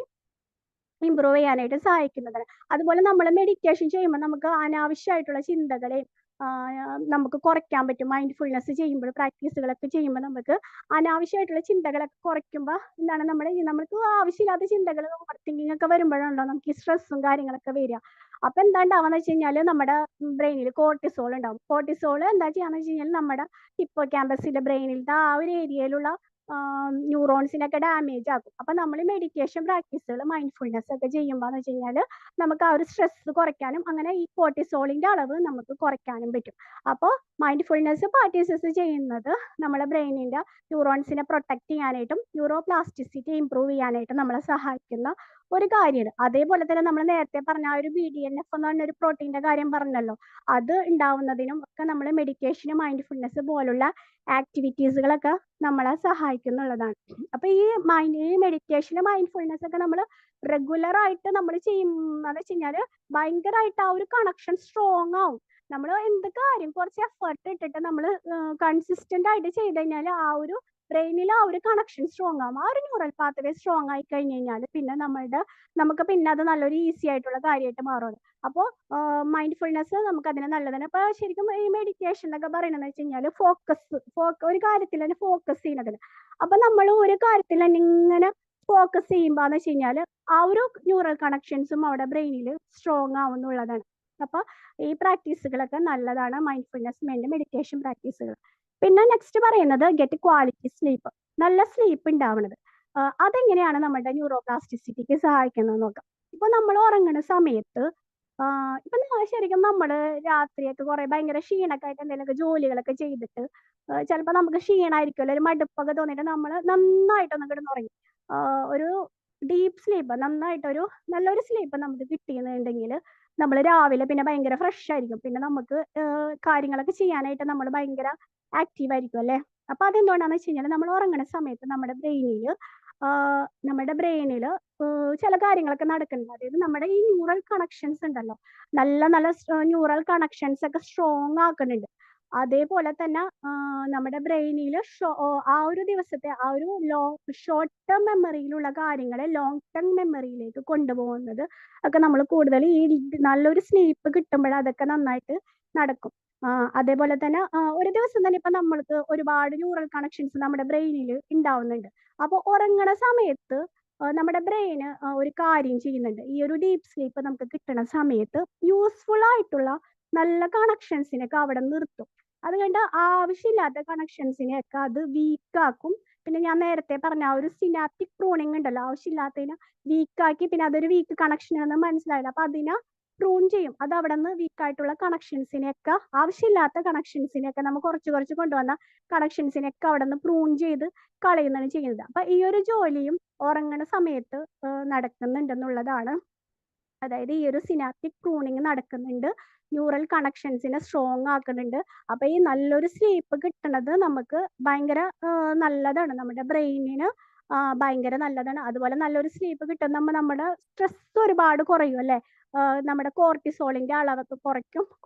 ഇമ്പ്രൂവ് ചെയ്യാനായിട്ട് സഹായിക്കുന്നതാണ്. അതുപോലെ നമ്മൾ മെഡിറ്റേഷൻ ചെയ്യുമ്പോൾ നമുക്ക് അനാവശ്യമായിട്ടുള്ള ചിന്തകളെ നമുക്ക് കുറയ്ക്കാൻ പറ്റും. മൈൻഡ്ഫുൾനെസ് ചെയ്യുമ്പോൾ, പ്രാക്ടീസുകളൊക്കെ ചെയ്യുമ്പോൾ നമുക്ക് അനാവശ്യമായിട്ടുള്ള ചിന്തകളൊക്കെ കുറയ്ക്കുമ്പോൾ എന്താണ് നമുക്ക് ആവശ്യമില്ലാത്ത ചിന്തകൾ, ഓവർ തിങ്കിങ് ഒക്കെ വരുമ്പോഴാണല്ലോ നമുക്ക് ഈ സ്ട്രെസ്സും കാര്യങ്ങളൊക്കെ വരിക. അപ്പൊ എന്താ ഉണ്ടാവുക വെച്ച് കഴിഞ്ഞാൽ നമ്മുടെ ബ്രെയിനിൽ കോർട്ടിസോൾ ഉണ്ടാവും. കോർട്ടിസോൾ എന്താ ചെയ്യാന്ന് വെച്ച് കഴിഞ്ഞാൽ നമ്മുടെ ഹിപ്പോ ക്യാമ്പസിന്റെ ബ്രെയിനിലത്തെ ആ ഒരു ഏരിയയിലുള്ള ന്യൂറോൺസിനൊക്കെ ഡാമേജ് ആക്കും. അപ്പൊ നമ്മൾ മെഡിറ്റേഷൻ പ്രാക്ടീസുകൾ, മൈൻഡ്ഫുൾനെസ് ഒക്കെ ചെയ്യുമ്പോൾ എന്ന് വെച്ച് കഴിഞ്ഞാൽ നമുക്ക് ആ ഒരു സ്ട്രെസ് കുറയ്ക്കാനും അങ്ങനെ ഈ കോർട്ടിസോളിന്റെ അളവ് നമുക്ക് കുറയ്ക്കാനും പറ്റും. അപ്പോൾ മൈൻഡ്ഫുൾനെസ് പ്രാക്ടീസസ് ചെയ്യുന്നത് നമ്മുടെ ബ്രെയിനിന്റെ ന്യൂറോൺസിനെ പ്രൊട്ടക്ട് ചെയ്യാനായിട്ടും ന്യൂറോ പ്ലാസ്റ്റിസിറ്റി ഇമ്പ്രൂവ് ചെയ്യാനായിട്ടും നമ്മളെ സഹായിക്കുന്ന ഒരു കാര്യമാണ്. അതേപോലെ തന്നെ നമ്മൾ നേരത്തെ പറഞ്ഞ ആ ഒരു BDNF എന്ന് പറഞ്ഞ ഒരു പ്രോട്ടീന്റെ കാര്യം പറഞ്ഞല്ലോ, അത് ഉണ്ടാവുന്നതിനും ഒക്കെ നമ്മൾ മെഡിറ്റേഷനും മൈൻഡ്ഫുൾനെസ് പോലുള്ള ആക്ടിവിറ്റീസുകളൊക്കെ നമ്മളെ സഹായിക്കുന്നുള്ളതാണ്. അപ്പൊ ഈ മെഡിറ്റേഷനും മൈൻഡ്ഫുൾനെസ് ഒക്കെ നമ്മൾ റെഗുലർ ആയിട്ട് നമ്മൾ ചെയ്യുന്നത് വെച്ച് കഴിഞ്ഞാൽ ഭയങ്കരമായിട്ട് ആ ഒരു കണക്ഷൻ സ്ട്രോങ് ആവും. നമ്മൾ എന്ത് കാര്യം കുറച്ച് എഫേർട്ട് ഇട്ടിട്ട് നമ്മൾ കൺസിസ്റ്റന്റ് ആയിട്ട് ചെയ്ത് കഴിഞ്ഞാൽ ആ ഒരു ബ്രെയിനിൽ ആ ഒരു കണക്ഷൻ സ്ട്രോങ് ആവും. ആ ഒരു ന്യൂറൽ പാത്വേ സ്ട്രോങ് ആയി കഴിഞ്ഞ് കഴിഞ്ഞാൽ പിന്നെ നമുക്ക് പിന്നെ അത് നല്ലൊരു ഈസി ആയിട്ടുള്ള കാര്യമായിട്ട് മാറും. അപ്പോൾ മൈൻഡ്ഫുൾനെസ് നമുക്ക് അതിന് നല്ലതാണ്. അപ്പൊ ശരിക്കും ഈ മെഡിറ്റേഷൻ എന്നൊക്കെ പറയുന്നത് വെച്ച് കഴിഞ്ഞാൽ ഒരു കാര്യത്തിൽ തന്നെ ഫോക്കസ് ചെയ്യുന്നതിന്. അപ്പൊ നമ്മൾ ഒരു കാര്യത്തിൽ തന്നെ ഇങ്ങനെ ഫോക്കസ് ചെയ്യുമ്പോൾ വെച്ച് കഴിഞ്ഞാൽ ആ ഒരു ന്യൂറൽ കണക്ഷൻസും അവിടെ ബ്രെയിനിൽ സ്ട്രോങ് ആവുന്നുള്ളതാണ്. അപ്പൊ ഈ പ്രാക്ടീസുകളൊക്കെ നല്ലതാണ്, മൈൻഡ്ഫുൾനെസ് മെഡിറ്റേഷൻ പ്രാക്ടീസുകൾ. പിന്നെ നെക്സ്റ്റ് പറയുന്നത് ഗെറ്റ് ക്വാളിറ്റി സ്ലീപ്പ്. നല്ല സ്ലീപ്പ് ഉണ്ടാവുന്നത് അതെങ്ങനെയാണ് നമ്മുടെ ന്യൂറോ പ്ലാസ്റ്റിസിറ്റിക്ക് സഹായിക്കുന്നത് നോക്കാം. ഇപ്പൊ നമ്മൾ ഉറങ്ങുന്ന സമയത്ത് ഇപ്പൊ ശരിക്കും നമ്മള് രാത്രിയൊക്കെ കുറെ ഭയങ്കര ക്ഷീണൊക്കെ ആയിട്ട് എന്തെങ്കിലുമൊക്കെ ജോലികളൊക്കെ ചെയ്തിട്ട് ചിലപ്പോൾ നമുക്ക് ക്ഷീണമായിരിക്കുമല്ലോ, ഒരു മടുപ്പൊക്കെ തോന്നിയിട്ട് നമ്മൾ നന്നായിട്ടൊന്ന് കിടന്നുറങ്ങി ഒരു ഡീപ്പ് സ്ലീപ്പ്, നല്ലൊരു സ്ലീപ്പ് നമുക്ക് കിട്ടിയെന്നുണ്ടെങ്കിൽ നമ്മൾ രാവിലെ പിന്നെ ഭയങ്കര ഫ്രഷ് ആയിരിക്കും. പിന്നെ നമുക്ക് കാര്യങ്ങളൊക്കെ ചെയ്യാനായിട്ട് നമ്മൾ ഭയങ്കര ആക്റ്റീവ് ആയിരിക്കും അല്ലേ. അപ്പൊ അതെന്തുകൊണ്ടാന്ന് വെച്ച് കഴിഞ്ഞാൽ നമ്മൾ ഉറങ്ങുന്ന സമയത്ത് നമ്മുടെ ബ്രെയിനിൽ ചില കാര്യങ്ങളൊക്കെ നടക്കുന്നുണ്ട്. അതായത് നമ്മുടെ ഈ ന്യൂറൽ കണക്ഷൻസ് ഉണ്ടല്ലോ, നല്ല ന്യൂറൽ കണക്ഷൻസ് ഒക്കെ സ്ട്രോങ് ആക്കുന്നുണ്ട്. അതേപോലെ തന്നെ നമ്മുടെ ബ്രെയിനിൽ ആ ഒരു ദിവസത്തെ ആ ഒരു ഷോർട്ട് ടേം മെമ്മറിയിലുള്ള കാര്യങ്ങളെ ലോങ് ടേം മെമ്മറിയിലേക്ക് കൊണ്ടുപോകുന്നത് ഒക്കെ നമ്മൾ കൂടുതൽ ഈ നല്ലൊരു സ്ലീപ്പ് കിട്ടുമ്പോൾ അതൊക്കെ നന്നായിട്ട് നടക്കും. അതേപോലെ തന്നെ ഒരു ദിവസം തന്നെ ഇപ്പൊ നമ്മൾക്ക് ഒരുപാട് ന്യൂറൽ കണക്ഷൻസ് നമ്മുടെ ബ്രെയിനിൽ ഉണ്ടാവുന്നുണ്ട്. അപ്പോൾ ഉറങ്ങണ സമയത്ത് നമ്മുടെ ബ്രെയിന് ഒരു കാര്യം ചെയ്യുന്നുണ്ട്. ഈ ഒരു ഡീപ്പ് സ്ലീപ്പ് നമുക്ക് കിട്ടുന്ന സമയത്ത് യൂസ്ഫുൾ ആയിട്ടുള്ള നല്ല കണക്ഷൻസിനൊക്കെ അവിടെ നിർത്തും. അതുകൊണ്ട് ആവശ്യമില്ലാത്ത കണക്ഷൻസിനെയൊക്കെ അത് വീക്കാക്കും. പിന്നെ ഞാൻ നേരത്തെ പറഞ്ഞ ആ ഒരു സിനാപ്റ്റിക് പ്രൂണിങ് ഉണ്ടല്ലോ, ആവശ്യമില്ലാത്തതിനെ വീക്കാക്കി പിന്നെ അതൊരു വീക്ക് കണക്ഷൻ എന്ന് മനസ്സിലായില്ല, അപ്പൊ അതിനെ പ്രൂൺ ചെയ്യും. അത് അവിടെ നിന്ന് വീക്കായിട്ടുള്ള കണക്ഷൻസിനെയൊക്കെ, ആവശ്യമില്ലാത്ത കണക്ഷൻസിനെയൊക്കെ നമ്മൾ കുറച്ച് കൊണ്ടുവന്ന കണക്ഷൻസിനെയൊക്കെ അവിടെ നിന്ന് പ്രൂൺ ചെയ്ത് കളയുന്നതാണ് ചെയ്യുന്നത്. അപ്പൊ ഈ ഒരു ജോലിയും ഉറങ്ങണ സമയത്ത് നടക്കുന്നുണ്ടെന്നുള്ളതാണ്. അതായത് ഈ ഒരു സിനാപ്റ്റിക് പ്രൂണിങ് നടക്കുന്നുണ്ട്, ന്യൂറൽ കണക്ഷൻസിനെ സ്ട്രോങ് ആക്കുന്നുണ്ട്. അപ്പൊ ഈ നല്ലൊരു സ്ലീപ്പ് കിട്ടുന്നത് നമുക്ക് ഭയങ്കര നല്ലതാണ്, നമ്മുടെ ബ്രെയിനിന് ഭയങ്കര നല്ലതാണ്. അതുപോലെ നല്ലൊരു സ്ലീപ്പ് കിട്ടുമ്പോൾ നമ്മുടെ സ്ട്രെസ് ഒരുപാട് കുറയും അല്ലെ. നമ്മുടെ കോർട്ടിസോളിന്റെ അളവൊക്കെ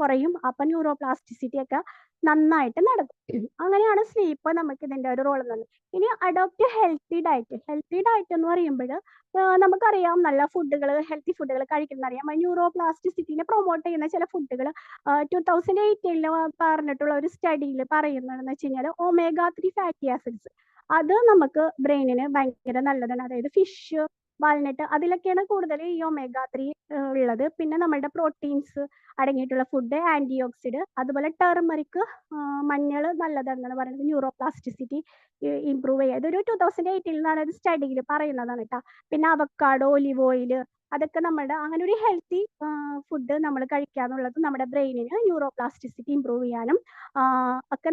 കുറയും. അപ്പൊ ന്യൂറോ പ്ലാസ്റ്റിസിറ്റി ഒക്കെ നന്നായിട്ട് നടക്കും. അങ്ങനെയാണ് സ്ലീപ്പ് നമുക്ക് ഇതിന്റെ ഒരു റോൾ എന്നത്. ഇനി അഡോപ്റ്റ് ഹെൽത്തി ഡയറ്റ് എന്ന് പറയുമ്പോൾ നമുക്കറിയാം നല്ല ഫുഡുകൾ, ഹെൽത്തി ഫുഡുകൾ കഴിക്കുന്നറിയാം. ന്യൂറോ പ്ലാസ്റ്റിസിറ്റിനെ പ്രൊമോട്ട് ചെയ്യുന്ന ചില ഫുഡുകൾ 2018 പറഞ്ഞിട്ടുള്ള ഒരു സ്റ്റഡിയിൽ പറയുന്നതെന്ന് വെച്ച് കഴിഞ്ഞാൽ omega-3 ഫാറ്റി ആസിഡ്സ്, അത് നമുക്ക് ബ്രെയിനിന് ഭയങ്കര നല്ലതാണ്. അതായത് ഫിഷ്, വാൾനട്ട്, അതിലൊക്കെയാണ് കൂടുതൽ ഈ omega-3 ഉള്ളത്. പിന്നെ നമ്മുടെ പ്രോട്ടീൻസ് അടങ്ങിയിട്ടുള്ള ഫുഡ്, ആന്റി ഓക്സിഡ്, അതുപോലെ ടെർമറിക്, മഞ്ഞൾ നല്ലതാണെന്നാണ് പറയുന്നത് ന്യൂറോ പ്ലാസ്റ്റിസിറ്റി ഇമ്പ്രൂവ് ചെയ്യുക. ഇതൊരു 2018 ഒരു സ്റ്റഡിയിൽ പറയുന്നതാണ് കേട്ടോ. പിന്നെ അവക്കാഡോ, ഒലിവ് ഓയിൽ, അതൊക്കെ അങ്ങനെ ഒരു ഹെൽത്തി ഫുഡ് നമ്മൾ കഴിക്കാന്നുള്ളത് നമ്മുടെ ബ്രെയിനിന് ന്യൂറോ പ്ലാസ്റ്റിസിറ്റി ഇമ്പ്രൂവ് ചെയ്യാനും ഒക്കെ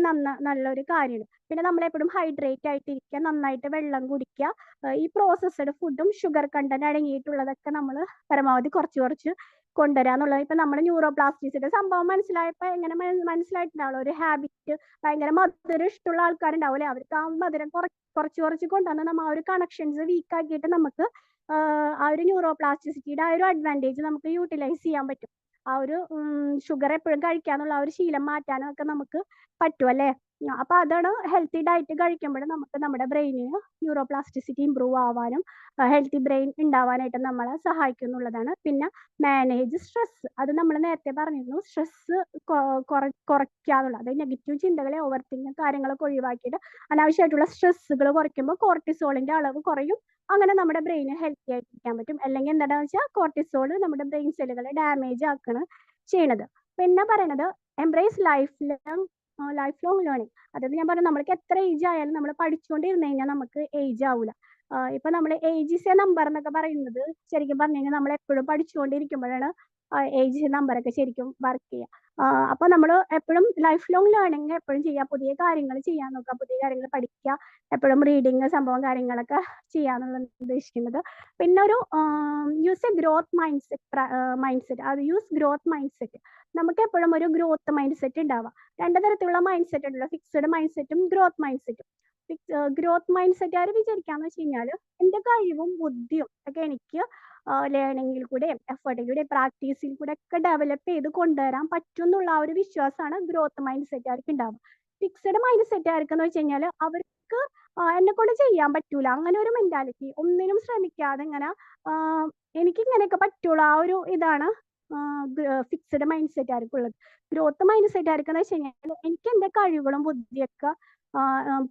നല്ലൊരു കാര്യമാണ്. പിന്നെ നമ്മളെപ്പോഴും ഹൈഡ്രേറ്റ് ആയിട്ടിരിക്കുക, നന്നായിട്ട് വെള്ളം കുടിക്കുക. ഈ പ്രോസസ്ഡ് ഫുഡും ഷുഗർ കണ്ടന്റ് അടങ്ങിയിട്ടുള്ളതൊക്കെ നമ്മൾ പരമാവധി കുറച്ച് കൊണ്ടുവരാന്നുള്ളത്. ഇപ്പൊ നമ്മുടെ ന്യൂറോ പ്ലാസ്റ്റിസിറ്റി സംഭവം മനസ്സിലായപ്പോ എങ്ങനെ മനസ്സിലായിട്ടുണ്ടാവുള്ളൂ, ഒരു ഹാബിറ്റ് ഭയങ്കര മധുരം ഇഷ്ടമുള്ള ആൾക്കാരുണ്ടാവില്ലേ, അവർക്ക് ആ മധുരം കുറച്ച് കൊണ്ടുവന്ന് നമ്മൾ ആ ഒരു കണക്ഷൻസ് വീക്ക് ആക്കിയിട്ട് നമുക്ക് ആ ഒരു ന്യൂറോ പ്ലാസ്റ്റിസിറ്റിയുടെ ആ ഒരു അഡ്വാൻറ്റേജ് നമുക്ക് യൂട്ടിലൈസ് ചെയ്യാൻ പറ്റും. ആ ഒരു ഷുഗർ എപ്പോഴും കഴിക്കാന്നുള്ള ആ ഒരു ശീലം മാറ്റാനും ഒക്കെ നമുക്ക് പറ്റും അല്ലേ. അപ്പൊ അതാണ് ഹെൽത്തി ഡയറ്റ് കഴിക്കുമ്പോൾ നമുക്ക് നമ്മുടെ ബ്രെയിനിന് ന്യൂറോപ്ലാസ്റ്റിസിറ്റി ഇമ്പ്രൂവ് ആവാനും ഹെൽത്തി ബ്രെയിൻ ഉണ്ടാവാനായിട്ട് നമ്മളെ സഹായിക്കുന്നുള്ളതാണ്. പിന്നെ മാനേജ് സ്ട്രെസ്, അത് നമ്മൾ നേരത്തെ പറഞ്ഞിരുന്നു. സ്ട്രെസ് കുറയ്ക്കാന്നുള്ള, അതായത് നെഗറ്റീവ് ചിന്തകളെ, ഓവർ തിങ്കിങ് കാര്യങ്ങളൊക്കെ ഒഴിവാക്കിയിട്ട് അനാവശ്യമായിട്ടുള്ള സ്ട്രെസ്സുകൾ കുറയ്ക്കുമ്പോൾ കോർട്ടിസോളിന്റെ അളവ് കുറയും. അങ്ങനെ നമ്മുടെ ബ്രെയിന് ഹെൽത്തി ആയിട്ടിരിക്കാൻ പറ്റും. അല്ലെങ്കിൽ എന്താണെന്ന് വെച്ചാൽ കോർട്ടിസോൾ നമ്മുടെ ബ്രെയിൻ സെല്ലുകളെ ഡാമേജ് ആക്കാണ് ചെയ്യണത്. പിന്നെ പറയണത് എംബ്രേസ് ലൈഫ് ലോങ് ലേണിംഗ്. അതായത് ഞാൻ പറഞ്ഞു, നമ്മൾക്ക് എത്ര ഏജ് ആയാലും നമ്മൾ പഠിച്ചുകൊണ്ടിരുന്നു കഴിഞ്ഞാൽ നമുക്ക് ഏജ് ആവില്ല. ഇപ്പൊ നമ്മൾ ഏജ് ഇസ് എ നമ്പർ എന്നൊക്കെ പറയുന്നത് ശരിക്കും പറഞ്ഞു കഴിഞ്ഞാൽ നമ്മൾ എപ്പോഴും പഠിച്ചുകൊണ്ടിരിക്കുമ്പോഴാണ് ഏജ് നമ്പറൊക്കെ ശരിക്കും വർക്ക് ചെയ്യുക. അപ്പൊ നമ്മൾ എപ്പോഴും ലൈഫ് ലോങ് ലേണിംഗ് എപ്പോഴും ചെയ്യുക, പുതിയ കാര്യങ്ങൾ ചെയ്യാൻ നോക്കുക, പുതിയ കാര്യങ്ങൾ പഠിക്കുക, എപ്പോഴും റീഡിങ് സംഭവം കാര്യങ്ങളൊക്കെ ചെയ്യാന്നുള്ള ഉദ്ദേശിക്കുന്നത്. പിന്നെ ഒരു use A growth mind set, അത് യൂസ് ഗ്രോത്ത് മൈൻഡ് സെറ്റ്. നമുക്ക് എപ്പോഴും ഒരു ഗ്രോത്ത് മൈൻഡ് സെറ്റ് ഉണ്ടാവുക. രണ്ട് തരത്തിലുള്ള മൈൻഡ് സെറ്റ് ഉണ്ടല്ലോ, ഫിക്സഡ് മൈൻഡ് സെറ്റും ഗ്രോത്ത് മൈൻഡ് സെറ്റും. ഗ്രോത്ത് മൈൻഡ് സെറ്റ് ആര് വിചാരിക്കാന്ന് വെച്ച് കഴിഞ്ഞാൽ എൻ്റെ കഴിവും ബുദ്ധിയും ഒക്കെ എനിക്ക് ലേണിങ്ങിൽ കൂടെ, എഫേർട്ടിൽ കൂടെ, പ്രാക്ടീസിൽ കൂടെ ഒക്കെ ഡെവലപ്പ് ചെയ്ത് കൊണ്ടുവരാൻ പറ്റും എന്നുള്ള ആ ഒരു വിശ്വാസമാണ് ഗ്രോത്ത് മൈൻഡ് സെറ്റ് ആർക്ക് ഉണ്ടാവുക. ഫിക്സഡ് മൈൻഡ് സെറ്റ് ആർക്കെന്ന് വെച്ച് കഴിഞ്ഞാൽ അവർക്ക് എന്നെ കൊണ്ട് ചെയ്യാൻ പറ്റൂല, അങ്ങനെ ഒരു മെന്റാലിറ്റി, ഒന്നിനും ശ്രമിക്കാതെ ഇങ്ങനെ എനിക്ക് ഇങ്ങനെയൊക്കെ പറ്റുള്ളൂ, ആ ഒരു ഇതാണ് ഫിക്സഡ് മൈൻഡ് സെറ്റ് ആർക്കുള്ളത്. ഗ്രോത്ത് മൈൻഡ് സെറ്റ് ആർക്കെന്ന് വെച്ച് കഴിഞ്ഞാൽ എനിക്ക് എൻ്റെ കഴിവുകളും ബുദ്ധിയൊക്കെ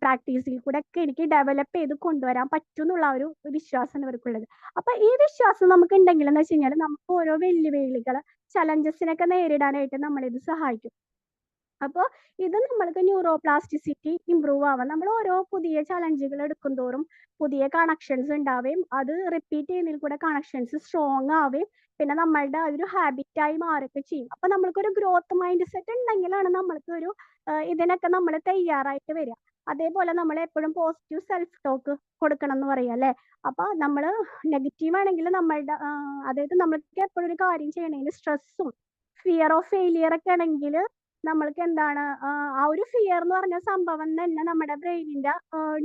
പ്രാക്ടീസിൽ കൂടെ ഒക്കെ എനിക്ക് ഡെവലപ്പ് ചെയ്ത് കൊണ്ടുവരാൻ പറ്റും എന്നുള്ള ഒരു വിശ്വാസമാണ് ഇവർക്കുള്ളത്. അപ്പൊ ഈ വിശ്വാസം നമുക്ക് ഉണ്ടെങ്കിൽ എന്ന് വെച്ച് കഴിഞ്ഞാൽ നമുക്ക് ഓരോ വെല്ലുവിളികൾ, ചലഞ്ചസിനൊക്കെ നേരിടാനായിട്ട് നമ്മളിത് സഹായിക്കും. അപ്പോൾ ഇത് നമ്മൾക്ക് ന്യൂറോപ്ലാസ്റ്റിസിറ്റി ഇമ്പ്രൂവ് ആവാം. നമ്മൾ ഓരോ പുതിയ ചലഞ്ചുകൾ എടുക്കും തോറും പുതിയ കണക്ഷൻസ് ഉണ്ടാവുകയും അത് റിപ്പീറ്റ് ചെയ്യുന്നതിൽ കൂടെ കണക്ഷൻസ് സ്ട്രോങ് ആവുകയും പിന്നെ നമ്മളുടെ അതൊരു ഹാബിറ്റായി മാറുകയൊക്കെ ചെയ്യും. അപ്പൊ നമ്മൾക്കൊരു ഗ്രോത്ത് മൈൻഡ് സെറ്റ് ഉണ്ടെങ്കിലാണ് നമ്മൾക്ക് ഒരു ഇതിനൊക്കെ നമ്മൾ തയ്യാറായിട്ട് വരിക. അതേപോലെ നമ്മൾ എപ്പോഴും പോസിറ്റീവ് സെൽഫ് ടോക്ക് കൊടുക്കണം എന്ന് പറയാം അല്ലേ. അപ്പൊ നമ്മൾ നെഗറ്റീവ് ആണെങ്കിൽ നമ്മളുടെ അതായത് നമ്മൾക്ക് എപ്പോഴും ഒരു കാര്യം ചെയ്യണമെങ്കിൽ സ്ട്രെസ്സും ഫിയർ ഓഫ് ഫെയിലിയർ ഒക്കെ ആണെങ്കിൽ നമ്മൾക്ക് എന്താണ് ആ ഒരു ഫിയർ എന്ന് പറഞ്ഞ സംഭവം തന്നെ നമ്മുടെ ബ്രെയിനിന്റെ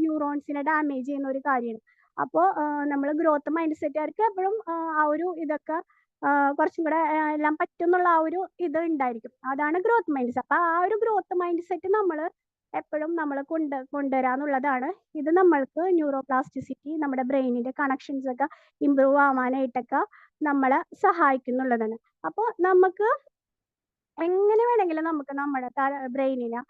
ന്യൂറോൺസിനെ ഡാമേജ് ചെയ്യുന്ന ഒരു കാര്യമാണ്. അപ്പോൾ നമ്മൾ ഗ്രോത്ത് മൈൻഡ് സെറ്റുകാർക്ക് എപ്പോഴും ആ ഒരു ഇതൊക്കെ കുറച്ചും കൂടെ എല്ലാം പറ്റും എന്നുള്ള ആ ഒരു ഇത് ഉണ്ടായിരിക്കും. അതാണ് ഗ്രോത്ത് മൈൻഡ് സെറ്റ്. അപ്പൊ ആ ഒരു ഗ്രോത്ത് മൈൻഡ് സെറ്റ് നമ്മൾ എപ്പോഴും നമ്മൾ കൊണ്ടുവരാന്നുള്ളതാണ്. ഇത് നമ്മൾക്ക് ന്യൂറോപ്ലാസ്റ്റിസിറ്റി, നമ്മുടെ ബ്രെയിനിന്റെ കണക്ഷൻസ് ഒക്കെ ഇമ്പ്രൂവ് ആവാനായിട്ടൊക്കെ നമ്മളെ സഹായിക്കുന്നുള്ളതാണ്. അപ്പോൾ നമുക്ക് എങ്ങനെ വേണമെങ്കിലും നമുക്ക് നമ്മുടെ ബ്രെയിനിനെ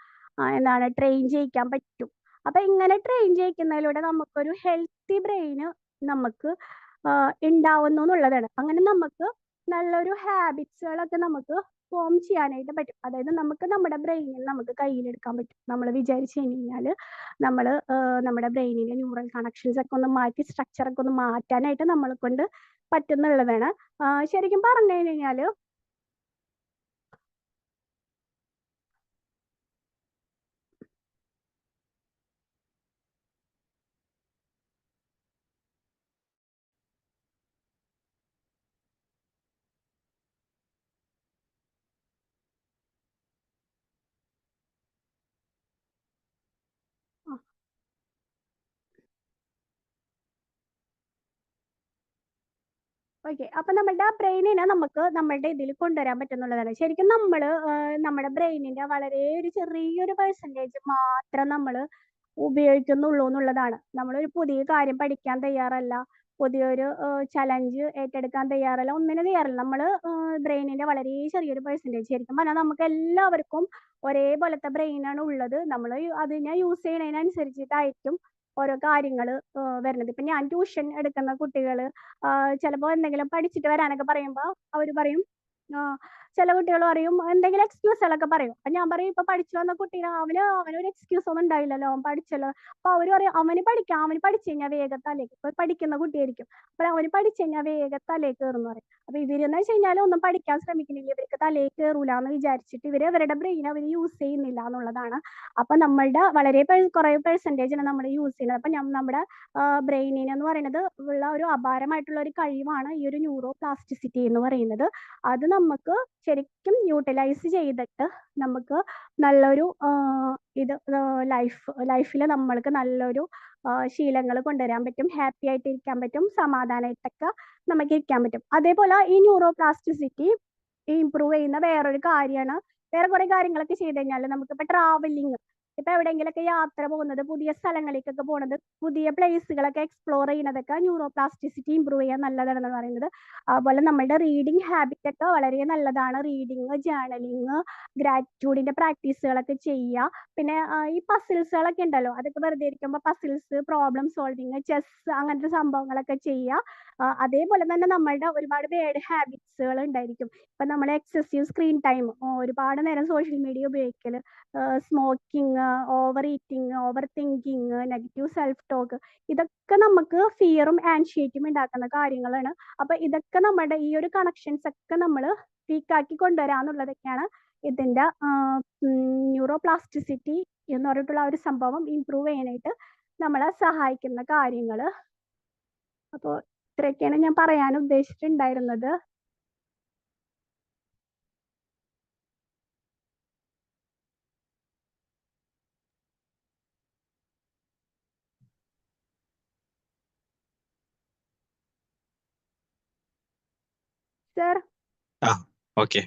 എന്താണ് ട്രെയിൻ ചെയ്യിക്കാൻ പറ്റും. അപ്പൊ ഇങ്ങനെ ട്രെയിൻ ചെയ്യിക്കുന്നതിലൂടെ നമുക്കൊരു ഹെൽത്തി ബ്രെയിന് നമുക്ക് ഉണ്ടാവുന്നു എന്നുള്ളതാണ്. അങ്ങനെ നമുക്ക് നല്ലൊരു ഹാബിറ്റ്സുകളൊക്കെ നമുക്ക് ഫോം ചെയ്യാനായിട്ട് പറ്റും. അതായത് നമുക്ക് നമ്മുടെ ബ്രെയിനിൽ നമുക്ക് കയ്യിലെടുക്കാൻ പറ്റും. നമ്മൾ വിചാരിച്ചു കഴിഞ്ഞാൽ നമ്മൾ നമ്മുടെ ബ്രെയിനിലെ ന്യൂറൽ കണക്ഷൻസ് ഒക്കെ ഒന്ന് മാറ്റി സ്ട്രക്ചറൊക്കെ ഒന്ന് മാറ്റാനായിട്ട് നമ്മളെ കൊണ്ട് പറ്റുന്നുള്ളതാണ്. ശരിക്കും പറഞ്ഞു കഴിഞ്ഞാൽ ഓക്കെ, അപ്പൊ നമ്മളുടെ ബ്രെയിനിനെ നമുക്ക് നമ്മളുടെ ഇതിൽ കൊണ്ടുവരാൻ പറ്റുന്നുള്ളതാണ്. ശരിക്കും നമ്മൾ നമ്മുടെ ബ്രെയിനിന്റെ വളരെ ഒരു ചെറിയൊരു പെർസെൻറ്റേജ് മാത്രം നമ്മൾ ഉപയോഗിക്കുന്നുള്ളൂ എന്നുള്ളതാണ്. നമ്മളൊരു പുതിയ കാര്യം പഠിക്കാൻ തയ്യാറല്ല, പുതിയൊരു ചലഞ്ച് ഏറ്റെടുക്കാൻ തയ്യാറല്ല, ഒന്നിനും തയ്യാറല്ല. നമ്മൾ ബ്രെയിനിന്റെ വളരെ ചെറിയൊരു പെർസെൻറ്റേജ്. ശരിക്കും പറഞ്ഞാൽ നമുക്ക് എല്ലാവർക്കും ഒരേപോലത്തെ ബ്രെയിനാണ് ഉള്ളത്. നമ്മൾ അതിനെ യൂസ് ചെയ്യുന്നതിനനുസരിച്ചിട്ടായിരിക്കും ഓരോ കാര്യങ്ങൾ വരുന്നത്. ഇപ്പൊ ഞാൻ ട്യൂഷൻ എടുക്കുന്ന കുട്ടികൾ ചിലപ്പോൾ എന്തെങ്കിലും പഠിച്ചിട്ട് വരാനൊക്കെ പറയുമ്പോൾ അവർ പറയും, ചില കുട്ടികൾ പറയും എന്തെങ്കിലും എക്സ്ക്യൂസുകളൊക്കെ പറയും. അപ്പൊ ഞാൻ പറയും, ഇപ്പൊ പഠിച്ചു വന്ന കുട്ടീനെ അവനൊരു എക്സ്ക്യൂസ് ഒന്നും ഉണ്ടായില്ലല്ലോ, അവൻ പഠിച്ചല്ലോ. അപ്പൊ അവര് പറയും അവന് പഠിച്ചു കഴിഞ്ഞാൽ വേഗം തലേക്ക്, ഇപ്പൊ പഠിക്കുന്ന കുട്ടിയായിരിക്കും, അപ്പൊ അവന് പഠിച്ചു കഴിഞ്ഞാൽ വേഗം തലേക്ക് കയറുന്നു പറയും. അപ്പൊ ഇവരെന്ന് വെച്ച് കഴിഞ്ഞാൽ ഒന്നും പഠിക്കാൻ ശ്രമിക്കുന്നില്ല, ഇവർക്ക് തലേക്ക് കയറൂല എന്ന് വിചാരിച്ചിട്ട് ഇവരുടെ ബ്രെയിൻ അവർ യൂസ് ചെയ്യുന്നില്ല എന്നുള്ളതാണ്. അപ്പൊ നമ്മളുടെ വളരെ കുറെ പെർസെൻറ്റേജാണ് നമ്മൾ യൂസ് ചെയ്യുന്നത്. അപ്പൊ നമ്മുടെ ബ്രെയിനിന് എന്ന് പറയുന്നത് ഉള്ള ഒരു അപാരമായിട്ടുള്ള ഒരു കഴിവാണ് ഈ ഒരു ന്യൂറോപ്ലാസ്റ്റിസിറ്റി എന്ന് പറയുന്നത്. അത് നമുക്ക് ശരിക്കും യൂട്ടിലൈസ് ചെയ്തിട്ട് നമുക്ക് നല്ലൊരു ഇത് ലൈഫിൽ നമ്മൾക്ക് നല്ലൊരു ശീലങ്ങൾ കൊണ്ടുവരാൻ പറ്റും, ഹാപ്പി ആയിട്ട് ഇരിക്കാൻ പറ്റും, സമാധാനമായിട്ടൊക്കെ നമുക്ക് ഇരിക്കാൻ പറ്റും. അതേപോലെ ഈ ന്യൂറോപ്ലാസ്റ്റിസിറ്റി ഇമ്പ്രൂവ് ചെയ്യുന്ന വേറൊരു കാര്യമാണ്. വേറെ കുറെ കാര്യങ്ങളൊക്കെ ചെയ്ത് കഴിഞ്ഞാൽ നമുക്കിപ്പോൾ ട്രാവലിംഗ്, ഇപ്പൊ എവിടെയെങ്കിലൊക്കെ യാത്ര പോകുന്നത്, പുതിയ സ്ഥലങ്ങളിലേക്കൊക്കെ പോകുന്നത്, പുതിയ പ്ലേസുകളൊക്കെ എക്സ്പ്ലോർ ചെയ്യുന്നതൊക്കെ ന്യൂറോപ്ലാസ്റ്റിസിറ്റി ഇമ്പ്രൂവ് ചെയ്യാൻ നല്ലതാണെന്ന് പറയുന്നത്. അതുപോലെ നമ്മുടെ റീഡിങ് ഹാബിറ്റ് ഒക്കെ വളരെ നല്ലതാണ്. റീഡിങ്, ജേർണലിങ്, ഗ്രാറ്റിറ്റ്യൂഡിന്റെ പ്രാക്ടീസുകളൊക്കെ ചെയ്യുക. പിന്നെ ഈ പസിൽസുകളൊക്കെ ഉണ്ടല്ലോ, അതൊക്കെ വെറുതെ ഇരിക്കുമ്പോൾ പസിൽസ്, പ്രോബ്ലം സോൾവിങ്, ചെസ് അങ്ങനത്തെ സംഭവങ്ങളൊക്കെ ചെയ്യുക. അതേപോലെ തന്നെ നമ്മളുടെ ഒരുപാട് ബാഡ് ഹാബിറ്റ്സുകൾ ഉണ്ടായിരിക്കും. ഇപ്പൊ നമ്മൾ എക്സസീവ് സ്ക്രീൻ ടൈം, ഒരുപാട് നേരം സോഷ്യൽ മീഡിയ ഉപയോഗിക്കൽ, smoking, overeating, overthinking, negative self talk, ഇതൊക്കെ നമുക്ക് ഫിയറും ആൻഷ്യറ്റിയും ഉണ്ടാക്കുന്ന കാര്യങ്ങളാണ്. അപ്പൊ ഇതൊക്കെ നമ്മുടെ ഈ ഒരു കണക്ഷൻസ് ഒക്കെ നമ്മൾ വീക്കാക്കി കൊണ്ടുവരാന്നുള്ളതൊക്കെയാണ് ഇതിന്റെ ന്യൂറോപ്ലാസ്റ്റിസിറ്റി എന്ന് പറഞ്ഞിട്ടുള്ള ഒരു സംഭവം ഇംപ്രൂവ് ചെയ്യാനായിട്ട് നമ്മളെ സഹായിക്കുന്ന കാര്യങ്ങൾ. അപ്പോൾ ഇത്രയൊക്കെയാണ് ഞാൻ പറയാൻ ഉദ്ദേശിച്ചിട്ടുണ്ടായിരുന്നത്. സർ, ഓക്കെ,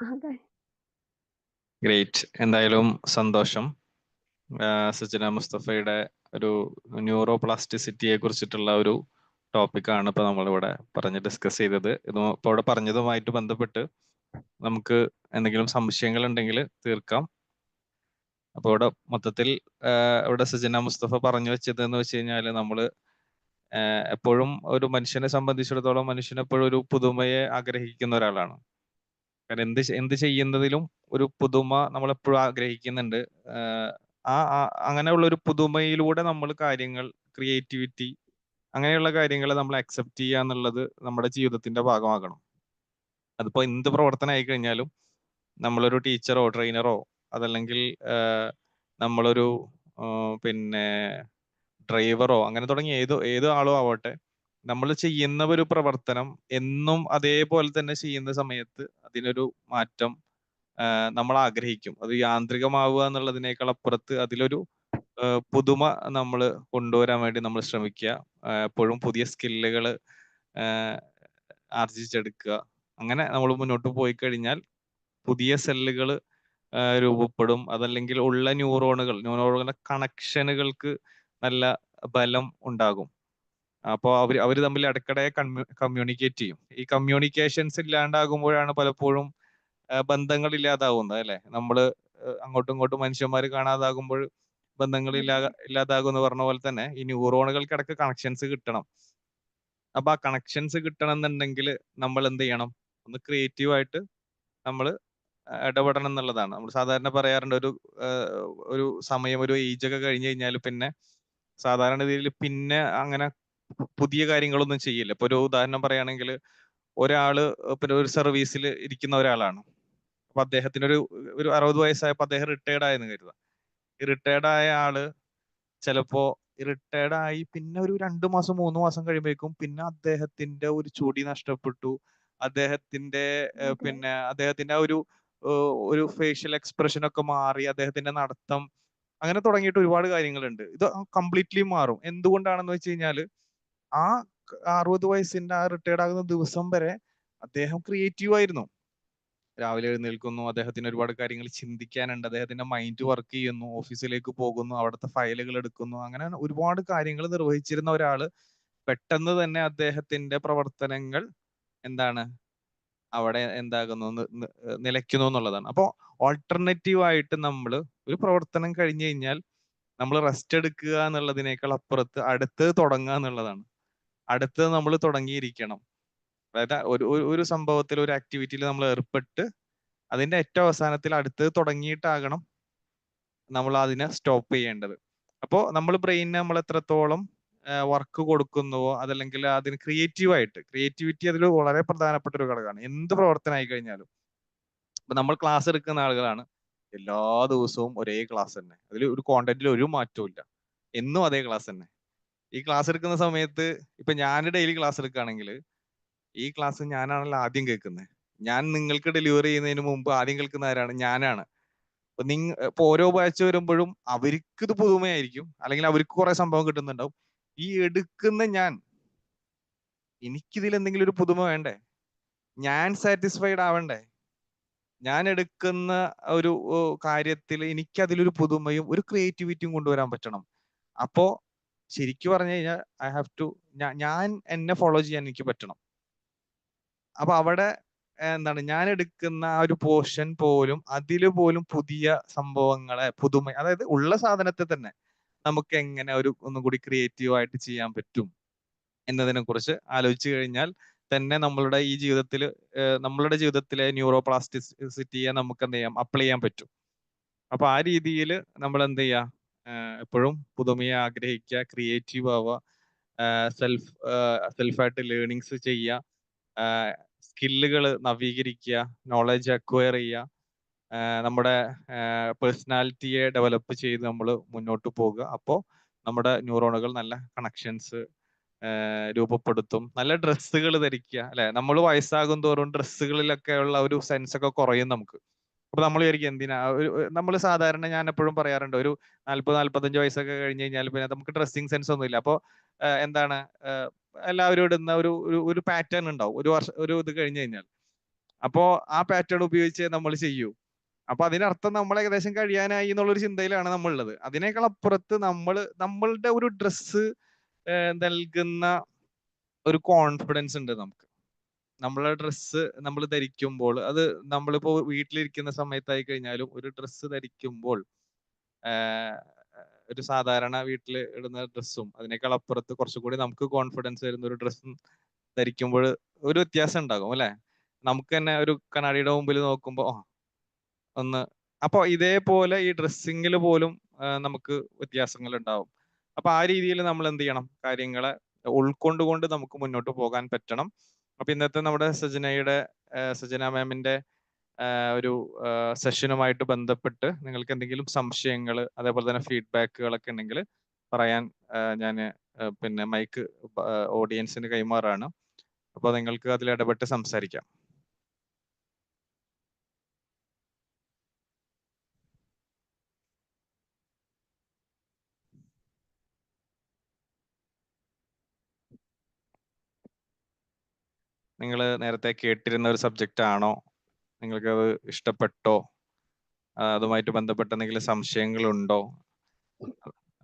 അതെ, ഗ്രേറ്റ്. എന്തായാലും സന്തോഷം. സജന മുസ്തഫയുടെ ഒരു ന്യൂറോ പ്ലാസ്റ്റിസിറ്റിയെ കുറിച്ചിട്ടുള്ള ഒരു ടോപ്പിക്കാണ് ഇപ്പൊ നമ്മളിവിടെ പറഞ്ഞ് ഡിസ്കസ് ചെയ്തത്. ഇത് ഇപ്പോൾ ഇവിടെ പറഞ്ഞതുമായിട്ട് ബന്ധപ്പെട്ട് നമുക്ക് എന്തെങ്കിലും സംശയങ്ങൾ ഉണ്ടെങ്കിൽ തീർക്കാം. അപ്പോൾ ഇവിടെ മൊത്തത്തിൽ ഇവിടെ സജന മുസ്തഫ പറഞ്ഞു വെച്ചത് എന്ന് വെച്ച് കഴിഞ്ഞാൽ നമ്മള് എപ്പോഴും ഒരു മനുഷ്യനെ സംബന്ധിച്ചിടത്തോളം മനുഷ്യൻ എപ്പോഴും ഒരു പുതുമയെ ആഗ്രഹിക്കുന്ന ഒരാളാണ്. കാരണം എന്ത് ചെയ്യുന്നതിലും ഒരു പുതുമ നമ്മളെപ്പോഴും ആഗ്രഹിക്കുന്നുണ്ട്. അങ്ങനെയുള്ള ഒരു പുതുമയിലൂടെ നമ്മൾ കാര്യങ്ങൾ, ക്രിയേറ്റിവിറ്റി, അങ്ങനെയുള്ള കാര്യങ്ങൾ നമ്മൾ അക്സെപ്റ്റ് ചെയ്യുക എന്നുള്ളത് നമ്മുടെ ജീവിതത്തിന്റെ ഭാഗമാകണം. അതിപ്പോ എന്ത് പ്രവർത്തനം ആയി കഴിഞ്ഞാലും നമ്മളൊരു ടീച്ചറോ ട്രെയിനറോ അതല്ലെങ്കിൽ നമ്മളൊരു പിന്നെ ഡ്രൈവറോ അങ്ങനെ തുടങ്ങി ഏത് ആളോ ആവട്ടെ, നമ്മൾ ചെയ്യുന്ന ഒരു പ്രവർത്തനം എന്നും അതേപോലെ തന്നെ ചെയ്യുന്ന സമയത്ത് അതിനൊരു മാറ്റം നമ്മൾ ആഗ്രഹിക്കും. അത് യാന്ത്രികമാവുക എന്നുള്ളതിനേക്കാൾ അപ്പുറത്ത് അതിലൊരു പുതുമ നമ്മൾ കൊണ്ടുവരാൻ വേണ്ടി നമ്മൾ ശ്രമിക്കുക. എപ്പോഴും പുതിയ സ്കില്ലുകൾ ആർജിച്ചെടുക്കുക. അങ്ങനെ നമ്മൾ മുന്നോട്ട് പോയി കഴിഞ്ഞാൽ പുതിയ സെല്ലുകൾ രൂപപ്പെടും. അതല്ലെങ്കിൽ ഉള്ള ന്യൂറോണുകളുടെ കണക്ഷനുകൾക്ക് നല്ല ബലം ഉണ്ടാകും. അപ്പോൾ അവര് തമ്മിൽ ഇടയ്ക്കിടെ കമ്മ്യൂണിക്കേറ്റ് ചെയ്യും. ഈ കമ്മ്യൂണിക്കേഷൻസ് ഇല്ലാണ്ടാകുമ്പോഴാണ് പലപ്പോഴും ബന്ധങ്ങൾ ഇല്ലാതാവുന്നത്, അല്ലെ? നമ്മള് അങ്ങോട്ടും ഇങ്ങോട്ടും മനുഷ്യന്മാർ കാണാതാകുമ്പോൾ ബന്ധങ്ങൾ ഇല്ലാതാകും എന്ന് പറഞ്ഞ പോലെ തന്നെ ഈ ന്യൂറോണുകൾക്ക് ഇടയ്ക്ക് കണക്ഷൻസ് കിട്ടണം. അപ്പൊ ആ കണക്ഷൻസ് കിട്ടണം എന്നുണ്ടെങ്കിൽ നമ്മൾ എന്ത് ചെയ്യണം? ഒന്ന് ക്രിയേറ്റീവായിട്ട് നമ്മൾ ഇടപെടണം എന്നുള്ളതാണ്. നമ്മൾ സാധാരണ പറയാറുണ്ട്, ഒരു സമയം, ഒരു ഏജ് ഒക്കെ കഴിഞ്ഞു കഴിഞ്ഞാൽ പിന്നെ സാധാരണ രീതിയിൽ പിന്നെ അങ്ങനെ പുതിയ കാര്യങ്ങളൊന്നും ചെയ്യില്ല. ഇപ്പൊ ഒരു ഉദാഹരണം പറയുകയാണെങ്കിൽ, ഒരാള് പിന്നെ ഒരു സർവീസിൽ ഇരിക്കുന്ന ഒരാളാണ്. അപ്പൊ അദ്ദേഹത്തിന് ഒരു 60 വയസ്സായപ്പോ അദ്ദേഹം റിട്ടയർഡ് ആയെന്ന് കരുതുക. ഈ റിട്ടയർഡ് ആയ ആള് ചിലപ്പോ റിട്ടയർഡ് ആയി പിന്നെ ഒരു 2 മാസം 3 മാസം കഴിയുമ്പോഴേക്കും പിന്നെ അദ്ദേഹത്തിന്റെ ഒരു ചുടി നഷ്ടപ്പെട്ടു. അദ്ദേഹത്തിന്റെ പിന്നെ അദ്ദേഹത്തിന്റെ ഒരു ഫേഷ്യൽ എക്സ്പ്രഷൻ ഒക്കെ മാറി, അദ്ദേഹത്തിന്റെ നടത്തം, അങ്ങനെ തുടങ്ങിയിട്ട് ഒരുപാട് കാര്യങ്ങളുണ്ട്. ഇത് കംപ്ലീറ്റ്ലി മാറും. എന്തുകൊണ്ടാണെന്ന് വെച്ച് കഴിഞ്ഞാല് ആ 60 വയസ്സിന്റെ ആ റിട്ടയർഡ് ആകുന്ന ദിവസം വരെ അദ്ദേഹം ക്രിയേറ്റീവ് ആയിരുന്നു. രാവിലെ എഴുന്നേൽക്കുന്നു, അദ്ദേഹത്തിന് ഒരുപാട് കാര്യങ്ങൾ ചിന്തിക്കാനുണ്ട്, അദ്ദേഹത്തിന്റെ മൈൻഡ് വർക്ക് ചെയ്യുന്നു, ഓഫീസിലേക്ക് പോകുന്നു, അവിടുത്തെ ഫയലുകൾ എടുക്കുന്നു, അങ്ങനെ ഒരുപാട് കാര്യങ്ങൾ നിർവഹിച്ചിരുന്ന ഒരാള് പെട്ടെന്ന് തന്നെ അദ്ദേഹത്തിന്റെ പ്രവർത്തനങ്ങൾ എന്താണ് അവിടെ എന്താകുന്നു, നിലയ്ക്കുന്നു എന്നുള്ളതാണ്. അപ്പോൾ ഓൾട്ടർനേറ്റീവ് ആയിട്ട് നമ്മൾ ഒരു പ്രവർത്തനം കഴിഞ്ഞു കഴിഞ്ഞാൽ നമ്മൾ റെസ്റ്റ് എടുക്കുക എന്നുള്ളതിനേക്കാൾ അപ്പുറത്ത് അടുത്തത് തുടങ്ങുക എന്നുള്ളതാണ്. അടുത്തത് നമ്മൾ തുടങ്ങിയിരിക്കണം. അതായത് ഒരു സംഭവത്തിൽ, ഒരു ആക്ടിവിറ്റിയിൽ നമ്മൾ ഏർപ്പെട്ട് അതിന്റെ ഏറ്റവും അവസാനത്തിൽ അടുത്തത് തുടങ്ങിയിട്ടാകണം നമ്മൾ അതിനെ സ്റ്റോപ്പ് ചെയ്യേണ്ടത്. അപ്പോൾ നമ്മൾ ബ്രെയിനിനെ നമ്മൾ എത്രത്തോളം വർക്ക് കൊടുക്കുന്നുവോ, അതല്ലെങ്കിൽ അതിന് ക്രിയേറ്റിവിറ്റി അതിൽ വളരെ പ്രധാനപ്പെട്ട ഒരു ഘടകമാണ്. എന്ത് പ്രവർത്തനമായി കഴിഞ്ഞാലും. ഇപ്പൊ നമ്മൾ ക്ലാസ് എടുക്കുന്ന ആളുകളാണ്, എല്ലാ ദിവസവും ഒരേ ക്ലാസ് തന്നെ, അതിൽ ഒരു കോണ്ടന്റിൽ ഒരു മാറ്റവും ഇല്ല, എന്നും അതേ ക്ലാസ് തന്നെ. ഈ ക്ലാസ് എടുക്കുന്ന സമയത്ത് ഇപ്പൊ ഞാൻ ഡെയിലി ക്ലാസ് എടുക്കുകയാണെങ്കിൽ ഈ ക്ലാസ് ഞാനാണല്ലോ ആദ്യം കേൾക്കുന്നത്. ഞാൻ നിങ്ങൾക്ക് ഡെലിവറി ചെയ്യുന്നതിന് മുമ്പ് ആദ്യം കേൾക്കുന്ന ആരാണ്? ഞാനാണ്. ഇപ്പൊ ഓരോ ബാച്ച് വരുമ്പോഴും അവർക്ക് ഇത് പുതുമയായിരിക്കും, അല്ലെങ്കിൽ അവർക്ക് കുറെ സംഭവം കിട്ടുന്നുണ്ടാവും. ഈ എടുക്കുന്ന എനിക്കിതിൽ എന്തെങ്കിലും ഒരു പുതുമ വേണ്ടേ? ഞാൻ സാറ്റിസ്ഫൈഡ് ആവണ്ടേ? ഞാൻ എടുക്കുന്ന ഒരു കാര്യത്തിൽ എനിക്ക് അതിലൊരു പുതുമയും ഒരു ക്രിയേറ്റിവിറ്റിയും കൊണ്ടുവരാൻ പറ്റണം. അപ്പോ ശരിക്കും പറഞ്ഞു കഴിഞ്ഞാൽ ഐ ഹാവ് ടു ഞാൻ എന്നെ ഫോളോ ചെയ്യാൻ എനിക്ക് പറ്റണം. അപ്പൊ അവിടെ എന്താണ് ഞാൻ എടുക്കുന്ന ആ ഒരു പോർഷൻ പോലും അതില് പോലും പുതിയ സംഭവങ്ങളെ പുതുമ, അതായത് ഉള്ള സാധനത്തെ തന്നെ നമുക്ക് എങ്ങനെ ഒന്നും കൂടി ക്രിയേറ്റീവ് ആയിട്ട് ചെയ്യാൻ പറ്റും എന്നതിനെ കുറിച്ച് ആലോചിച്ചു കഴിഞ്ഞാൽ തന്നെ നമ്മളുടെ ഈ ജീവിതത്തിൽ നമ്മളുടെ ജീവിതത്തിലെ ന്യൂറോ പ്ലാസ്റ്റിസിറ്റിയെ നമുക്ക് എന്ത് ചെയ്യാം, അപ്ലൈ ചെയ്യാൻ പറ്റും. അപ്പൊ ആ രീതിയിൽ നമ്മൾ എന്ത് ചെയ്യുക, എപ്പോഴും പുതുമയെ ആഗ്രഹിക്കുക, ക്രിയേറ്റീവ് ആവുക, സെൽഫായിട്ട് ലേണിങ്സ് ചെയ്യുക, സ്കില്ലുകൾ നവീകരിക്കുക, നോളജ് അക്വയർ ചെയ്യുക, നമ്മുടെ പേഴ്സണാലിറ്റിയെ ഡെവലപ്പ് ചെയ്ത് നമ്മൾ മുന്നോട്ട് പോകുക. അപ്പോൾ നമ്മുടെ ന്യൂറോണുകൾ നല്ല കണക്ഷൻസ് രൂപപ്പെടുത്തും. നല്ല ഡ്രസ്സുകൾ ധരിക്കുക, അല്ലെ? നമ്മൾ വയസ്സാകും തോറും ഡ്രസ്സുകളിലൊക്കെ ഉള്ള ഒരു സെൻസ് ഒക്കെ കുറയും നമുക്ക്. അപ്പൊ നമ്മൾ വിചാരിക്കും എന്തിനാ, നമ്മൾ സാധാരണ ഞാൻ എപ്പോഴും പറയാറുണ്ട്, ഒരു 40-45 വയസ്സൊക്കെ കഴിഞ്ഞ് കഴിഞ്ഞാൽ പിന്നെ നമുക്ക് ഡ്രസ്സിങ് സെൻസ് ഒന്നുമില്ല. അപ്പോൾ എന്താണ്, എല്ലാവരും ഇടുന്ന ഒരു പാറ്റേൺ ഉണ്ടാവും ഒരു ഇത് കഴിഞ്ഞ് കഴിഞ്ഞാൽ. അപ്പോ ആ പാറ്റേൺ ഉപയോഗിച്ച് നമ്മൾ ചെയ്യൂ. അപ്പൊ അതിനർത്ഥം നമ്മൾ ഏകദേശം കഴിയാനായി എന്നുള്ളൊരു ചിന്തയിലാണ് നമ്മൾ ഉള്ളത്. അതിനേക്കാൾ അപ്പുറത്ത് നമ്മളുടെ ഒരു ഡ്രസ്സ് നൽകുന്ന ഒരു കോൺഫിഡൻസ് ഉണ്ട് നമുക്ക്. നമ്മളെ ഡ്രസ്സ് നമ്മൾ ധരിക്കുമ്പോൾ, അത് നമ്മളിപ്പോ വീട്ടിലിരിക്കുന്ന സമയത്തായി കഴിഞ്ഞാലും ഒരു ഡ്രസ്സ് ധരിക്കുമ്പോൾ ഒരു സാധാരണ വീട്ടിൽ ഇടുന്ന ഡ്രസ്സും അതിനേക്കാൾ അപ്പുറത്ത് കുറച്ചുകൂടി നമുക്ക് കോൺഫിഡൻസ് വരുന്ന ഒരു ഡ്രസ്സും ധരിക്കുമ്പോൾ ഒരു വ്യത്യാസം ഉണ്ടാകും, അല്ലെ? നമുക്ക് തന്നെ ഒരു കണ്ണാടിയുടെ മുമ്പിൽ നോക്കുമ്പോൾ അപ്പൊ ഇതേപോലെ ഈ ഡ്രസ്സിങ്ങിൽ പോലും നമുക്ക് വ്യത്യാസങ്ങൾ ഉണ്ടാവും. അപ്പൊ ആ രീതിയിൽ നമ്മൾ എന്ത് ചെയ്യണം, കാര്യങ്ങളെ ഉൾക്കൊണ്ടുകൊണ്ട് നമുക്ക് മുന്നോട്ട് പോകാൻ പറ്റണം. അപ്പൊ ഇന്നത്തെ നമ്മുടെ സജന മാമിന്റെ ഒരു സെഷനുമായിട്ട് ബന്ധപ്പെട്ട് നിങ്ങൾക്ക് എന്തെങ്കിലും സംശയങ്ങൾ അതേപോലെ തന്നെ ഫീഡ്ബാക്കുകളൊക്കെ ഉണ്ടെങ്കിൽ പറയാൻ ഞാൻ പിന്നെ മൈക്ക് ഓഡിയൻസിന് കൈമാറാണ്. അപ്പോൾ നിങ്ങൾക്ക് അതിൽ ഇടപെട്ട് സംസാരിക്കാം. നിങ്ങൾ നേരത്തെ കേട്ടിരുന്ന ഒരു സബ്ജക്റ്റ് ആണോ? നിങ്ങൾക്ക് അത് ഇഷ്ടപ്പെട്ടോ? അതുമായിട്ട് ബന്ധപ്പെട്ട എന്തെങ്കിലും സംശയങ്ങളുണ്ടോ?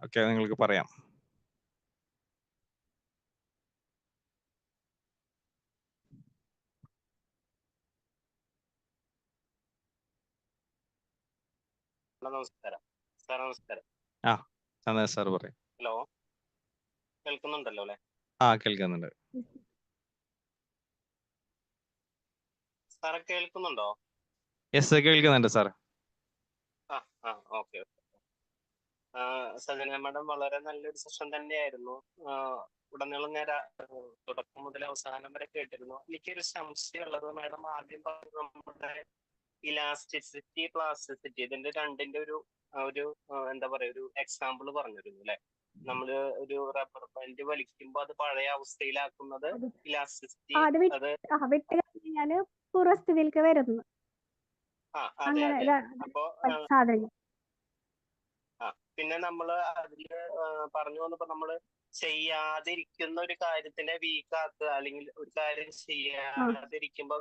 ഒക്കെ നിങ്ങൾക്ക് പറയാം. നമസ്കാരം സാർ. നമസ്കാരം. സന്ദേശ് സാർ പറയും. ഹലോ, കേൾക്കുന്നുണ്ടല്ലോ അല്ലെ? കേൾക്കുന്നുണ്ട്. സാറെ കേൾക്കുന്നുണ്ടോ? യെസ്, കേൾക്കുന്നുണ്ട് സാർ. ഓക്കെ. സജന മാഡം വളരെ നല്ലൊരു സെഷൻ തന്നെയായിരുന്നു. ഉടനീളം ഞാൻ തുടക്കം മുതൽ അവസാനം വരെ കേട്ടിരുന്നു. എനിക്കൊരു സംശയം ഉള്ളത്, മാഡം ആദ്യം പറഞ്ഞു നമ്മുടെ ഇലാസ്റ്റിസിറ്റി പ്ലാസ്റ്റിസിറ്റി ഇതിന്റെ രണ്ടിന്റെ ഒരു എന്താ പറയാ ഒരു എക്സാമ്പിൾ പറഞ്ഞിരുന്നു അല്ലെ? നമ്മള് ഒരു റബ്ബർ ബാൻഡ് വലിക്കുമ്പോ അത് പഴയ അവസ്ഥയിലാക്കുന്നത് ഇലാസ്റ്റിസിറ്റി. അത് പൂർവ്വസ്ഥിതിയിലേക്ക് വരുന്നു. അപ്പോ പിന്നെ നമ്മള് അതില് പറഞ്ഞു വന്നപ്പോ നമ്മള് ചെയ്യാതിരിക്കുന്ന ഒരു കാര്യത്തിനെ വീക്കാക്കുക, അല്ലെങ്കിൽ ഒരു കാര്യം ചെയ്യാതിരിക്കുമ്പോ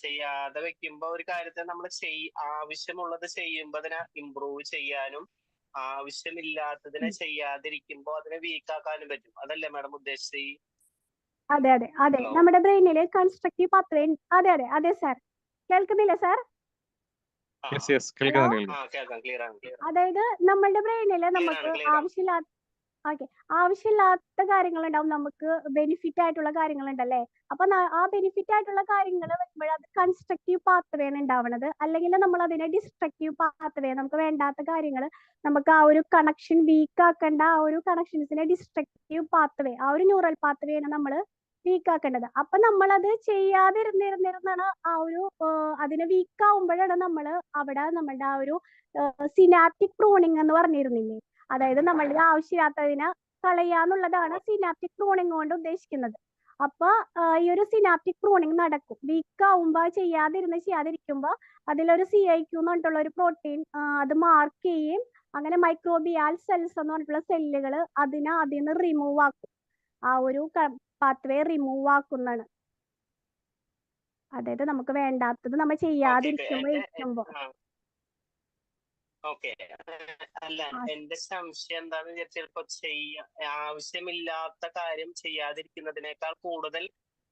ചെയ്യാതെ വെക്കുമ്പോ ഒരു കാര്യത്തെ നമ്മൾ ആവശ്യമുള്ളത് ചെയ്യുമ്പോ അതിനെ ഇംപ്രൂവ് ചെയ്യാനും ആവശ്യമില്ലാത്തതിനെ ചെയ്യാതിരിക്കുമ്പോ അതിനെ വീക്കാക്കാനും പറ്റും. അതല്ലേ മാഡം ഉദ്ദേശിച്ചത്? അതെ അതെ അതെ, നമ്മുടെ ബ്രെയിനില് കൺസ്ട്രക്റ്റീവ് പാത്വേ. അതെ അതെ അതെ സാർ, കേൾക്കുന്നില്ല സാർ? അതായത് നമ്മളുടെ ബ്രെയിനില് നമുക്ക് ആവശ്യമില്ലാത്ത കാര്യങ്ങളുണ്ടാവും, നമുക്ക് ബെനിഫിറ്റ് ആയിട്ടുള്ള കാര്യങ്ങളുണ്ടല്ലേ? അപ്പൊ ആ ബെനിഫിറ്റ് ആയിട്ടുള്ള കാര്യങ്ങൾ വരുമ്പോൾ അത് കൺസ്ട്രക്റ്റീവ് പാത്വേ ആണ് ഉണ്ടാവുന്നത്. അല്ലെങ്കിൽ നമ്മൾ അതിനെ ഡിസ്ട്രക്റ്റീവ് പാത്വേ, നമുക്ക് വേണ്ടാത്ത കാര്യങ്ങൾ, നമുക്ക് ആ ഒരു കണക്ഷൻ വീക്ക് ആക്കേണ്ട ആ ഒരു കണക്ഷൻസിനെ ഡിസ്ട്രക്റ്റീവ് പാത്വേ, ആ ഒരു ന്യൂറൽ പാത്വേ ആണ് നമ്മൾ വീക്ക് ആക്കേണ്ടത്. അപ്പൊ നമ്മളത് ചെയ്യാതിരുന്നിരുന്നാണ് ആ ഒരു അതിനെ വീക്ക് ആവുമ്പോഴാണ് നമ്മൾ അവിടെ നമ്മളുടെ ആ ഒരു സിനാപ്റ്റിക് പ്രൂണിങ് എന്ന് പറഞ്ഞിരുന്നില്ലേ? അതായത് നമ്മളുടെ ആവശ്യമില്ലാത്തതിനെ കളയാന്നുള്ളതാണ് സിനാപ്റ്റിക് പ്രൂണിങ് കൊണ്ട് ഉദ്ദേശിക്കുന്നത്. അപ്പൊ ഈ ഒരു സിനാപ്റ്റിക് പ്രൂണിങ് നടക്കും. വീക്ക് ആവുമ്പോ ചെയ്യാതിരിക്കുമ്പോ അതിലൊരു CIQ എന്ന് പറഞ്ഞിട്ടുള്ള ഒരു പ്രോട്ടീൻ അത് മാർക്ക് ചെയ്യും. അങ്ങനെ മൈക്രോബിയാൽ സെൽസ് എന്ന് പറഞ്ഞിട്ടുള്ള സെല്ലുകൾ അതിൽ നിന്ന് റിമൂവ് ആക്കും. ആ ഒരു പാത്വേ റിമൂവ് ആക്കുന്നതാണ്. അതായത് നമുക്ക് വേണ്ടാത്തത് നമ്മൾ ചെയ്യാതിരിക്കുമ്പോ ഓക്കെ. അല്ല, എന്റെ സംശയം എന്താന്ന് വെച്ചാൽ ചിലപ്പോ ആവശ്യമില്ലാത്ത കാര്യം ചെയ്യാതിരിക്കുന്നതിനേക്കാൾ കൂടുതൽ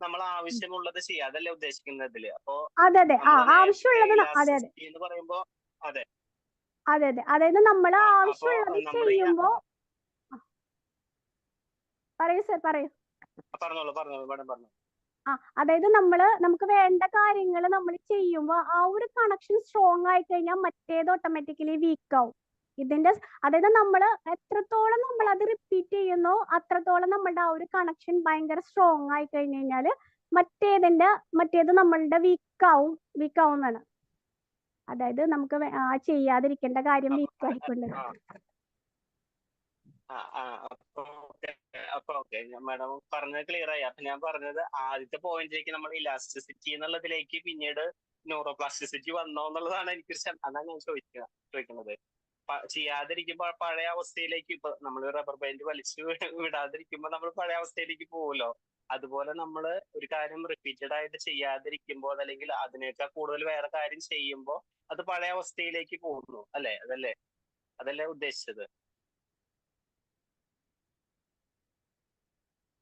നമ്മൾ ആവശ്യമുള്ളത് ചെയ്യാം, അതല്ലേ ഉദ്ദേശിക്കുന്നതില്? അപ്പോ അതെ അതെ ആവശ്യമുള്ളത് അതെ അതെ എന്ന് പറയുമ്പോ അതെ അതെ അതെ അതായത് നമ്മൾ ആവശ്യമുള്ളത് ചെയ്യുമ്പോ പറയൂ സർ പറയൂ. പറഞ്ഞോളൂ മാഡം പറഞ്ഞു. അതായത് നമുക്ക് വേണ്ട കാര്യങ്ങൾ നമ്മൾ ചെയ്യുമ്പോൾ ആ ഒരു കണക്ഷൻ സ്ട്രോങ് ആയി കഴിഞ്ഞാൽ മറ്റേത് ഓട്ടോമാറ്റിക്കലി വീക്ക് ആവും. അതായത് നമ്മൾ എത്രത്തോളം നമ്മൾ അത് റിപ്പീറ്റ് ചെയ്യുന്നോ അത്രത്തോളം നമ്മളുടെ ആ ഒരു കണക്ഷൻ ഭയങ്കര സ്ട്രോങ് ആയി കഴിഞ്ഞു കഴിഞ്ഞാൽ മറ്റേത് നമ്മളുടെ വീക്ക് ആവുന്നതാണ്. അതായത് നമുക്ക് ചെയ്യാതിരിക്കേണ്ട കാര്യം വീക്ക് ആയിക്കൊണ്ട്. അപ്പൊ ഓക്കെ, മാഡം പറഞ്ഞത് ക്ലിയർ ആയി. അപ്പൊ ഞാൻ പറഞ്ഞത് ആദ്യത്തെ പോയിന്റിലേക്ക് നമ്മൾ ഇലാസ്റ്റിസിറ്റി എന്നുള്ളതിലേക്ക് പിന്നീട് ന്യൂറോപ്ലാസ്റ്റിസിറ്റി വന്നോ എന്നുള്ളതാണ് അതാണ് ഞാൻ ചോദിക്കുന്നത്. ചെയ്യാതിരിക്കുമ്പോ പഴയ അവസ്ഥയിലേക്ക്, ഇപ്പൊ നമ്മൾ റബ്ബർ ബാൻഡ് വലിച്ചു വിടാതിരിക്കുമ്പോ നമ്മൾ പഴയ അവസ്ഥയിലേക്ക് പോകുമല്ലോ. അതുപോലെ നമ്മൾ ഒരു കാര്യം റിപ്പീറ്റഡ് ആയിട്ട് ചെയ്യാതിരിക്കുമ്പോൾ അല്ലെങ്കിൽ അതിനേക്കാൾ കൂടുതൽ വേറെ കാര്യം ചെയ്യുമ്പോൾ അത് പഴയ അവസ്ഥയിലേക്ക് പോകുന്നു അല്ലേ? അതല്ലേ ഉദ്ദേശിച്ചത്?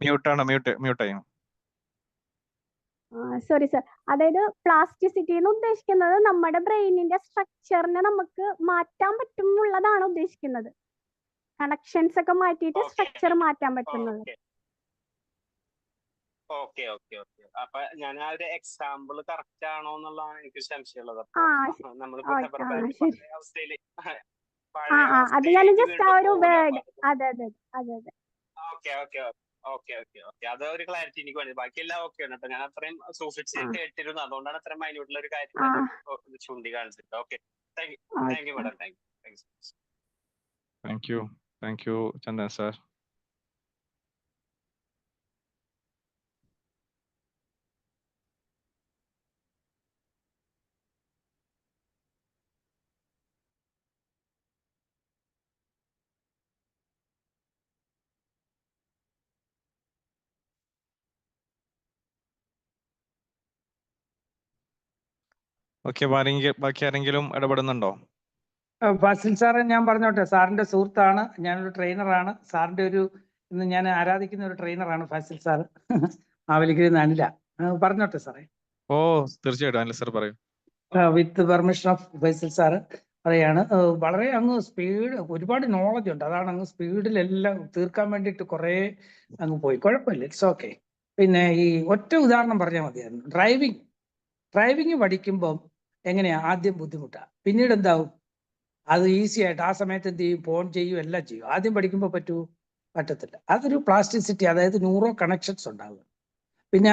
മ്യൂട്ടായി. Sorry sir. അതായത് പ്ലാസ്റ്റിസിറ്റി എന്ന് ഉദ്ദേശിക്കുന്നത് നമ്മുടെ ബ്രെയിനിന്റെ സ്ട്രക്ചറിനെ നമുക്ക് മാറ്റാൻ പറ്റും എന്നുള്ളതാണ് ഉദ്ദേശിക്കുന്നത്. കണക്ഷൻസ് ഒക്കെ മാറ്റിയിട്ട് സ്ട്രക്ചർ മാറ്റാൻ പറ്റുന്നത്. ഓക്കെ. അപ്പൊ ഞാൻ ആ ഒരു എക്സാമ്പിൾ കറക്റ്റ് ആണോ എന്നുള്ളതാണ് എനിക്ക് സംശയമുള്ളത്. അത് ഞാൻ ജസ്റ്റ് ആ ഒരു വേർഡ് അതെ. ഓക്കെ. അതൊരു ക്ലാരിറ്റി എനിക്ക് വേണ്ടി. ബാക്കിയെല്ലാം ഓക്കെ ആണ് കേട്ടോ. ഞാൻ അത്രയും സൂക്ഷിച്ച് കേട്ടിരുന്നു, അതുകൊണ്ടാണ് അത്രയും മൈന്യൂട്ടുള്ള ഒരു കാര്യം ചൂണ്ടിക്കാണിച്ചത്. Okay, thank you madam. Thank you Chandan sir. Okay, ബാക്കി ആരെങ്കിലും ഇടപെടുന്നുണ്ടോ? ഫാസിൽ സാറ് ഞാൻ പറഞ്ഞോട്ടെ, സാറിന്റെ സുഹൃത്താണ്, ഞാനൊരു ട്രെയിനറാണ്. സാറിന്റെ ഇന്ന് ഞാൻ ആരാധിക്കുന്ന ഒരു ട്രെയിനറാണ് ഫാസിൽ സാറ്. മാവേലിക്കരയിൽ നിന്ന് അനില. പറഞ്ഞോട്ടെ സാറേ. ഓ തീർച്ചയായിട്ടും അനിൽ സാർ പറയൂ. വിത്ത് പെർമിഷൻ ഓഫ് ഫൈസൽ സാറ് പറയാണ്. വളരെ അങ്ങ് സ്പീഡ്, ഒരുപാട് നോളജ് ഉണ്ട്. അതാണ് അങ്ങ് സ്പീഡിലെല്ലാം തീർക്കാൻ വേണ്ടിയിട്ട് കുറേ അങ്ങ് പോയി. കുഴപ്പമില്ല, ഇറ്റ്സ് ഓക്കെ. പിന്നെ ഈ ഒറ്റ ഉദാഹരണം പറഞ്ഞാൽ മതിയായിരുന്നു. ഡ്രൈവിങ് പഠിക്കുമ്പം എങ്ങനെയാ? ആദ്യം ബുദ്ധിമുട്ടാണ്, പിന്നീട് എന്താവും? അത് ഈസി ആയിട്ട് ആ സമയത്ത് എന്ത് ചെയ്യും? ഫോൺ ചെയ്യും, എല്ലാം ചെയ്യും. ആദ്യം പഠിക്കുമ്പോൾ പറ്റത്തില്ല. അതൊരു പ്ലാസ്റ്റിസിറ്റി, അതായത് ന്യൂറോ കണക്ഷൻസ് ഉണ്ടാവുക. പിന്നെ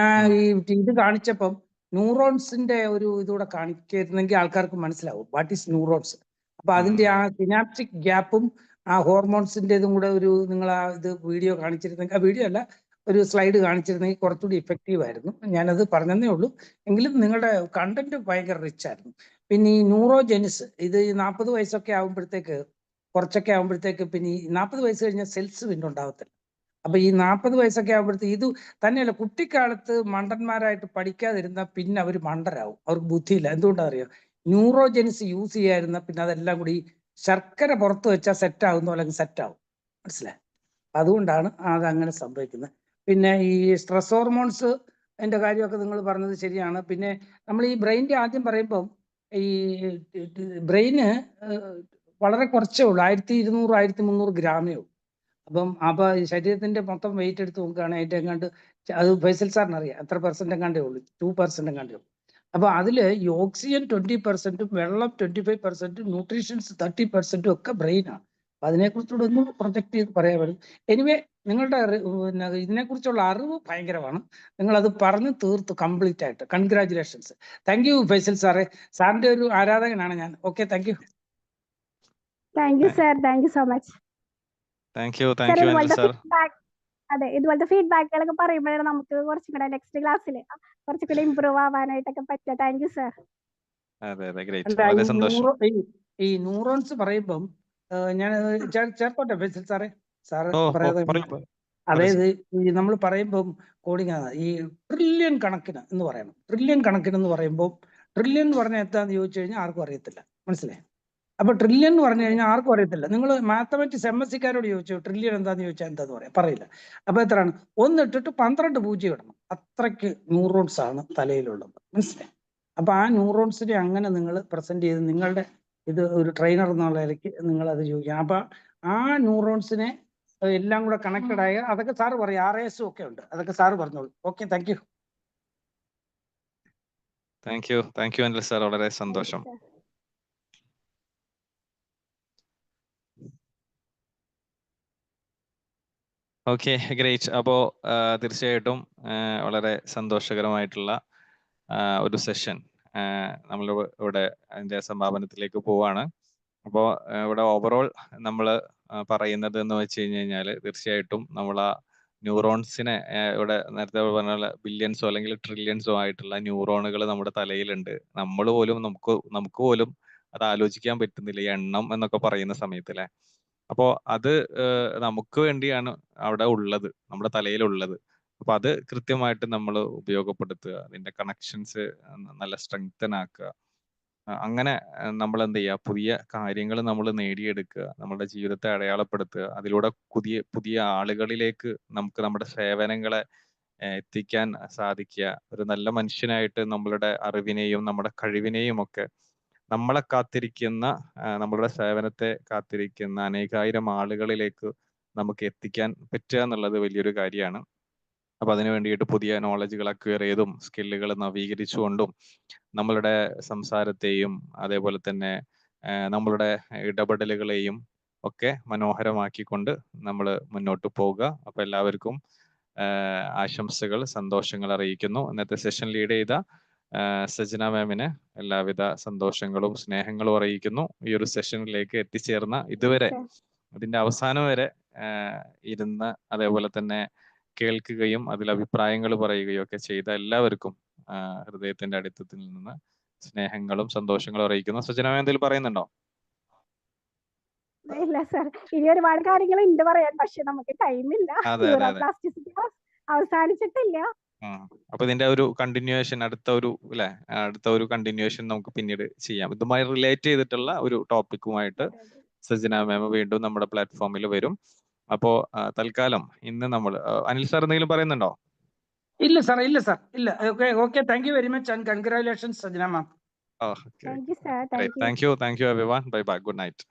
ഇത് കാണിച്ചപ്പം ന്യൂറോൺസിന്റെ ഇതൂടെ കാണിക്കുന്നെങ്കിൽ ആൾക്കാർക്ക് മനസ്സിലാവും വാട്ട് ഈസ് ന്യൂറോൺസ്. അപ്പൊ അതിന്റെ ആ സിനാപ്റ്റിക് ഗ്യാപ്പും ആ ഹോർമോൺസിന്റെ ഇതും കൂടെ നിങ്ങൾ ഇത് വീഡിയോ കാണിച്ചിരുന്നെങ്കിൽ, ആ വീഡിയോ അല്ല, ഒരു സ്ലൈഡ് കാണിച്ചിരുന്നെങ്കിൽ കുറച്ചുകൂടി ഇഫക്റ്റീവ് ആയിരുന്നു. ഞാനത് പറഞ്ഞതേ ഉള്ളൂ. എങ്കിലും നിങ്ങളുടെ കണ്ടന്റ് ഭയങ്കര റിച്ച് ആയിരുന്നു. പിന്നെ ഈ ന്യൂറോജെനിസ്, ഇത് 40 വയസ്സൊക്കെ ആകുമ്പോഴത്തേക്ക്, കുറച്ചൊക്കെ ആകുമ്പോഴത്തേക്ക്, പിന്നെ ഈ 40 വയസ്സ് കഴിഞ്ഞാൽ സെൽസ് പിന്നെ ഉണ്ടാവത്തില്ല. അപ്പൊ ഈ 40 വയസ്സൊക്കെ ആകുമ്പോഴത്തേക്ക് ഇത് തന്നെയല്ല, കുട്ടിക്കാലത്ത് മണ്ടന്മാരായിട്ട് പഠിക്കാതിരുന്ന പിന്നെ അവർ മണ്ടരാവും, അവർക്ക് ബുദ്ധിയില്ല. എന്തുകൊണ്ടാ അറിയോ? ന്യൂറോജെനിസ് യൂസ് ചെയ്യാതിരുന്ന പിന്നെ അതെല്ലാം കൂടി ശർക്കര പുറത്ത് വെച്ചാൽ സെറ്റ് ആകുന്ന പോലെ സെറ്റ് ആവും. മനസ്സിലായി? അതുകൊണ്ടാണ് അതങ്ങനെ സംഭവിക്കുന്നത്. പിന്നെ ഈ സ്ട്രെസ് ഹോർമോൺസ് എൻ്റെ കാര്യമൊക്കെ നിങ്ങൾ പറഞ്ഞത് ശരിയാണ്. പിന്നെ നമ്മൾ ഈ ബ്രെയിൻ്റെ ആദ്യം പറയുമ്പം ഈ ബ്രെയിന് വളരെ കുറച്ചേ ഉള്ളൂ, 1200 1300 ഗ്രാമേ ഉള്ളൂ. അപ്പൊ ശരീരത്തിന്റെ മൊത്തം വെയിറ്റ് എടുത്ത് നോക്കുകയാണെങ്കിൽ അതിന്റെ എങ്ങാണ്ട്, അത് ഫൈസൽ സാറിന് അറിയാം എത്ര പെർസെന്റ് എങ്ങാണ്ടേ ഉള്ളൂ, 2% എങ്ങാണ്ടേ ഉള്ളൂ. അപ്പൊ അതില് ഈ ഓക്സിജൻ 20%, വെള്ളം 25%, ന്യൂട്രീഷൻസ് 30% ഒക്കെ ബ്രെയിനാണ്. അപ്പൊ അതിനെക്കുറിച്ചുകൂടെ ഒന്ന് പ്രൊജക്ട് ചെയ്ത് പറയാൻ പറ്റും. എനിവേ, നിങ്ങളുടെ ഇതിനെക്കുറിച്ചുള്ള അറിവ് ഭയങ്കരമാണ്. നിങ്ങളത് പറഞ്ഞു തീർത്തു കംപ്ലീറ്റ് ആയിട്ട്. കൺഗ്രാജുലേഷൻസ്. താങ്ക് യു ഫൈസൽ സാറേ. സാറിന്റെ ഒരു ആരാധകനാണ് ഞാൻ. Okay, thank U. Thank you sir, thank you so much. Thank U Anil sir. അതെ, ഇതുപോലത്തെ ഫീഡ്ബാക്കുകളൊക്കെ പറയുമ്പോഴാണ് നമുക്ക് കുറച്ചും കൂടെ നെക്സ്റ്റ് ക്ലാസ്സിൽ കുറച്ചും കൂടെ ഇമ്പ്രൂവ് ആവാനായിട്ടൊക്കെ പറ്റുക. Thank you sir. വളരെ സന്തോഷം. ഈ ന്യൂറോൺസ് പറയുമ്പം ഞാൻ ചേർത്തോട്ടെ ഫൈസൽ സാറേ? സാറ് ഓ പറയാതെ പറയൂ. അതായത് ഈ നമ്മൾ പറയുമ്പം കോഡിംഗ് ആണ് ഈ ട്രില്യൺ കണക്കിന് എന്ന് പറയണം. ട്രില്യൺ കണക്കിന് എന്ന് പറയുമ്പോൾ ട്രില്യൺ എന്ന് പറഞ്ഞാൽ എന്താന്ന് ചോദിച്ചു കഴിഞ്ഞാൽ ആർക്കും അറിയത്തില്ല. മനസ്സിലായി? അപ്പൊ ട്രില്യൺ എന്ന് പറഞ്ഞു കഴിഞ്ഞാൽ ആർക്കും അറിയത്തില്ല. നിങ്ങൾ മാത്തമാറ്റിക്സ് MSc-കാരോട് ചോദിച്ചു ട്രില്യൺ എന്താന്ന് ചോദിച്ചാൽ എന്താന്ന് പറയാം, പറയില്ല. അപ്പൊ എത്രയാണ്? 1 ഇട്ടിട്ട് 12 പൂജ്യം ഇടണം. അത്രയ്ക്ക് ന്യൂറോൺസ് ആണ് തലയിലുള്ളത്. മനസ്സിലായി? അപ്പൊ ആ ന്യൂറോൺസിനെ അങ്ങനെ നിങ്ങൾ പ്രസന്റ് ചെയ്ത് നിങ്ങളുടെ ഇത് ഒരു ട്രെയിനർ എന്നുള്ള നിലയ്ക്ക് നിങ്ങൾ അത് ചോദിക്കാം. അപ്പൊ ആ ന്യൂറോൺസിനെ എല്ലാം കൂടെ കണക്റ്റഡ് ആയ അതൊക്കെ സാറ് പറയും. RAS ഒക്കെ ഉണ്ട്, അതൊക്കെ സാറ് പറഞ്ഞോളൂ. Okay, thank U. Thank you Anil sir, വളരെ സന്തോഷം. Okay, great. അപ്പോൾ തീർച്ചയായിട്ടും വളരെ സന്തോഷകരമായിട്ടുള്ള ഒരു സെഷൻ നമ്മൾ ഇവിടെ അതിൻ്റെ സമാപനത്തിലേക്ക് പോവാണ്. അപ്പോൾ ഇവിടെ ഓവറോൾ നമ്മൾ പറയുന്നത് എന്ന് വെച്ച് കഴിഞ്ഞാൽ തീർച്ചയായിട്ടും നമ്മൾ ആ ന്യൂറോൺസിനെ ഇവിടെ നേരത്തെ പറഞ്ഞ ബില്യൺസോ അല്ലെങ്കിൽ ട്രില്യൺസോ ആയിട്ടുള്ള ന്യൂറോണുകൾ നമ്മുടെ തലയിലുണ്ട്. നമ്മൾ പോലും നമുക്ക് പോലും അത് ആലോചിക്കാൻ പറ്റുന്നില്ല, ഈ എണ്ണം എന്നൊക്കെ പറയുന്ന സമയത്ത് അല്ലേ. അപ്പോ അത് നമുക്ക് വേണ്ടിയാണ് അവിടെ ഉള്ളത്, നമ്മുടെ തലയിലുള്ളത്. അപ്പൊ അത് കൃത്യമായിട്ട് നമ്മൾ ഉപയോഗപ്പെടുത്തുക, അതിന്റെ കണക്ഷൻസ് നല്ല സ്ട്രെങ്തൻ ആക്കുക. അങ്ങനെ നമ്മൾ എന്ത് ചെയ്യുക, പുതിയ കാര്യങ്ങൾ നമ്മൾ നേടിയെടുക്കുക, നമ്മുടെ ജീവിതത്തെ അടയാളപ്പെടുത്തുക. അതിലൂടെ പുതിയ ആളുകളിലേക്ക് നമുക്ക് നമ്മുടെ സേവനങ്ങളെ എത്തിക്കാൻ സാധിക്കുക. ഒരു നല്ല മനുഷ്യനായിട്ട് നമ്മളുടെ അറിവിനെയും നമ്മുടെ കഴിവിനെയും ഒക്കെ നമ്മളെ കാത്തിരിക്കുന്ന നമ്മളുടെ സേവനത്തെ കാത്തിരിക്കുന്ന അനേകായിരം ആളുകളിലേക്ക് നമുക്ക് എത്തിക്കാൻ പറ്റുക എന്നുള്ളത് വലിയൊരു കാര്യമാണ്. അപ്പൊ അതിനു വേണ്ടിയിട്ട് പുതിയ നോളജുകൾ അക്വയർ ചെയ്തും സ്കില്ലുകൾ നവീകരിച്ചുകൊണ്ടും നമ്മളുടെ സംസാരത്തെയും അതേപോലെ തന്നെ നമ്മളുടെ ഇടപെടലുകളെയും ഒക്കെ മനോഹരമാക്കിക്കൊണ്ട് നമ്മൾ മുന്നോട്ട് പോവുക. അപ്പൊ എല്ലാവർക്കും ആശംസകൾ, സന്തോഷങ്ങൾ അറിയിക്കുന്നു. ഇന്നത്തെ സെഷൻ ലീഡ് ചെയ്ത സജന മാമിന് എല്ലാവിധ സന്തോഷങ്ങളും സ്നേഹങ്ങളും അറിയിക്കുന്നു. ഈ ഒരു സെഷനിലേക്ക് എത്തിച്ചേർന്ന ഇതുവരെ ഇതിന്റെ അവസാനം വരെ ഇരുന്ന് അതേപോലെ തന്നെ കേൾക്കുകയും അതിൽ അഭിപ്രായങ്ങൾ പറയുകയും ഒക്കെ ചെയ്ത എല്ലാവർക്കും ഹൃദയത്തിന്റെ അടിത്തത്തിൽ നിന്ന് സ്നേഹങ്ങളും സന്തോഷങ്ങളും അറിയിക്കുന്നു. സജന മാം എന്തെങ്കിലും പറയുന്നുണ്ടോ? ഇല്ല സർ, ഇനി ഒരുപാട് കാര്യങ്ങൾ ഉണ്ട് പറയാൻ, പക്ഷെ നമുക്ക് ടൈമില്ല. അവസാനിച്ചിട്ടില്ല. അപ്പൊ ഇതിന്റെ ഒരു കണ്ടിന്യൂവേഷൻ അടുത്ത ഒരു കണ്ടിന്യൂവേഷൻ നമുക്ക് പിന്നീട് ചെയ്യാം. ഇതുമായി റിലേറ്റ് ചെയ്തിട്ടുള്ള ഒരു ടോപ്പിക്കുമായിട്ട് സജന മാം വീണ്ടും നമ്മുടെ പ്ലാറ്റ്ഫോമിൽ വരും. അപ്പോ തൽക്കാലം ഇന്ന് നമ്മൾ അനിൽ സാർ എന്തെങ്കിലും പറയുന്നുണ്ടോ? ഇല്ല സാർ, ഇല്ല. Okay, thank you very much and congratulations Sajana ma'am. Thank you sir. Thank you everyone. Bye bye, good night.